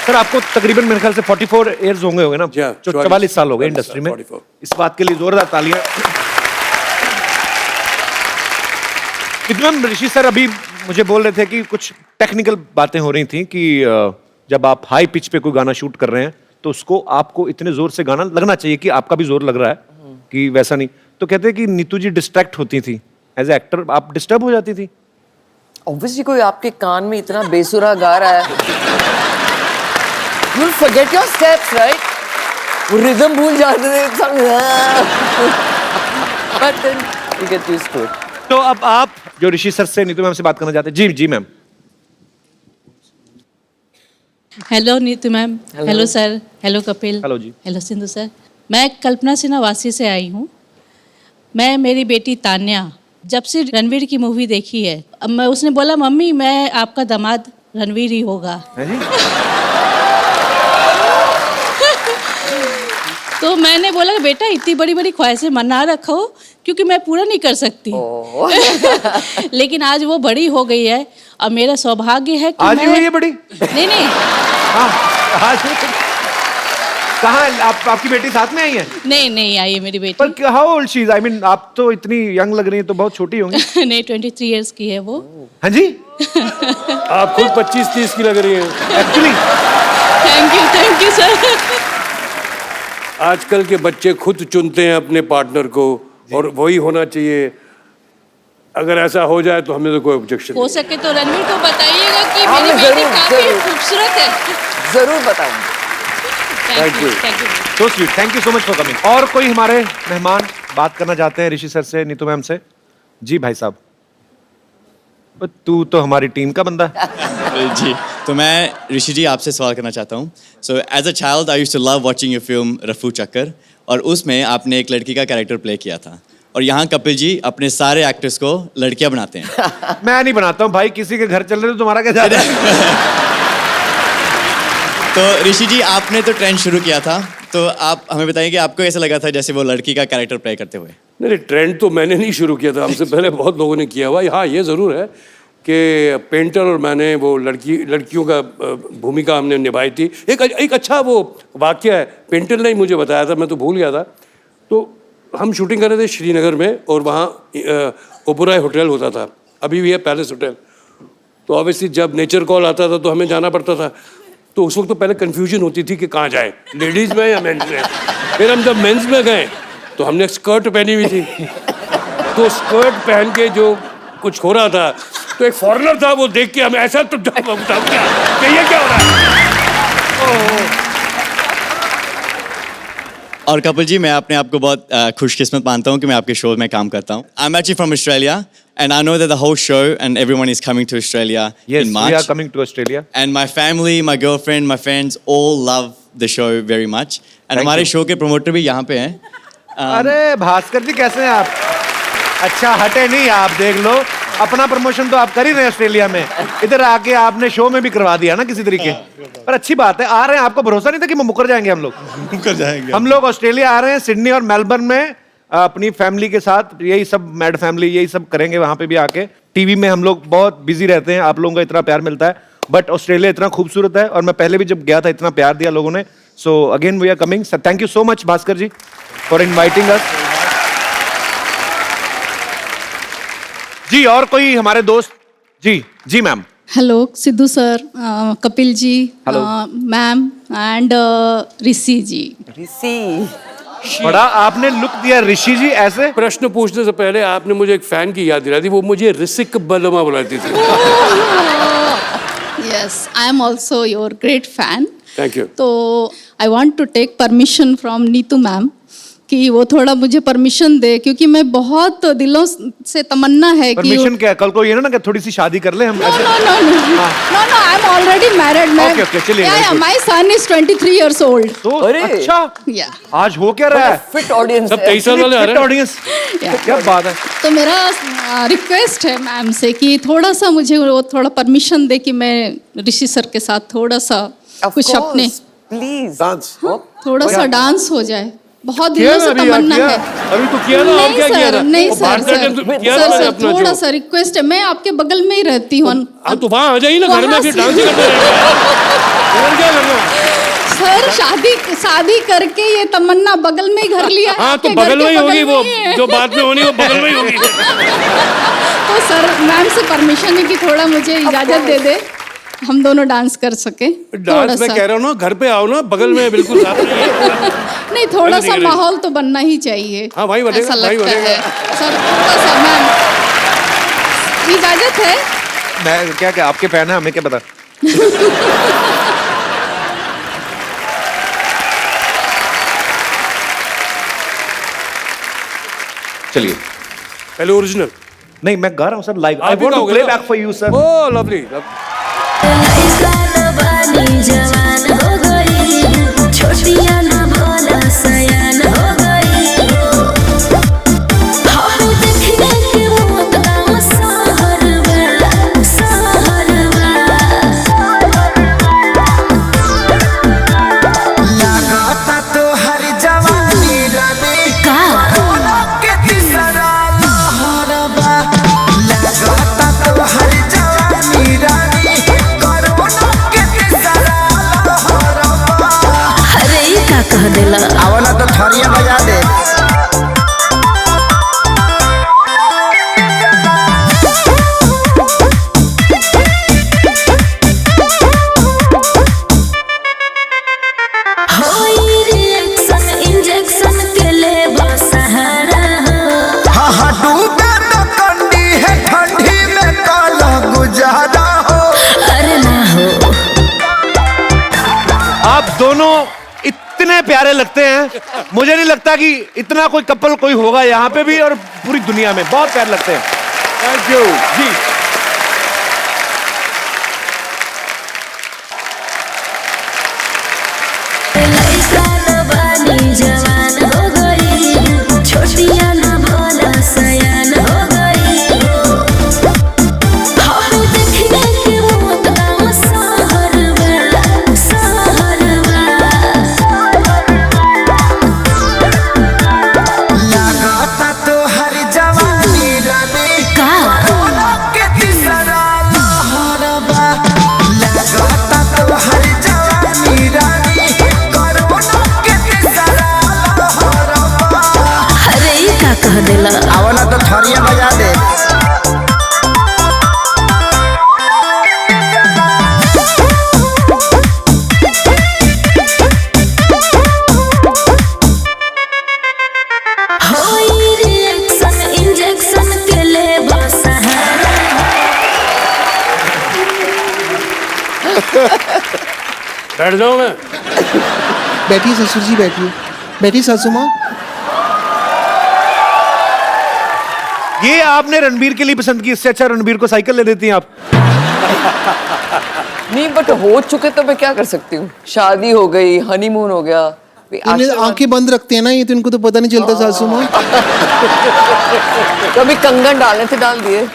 Speaker 1: सर. आपको तकरीबन मेरे ख्याल से 44 इयर्स होंगे ना? 44 साल हो गए इंडस्ट्री में. इस बात के लिए जोरदार तालियां. मैम ऋषि सर अभी मुझे बोल रहे थे कि कुछ टेक्निकल बातें हो रही थी कि जब आप हाई पिच पे कोई गाना शूट कर रहे हैं तो उसको आपको इतने जोर से गाना लगना चाहिए कि आपका भी जोर लग रहा है कि वैसा नहीं. तो कहते हैं कि नीतू जी डिस्ट्रैक्ट होती थी एज ए एक्टर, आप डिस्टर्ब हो जाती थी?
Speaker 3: ऑब्वियसली कोई आपके कान में इतना बेसुरा गा रहा है, you'll forget your steps, right? वो रिदम भूल जाते थे. But then you get used to it.
Speaker 1: तो अब आप जो ऋषि सर से नीतू मैम से बात करना चाहते हैं. जी जी ma'am.
Speaker 13: Hello Neetu ma'am. Hello sir. Hello Kapil.
Speaker 1: Hello जी.
Speaker 13: Hello Sindhu sir. मैं कल्पना सिन्हा वासी से आई हूँ. मैं, मेरी बेटी तान्या जब से रणवीर की मूवी देखी है, अब मैं, उसने बोला मम्मी मैं आपका दामाद रणवीर ही होगा. तो मैंने बोला बेटा इतनी बड़ी बड़ी ख्वाहिशें मना रखो क्योंकि मैं पूरा नहीं कर सकती. लेकिन आज वो बड़ी हो गई है और मेरा सौभाग्य है कि
Speaker 1: आज ही हुई है बड़ी?
Speaker 13: नहीं
Speaker 1: कहाँ आपकी बेटी साथ में आई है?
Speaker 13: नहीं आई है मेरी बेटी.
Speaker 1: पर how old she is? I mean आप तो इतनी यंग लग रही हैं, तो बहुत छोटी होंगी.
Speaker 13: नहीं 23 इयर्स की है वो.
Speaker 1: हाँ जी.
Speaker 4: आप खुद 25-30 की लग रही हैं
Speaker 1: एक्चुअली.
Speaker 13: Thank you sir.
Speaker 4: आजकल के बच्चे खुद चुनते हैं अपने पार्टनर को और वही होना चाहिए. अगर ऐसा हो जाए तो हमें तो कोई ऑब्जेक्शन
Speaker 13: हो सके तो रणवीर को बताइएगा कि मेरी बेटी काफी खूबसूरत है.
Speaker 3: जरूर बताऊंगी.
Speaker 4: Thank you.
Speaker 1: So sweet. Thank you so much for coming. और कोई हमारे मेहमान बात करना चाहते हैं ऋषि सर से, नीतू मैम से? जी भाई साहब. तू तो हमारी टीम का बंदा है.
Speaker 14: जी तो मैं ऋषि जी आपसे सवाल करना चाहता हूँ. So as a child I used to love watching your film Rafoo Chakkar, और उसमें आपने एक लड़की का कैरेक्टर प्ले किया था. और यहाँ कपिल जी अपने सारे एक्टर्स को लड़कियां बनाते हैं.
Speaker 1: मैं नहीं बनाता हूँ भाई, किसी के घर चल रहे तो तुम्हारा क्या जाता है.
Speaker 14: तो ऋषि जी आपने तो ट्रेंड शुरू किया था, तो आप हमें बताइए कि आपको ऐसा लगा था जैसे वो लड़की का कैरेक्टर प्ले करते हुए?
Speaker 4: नहीं, ट्रेंड तो मैंने नहीं शुरू किया था, हमसे पहले बहुत लोगों ने किया हुआ. हाँ ये ज़रूर है कि पेंटर और मैंने वो लड़कियों का भूमिका हमने निभाई थी। एक अच्छा वो वाकया है, पेंटर ने ही मुझे बताया था, मैं तो भूल गया था। तो हम शूटिंग कर रहे थे श्रीनगर में, और वहाँ ओबराय होटल होता था, अभी भी है पैलेस होटल। तो ऑब्वियसली जब नेचर कॉल आता था तो हमें जाना पड़ता था। तो उस वक्त तो पहले कन्फ्यूजन होती थी कि कहाँ जाए, लेडीज़ में या मेंस में। फिर हम जब मेंस में गए तो हमने स्कर्ट पहनी हुई थी, तो स्कर्ट पहन के जो कुछ हो रहा था, तो एक फॉरेनर था, वो देख के हमें ऐसा तो क्या ये क्या हो रहा है।
Speaker 14: और कपिल जी, मैं अपने आप को बहुत खुशकिस्मत मानता हूँ कि मैं आपके शो में काम करता हूँ। I am actually from Australia and I know that the whole show and everyone is coming to Australia in March.
Speaker 1: Yes, we are coming to Australia.
Speaker 14: And my family, my girlfriend, my friends all love the show very much. And हमारे show के promoter भी यहाँ पे हैं।
Speaker 1: अरे भास्कर जी, कैसे हैं आप? अच्छा हटे नहीं, आप देख लो, अपना प्रमोशन तो आप कर ही रहे हैं ऑस्ट्रेलिया में, इधर आके आपने शो में भी करवा दिया ना किसी तरीके। पर अच्छी बात है, आ रहे हैं। आपको भरोसा नहीं था कि मुकर जाएंगे हम लोग?
Speaker 6: मुकर जाएंगे
Speaker 1: हम लोग ऑस्ट्रेलिया आ रहे हैं, सिडनी और मेलबर्न में अपनी फैमिली के साथ, यही सब मैड फैमिली यही सब करेंगे वहां पे भी आके। टीवी में हम लोग बहुत बिजी रहते हैं, आप लोगों का इतना प्यार मिलता है, बट ऑस्ट्रेलिया इतना खूबसूरत है, और मैं पहले भी जब गया था इतना प्यार दिया लोगों ने। So again we are coming. Thank you so much Bhaskar ji for inviting us. जी और कोई हमारे दोस्त? जी जी ma'am.
Speaker 13: Hello Sidhu sir, Kapil ji, ma'am and Rishi ji.
Speaker 3: Rishi,
Speaker 1: बड़ा आपने लुक दिया ऋषि जी ऐसे।
Speaker 4: प्रश्न पूछने से पहले आपने मुझे एक फैन की याद दिलाई थी, वो मुझे ऋषिक बलमा बुलाती थी।
Speaker 13: Yes, I am also your great fan.
Speaker 4: Thank you.
Speaker 13: तो I want to take permission from Neetu ma'am कि वो थोड़ा मुझे परमिशन दे, क्योंकि मैं बहुत दिलों से तमन्ना है कि
Speaker 1: परमिशन क्या, कल को ये ना कि थोड़ी सी शादी कर ले हम।
Speaker 13: No I am already married ma'am.
Speaker 1: Okay चलिए।
Speaker 13: My son is 23 years old.
Speaker 1: तो अच्छा,
Speaker 13: या
Speaker 1: आज हो क्या रहा है?
Speaker 3: फिट ऑडियंस,
Speaker 4: सब 23 साल वाले आ रहे हैं।
Speaker 1: ऑडियंस, क्या बात है।
Speaker 13: तो मेरा रिक्वेस्ट है मैम से कि थोड़ा सा मुझे वो थोड़ा परमिशन दे कि मैं ऋषि सर के साथ थोड़ा सा कुछ अपने
Speaker 3: प्लीज
Speaker 10: डांस
Speaker 13: थोड़ा सा डांस हो जाए। बहुत दिनों से तमन्ना है।
Speaker 4: अभी तो किया ना, और क्या किया था?
Speaker 13: नहीं सर,
Speaker 4: अपना
Speaker 13: थोड़ा सा रिक्वेस्ट है, मैं आपके बगल में ही रहती हूँ।
Speaker 4: तो वहाँ आ जाइए ना, घर में फिर डांस ही करते रहेंगे। क्या करना
Speaker 13: सर? शादी करके ये तमन्ना बगल में ही घर लिया।
Speaker 4: हाँ, तो बगल में ही होगी वो, जो बात में होनी वो बगल में ही होगी।
Speaker 13: तो सर मैम से परमिशन है कि थोड़ा मुझे इजाजत दे दे, हम दोनों डांस कर सके।
Speaker 4: डांस में कह रहा हूँ ना, घर पे आओ ना, बगल में बिल्कुल साथ में।
Speaker 13: नहीं, थोड़ा सा माहौल तो बनना ही चाहिए।
Speaker 4: हाँ भाई बनेगा,
Speaker 13: ऐसा लगता है सर, थोड़ा सा मैम इजाजत है।
Speaker 1: मैं क्या आपके फैन है, हमें क्या पता। चलिए
Speaker 4: पहले ओरिजिनल।
Speaker 1: नहीं, मैं गा रहा हूँ sir live. I want to play back for you sir.
Speaker 4: Oh lovely.
Speaker 7: जवान हो गई, छोटिया ना भोला सयान हो गई। हम देखने के मौत गाँव सहरवा, सहरवा।
Speaker 8: लगाता तो हर जवानी रानी कोरोना के तीसरा लहरवा। लगाता तो हर जवानी रानी कोरोना के तीसरा लहरवा।
Speaker 7: अरे ये का कह देला?
Speaker 8: आवला तो थरिया बजा दे।
Speaker 7: होई रिएक्शन इंजेक्शन के ले सहारा हो।
Speaker 8: हाँ हाँ डूबे तो कंडी है ठंडी में काला गुजारा हो।
Speaker 7: अरे ना हो,
Speaker 1: आप दोनों इतने प्यारे लगते हैं, मुझे नहीं लगता कि इतना कोई कपल कोई होगा यहाँ पे भी और पूरी दुनिया में। बहुत प्यारे लगते हैं। थैंक यू जी।
Speaker 7: लइका ना बानी जवान हो गई, छोटिया ना भोला सयान हो गई। हम देखने के मौत गाँव सहरवा, सहरवा।
Speaker 8: लगाता तो हर जवानी रानी कोरोना के
Speaker 4: बैठ जाऊं मैं?
Speaker 5: बैठिए ससुर जी, बैठिए। बैठिए सासू माँ।
Speaker 1: ये आपने रणबीर के लिए पसंद की, इससे अच्छा रणबीर को साइकिल ले देती हैं आप।
Speaker 3: नहीं बट हो चुके तो मैं क्या कर सकती हूँ, शादी हो गई, हनीमून हो गया।
Speaker 5: इन्हें आंखें बंद रखते हैं ना ये, तो इनको तो पता नहीं चलता सासू माँ।
Speaker 3: कभी कंगन डालने थे डाल दिए।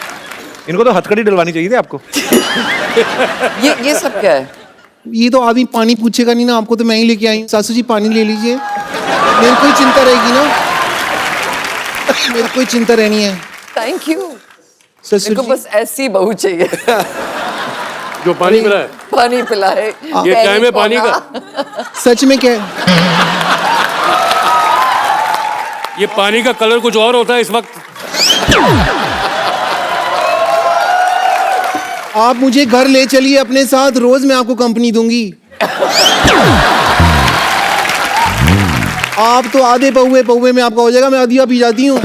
Speaker 1: इनको तो हथकड़ी डलवानी चाहिए थी आपको।
Speaker 3: ये सब क्या है?
Speaker 5: ये तो आदमी पानी पूछेगा नहीं ना, आपको तो मैं ही लेके आई हूँ। सासू जी पानी ले लीजिए, मेरे को ही चिंता रहेगी ना, मेरे को ही चिंता रहनी है।
Speaker 3: Thank you.
Speaker 5: ससुर
Speaker 3: को
Speaker 5: जी
Speaker 3: बस ऐसी बहू चाहिए
Speaker 4: जो पानी पिलाए।
Speaker 3: पानी पिलाए।
Speaker 4: ये टाइम है पानी का।
Speaker 5: सच में क्या है?
Speaker 4: ये पानी का कलर कुछ और होता है इस वक्त।
Speaker 5: आप मुझे घर ले चलिए अपने साथ, रोज मैं आपको कंपनी दूंगी। आप तो आधे पौवे पौवे में आपका हो जाएगा, मैं आधिया पी जाती हूँ।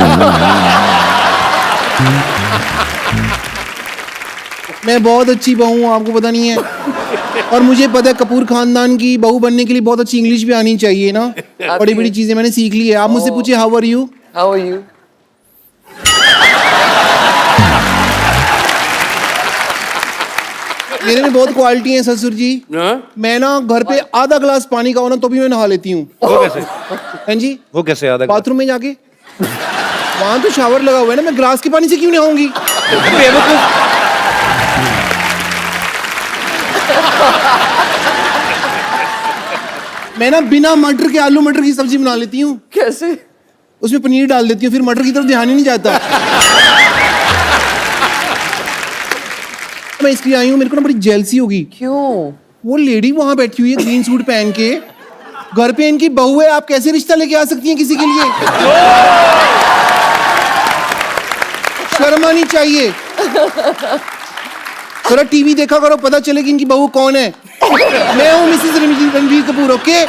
Speaker 5: मैं बहुत अच्छी बहू हूँ, आपको पता नहीं है। और मुझे पता है कपूर खानदान की बहू बनने के लिए बहुत अच्छी इंग्लिश भी आनी चाहिए ना। बड़ी बड़ी चीजें मैंने सीख ली है। आप मुझसे पूछिए how are you?
Speaker 3: How are you?
Speaker 5: मेरे में बहुत क्वालिटी है ससुर जी। मैं ना घर पे आधा गिलास पानी का हो ना तो भी मैं नहा लेती हूँ।
Speaker 1: वो कैसे?
Speaker 5: हाँ जी,
Speaker 1: वो कैसे आधा?
Speaker 5: बाथरूम में जाके, वहां तो शावर लगा हुआ है ना, मैं गिलास के पानी से क्यों नहाऊंगी? मैं ना बिना मटर के आलू मटर की सब्जी बना लेती हूँ।
Speaker 3: कैसे?
Speaker 5: उसमें पनीर डाल देती हूँ, फिर मटर की तरफ ध्यान ही नहीं जाता। मैं इसलिए आई हूँ, मेरे को ना बड़ी जेलसी होगी।
Speaker 3: क्यों? वो
Speaker 5: लेडी वहां बैठी हुई है ग्रीन सूट पहन के, घर पे इनकी बहू है, आप कैसे रिश्ता लेके आ सकती हैं किसी के लिए? शर्म आनी चाहिए। थोड़ा टीवी देखा करो, पता चले कि इनकी बहू कौन है। मैं हूँ मिसेस रणबीर कपूर, ओके?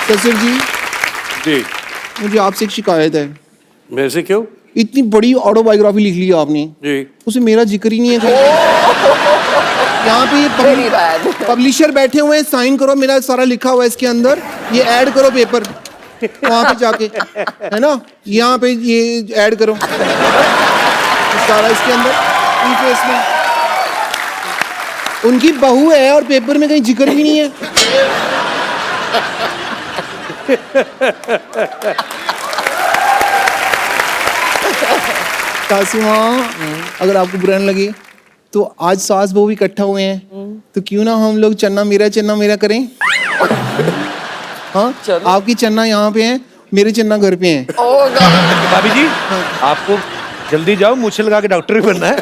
Speaker 5: ससुर जी, मुझे आपसे एक शिकायत है।
Speaker 4: मेरे से क्यों?
Speaker 5: इतनी बड़ी ऑटोबायोग्राफी लिख ली आपने, उसमें मेरा जिक्र ही नहीं है। यहाँ पे ये पब्लिशर बैठे हुए हैं, साइन करो, मेरा सारा लिखा हुआ है इसके अंदर, ये ऐड करो पेपर वहां पे जाके, है ना? यहाँ पे ये ऐड करो सारा इसके अंदर, प्रीफेस में। उनकी बहू है और पेपर में कहीं जिक्र भी नहीं है। सासू माँ, अगर आपको बुरा न लगे तो आज सास बहू इकट्ठा हुए हैं, तो क्यों ना हम लोग चन्ना मेरा करें? हाँ, आपकी चन्ना यहाँ पे है, मेरे चन्ना घर पे हैं।
Speaker 1: भाभी जी, आपको जल्दी जाओ, मूछे लगा के डॉक्टर भी बनना है।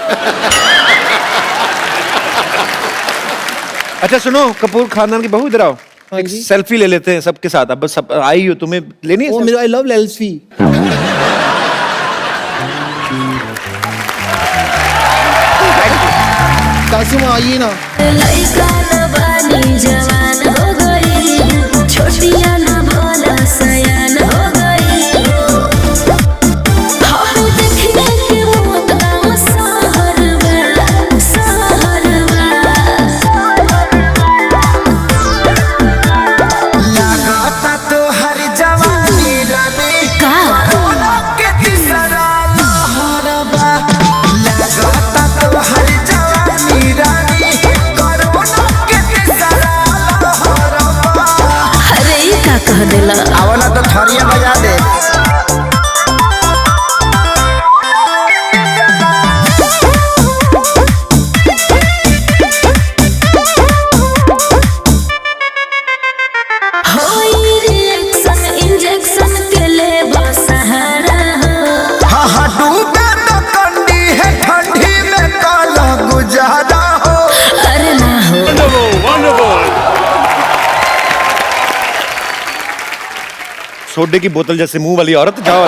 Speaker 1: अच्छा सुनो, कपूर खानदान की बहू इधर आओ, एक सेल्फी ले लेते हैं सबके साथ। अब सब आई हो, तुम्हें लेनी है?
Speaker 5: मेरा आई लव सेल्फी। सासू माँ आइए ना।
Speaker 7: जवान हो गई, छोटिया ना भोला सयान हो गई। हम देखने के मौत का सहरवा,
Speaker 8: लगाता तो हर जवानी रानी का के तीसरा लहरबा। लगाता तो हर जवानी रानी कोरोना के तीसरा लहरबा।
Speaker 7: अरे ये का कह देला?
Speaker 8: आवला तो थरिया बजा दे।
Speaker 7: होई रिएक्शन इंजेक्शन के ले सहारा।
Speaker 8: हाँ हाँ डूबे तो कंडी है ठंडी में काला गुजारा हो।
Speaker 7: अरे ना हो।
Speaker 1: सोडे की बोतल जैसे मुंह वाली औरत, जाओ।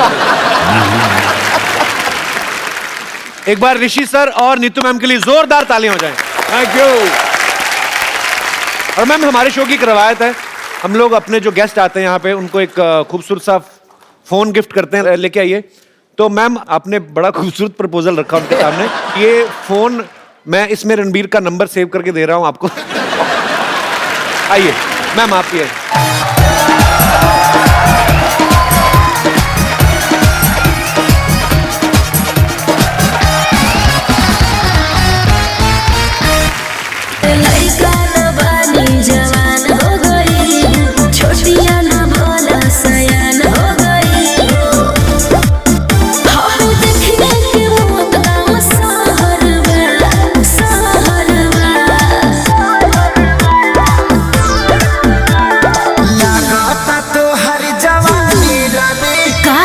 Speaker 1: एक बार ऋषि सर और नीतू मैम के लिए जोरदार तालियां हो जाएं। Thank you. और मैम, हमारे शो की एक रवायत है, हम लोग अपने जो गेस्ट आते हैं यहाँ पे उनको एक खूबसूरत सा फोन गिफ्ट करते हैं, लेके आइए। तो मैम, आपने बड़ा खूबसूरत प्रपोजल रखा उनके सामने। ये फोन मैं इसमें रणबीर का नंबर सेव करके दे रहा हूं आपको। आइए मैम, आप ये
Speaker 7: लड़का न बानी जवान हो गई, छोटिया न भोला सयान हो गई। हम देखने के मौत गाँव शहर में, शहर में।
Speaker 8: लगाता तो हर जवानी रानी
Speaker 7: का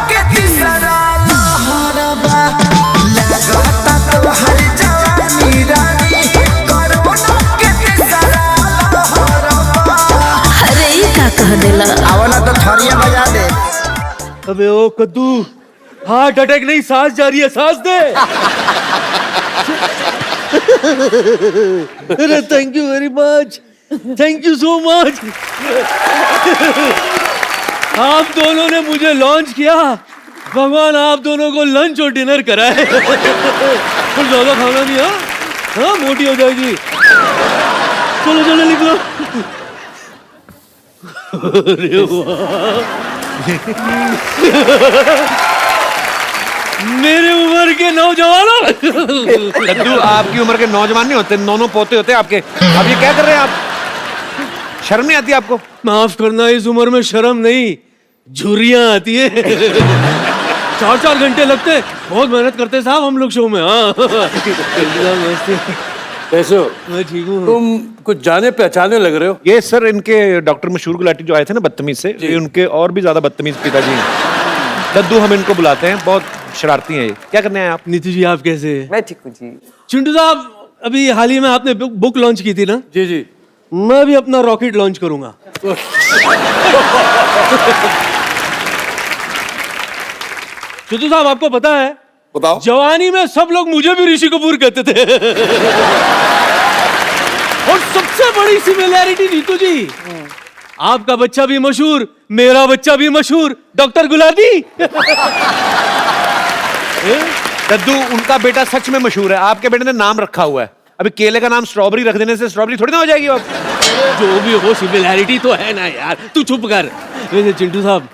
Speaker 8: के तीसरा लहरबा। लगाता तो हर जवानी रानी कोरोना के तीसरा लहरबा।
Speaker 7: अरे ई का कह देला?
Speaker 8: आवला तो थरिया बजा दे।
Speaker 15: अबे ओ कद्दू, हार्ट अटैक नहीं, सांस जा रही है, सांस दे। अरे thank you very much, thank you so much. आप दोनों ने मुझे लॉन्च किया, भगवान आप दोनों को लंच और डिनर कराए। कुछ ज्यादा खाना नहीं, हाँ मोटी हो जाएगी। चलो चलो निकलो। अरे वाह, मेरे उम्र के नौजवानों।
Speaker 1: कद्दू, आपकी उम्र के नौजवान नहीं होते, नौनों पोते होते आपके। अब ये क्या कर रहे हैं आप? शर्म नहीं आती आपको?
Speaker 15: माफ करना, इस उम्र में शर्म नहीं, झुर्रियां आती है। 4-4 घंटे लगते हैं, बहुत मेहनत करते हैं साहब हम लोग शो में। हाँ
Speaker 4: कैसे हो?
Speaker 15: मैं ठीक हूँ।
Speaker 4: तुम कुछ जाने पहचाने लग रहे हो।
Speaker 1: ये सर इनके डॉक्टर मशहूर गुलाटी जो आए थे ना बदतमीज से, ये उनके और भी ज्यादा बदतमीज पिताजी हैं। दद्दू हम इनको बुलाते हैं, बहुत शरारती हैं ये। क्या करने आए आप?
Speaker 15: नीतू जी आप कैसे हैं?
Speaker 3: मैं ठीक हूँ जी।
Speaker 15: चिंटू साहब, अभी हाल ही में आपने बुक लॉन्च की थी ना?
Speaker 4: जी जी।
Speaker 15: मैं भी अपना रॉकेट लॉन्च करूंगा। चिंटू साहब, आपको पता है,
Speaker 10: बताओ।
Speaker 15: जवानी में सब लोग मुझे भी ऋषि कपूर कहते थे। और सबसे बड़ी सिमिलैरिटी नीतू जी, आपका बच्चा भी मशहूर, मेरा बच्चा भी मशहूर, डॉक्टर गुलाटी।
Speaker 1: दद्दू, उनका बेटा सच में मशहूर है, आपके बेटे ने नाम रखा हुआ है। अभी केले का नाम स्ट्रॉबेरी रख देने से स्ट्रॉबेरी थोड़ी ना हो जाएगी अब।
Speaker 15: जो भी हो, सिमिलैरिटी तो है ना यार, तू चुप कर। वैसे चिंटू साहब,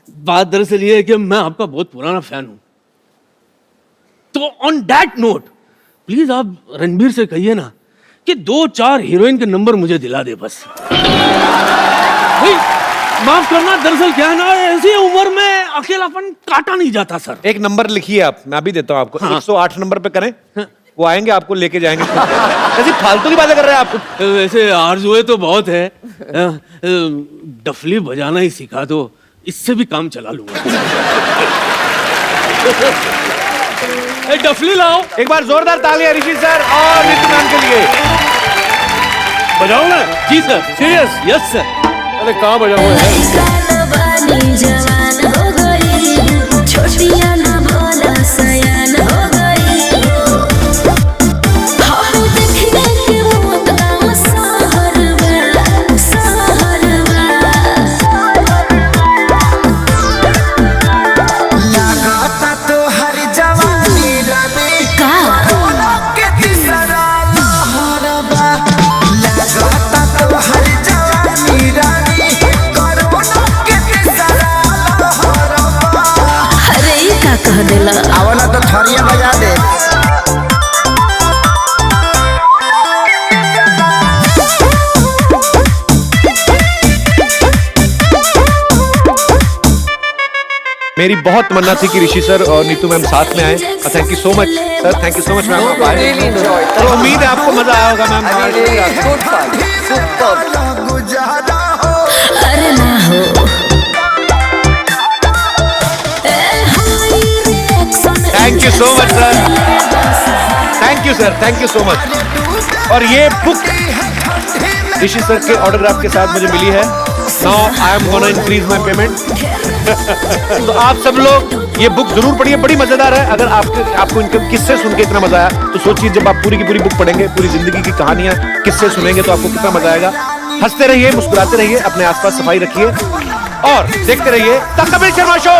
Speaker 15: बात दरअसल ये है कि मैं आपका बहुत पुराना फैन हूं, तो ऑन दैट नोट प्लीज आप रणबीर से कहिए ना कि 2-4 हीरोइन के नंबर मुझे दिला दे बस। नहीं, माफ करना, दरअसल क्या है ना, ऐसी उम्र में अकेलापन काटा नहीं जाता सर।
Speaker 1: एक नंबर लिखिए आप, मैं अभी देता हूँ आपको।
Speaker 15: हाँ।
Speaker 1: 108 नंबर पे करें, वो आएंगे, आपको लेके जाएंगे। कैसी फालतू की बातें कर रहे हैं आप?
Speaker 15: वैसे आरज़ुएं तो बहुत है, डफली बजाना ही सिखा दो, इससे भी काम चला लूंगा। डफली लाओ।
Speaker 1: एक बार जोरदार तालियां ऋषि सर और नीतू मैम के लिए।
Speaker 15: बजाओ ना। जी सर, सीरियस। Yes sir.
Speaker 4: अरे कहाँ बजा हुआ है?
Speaker 7: लड़का न बानी जवान हो गई, छोटिया न भोला सयान हो गई। हम देखने के मौत गाँव शहर में, शहर में।
Speaker 8: लगाता तो हर जवानी रानी
Speaker 7: का
Speaker 8: कोरोना के तीसरा लहरबा। लगाता तो हर जवानी रानी कोरोना के तीसरा लहरबा।
Speaker 7: अरे ई का कह देला?
Speaker 8: आवला तो थरिया बजा दे।
Speaker 1: मेरी बहुत तमन्ना थी कि ऋषि सर और नीतू मैम साथ में आए। Thank you so much sir, thank you so much ma'am. आप आए।
Speaker 3: Really enjoyed.
Speaker 1: तो उम्मीद है आपको मजा आया होगा ma'am.
Speaker 3: I mean, really good fun. Superb.
Speaker 8: गुजारा हो।
Speaker 7: अरे ना हो। A high reaction.
Speaker 1: Thank you so much sir, thank you sir, thank you so much. और ये बुक ऋषि सर के ऑटोग्राफ के साथ मुझे मिली है। Now I am gonna increase my payment. तो आप सब लोग ये बुक जरूर पढ़िए, बड़ी मजेदार है। अगर आपको इनके किस्से सुन के इतना मजा आया, तो सोचिए जब आप पूरी की पूरी बुक पढ़ेंगे, पूरी जिंदगी की कहानियां किस्से सुनेंगे, तो आपको कितना मजा आएगा। हंसते रहिए, मुस्कुराते रहिए, अपने आसपास सफाई रखिए और देखते रहिए द कपिल शर्मा शो।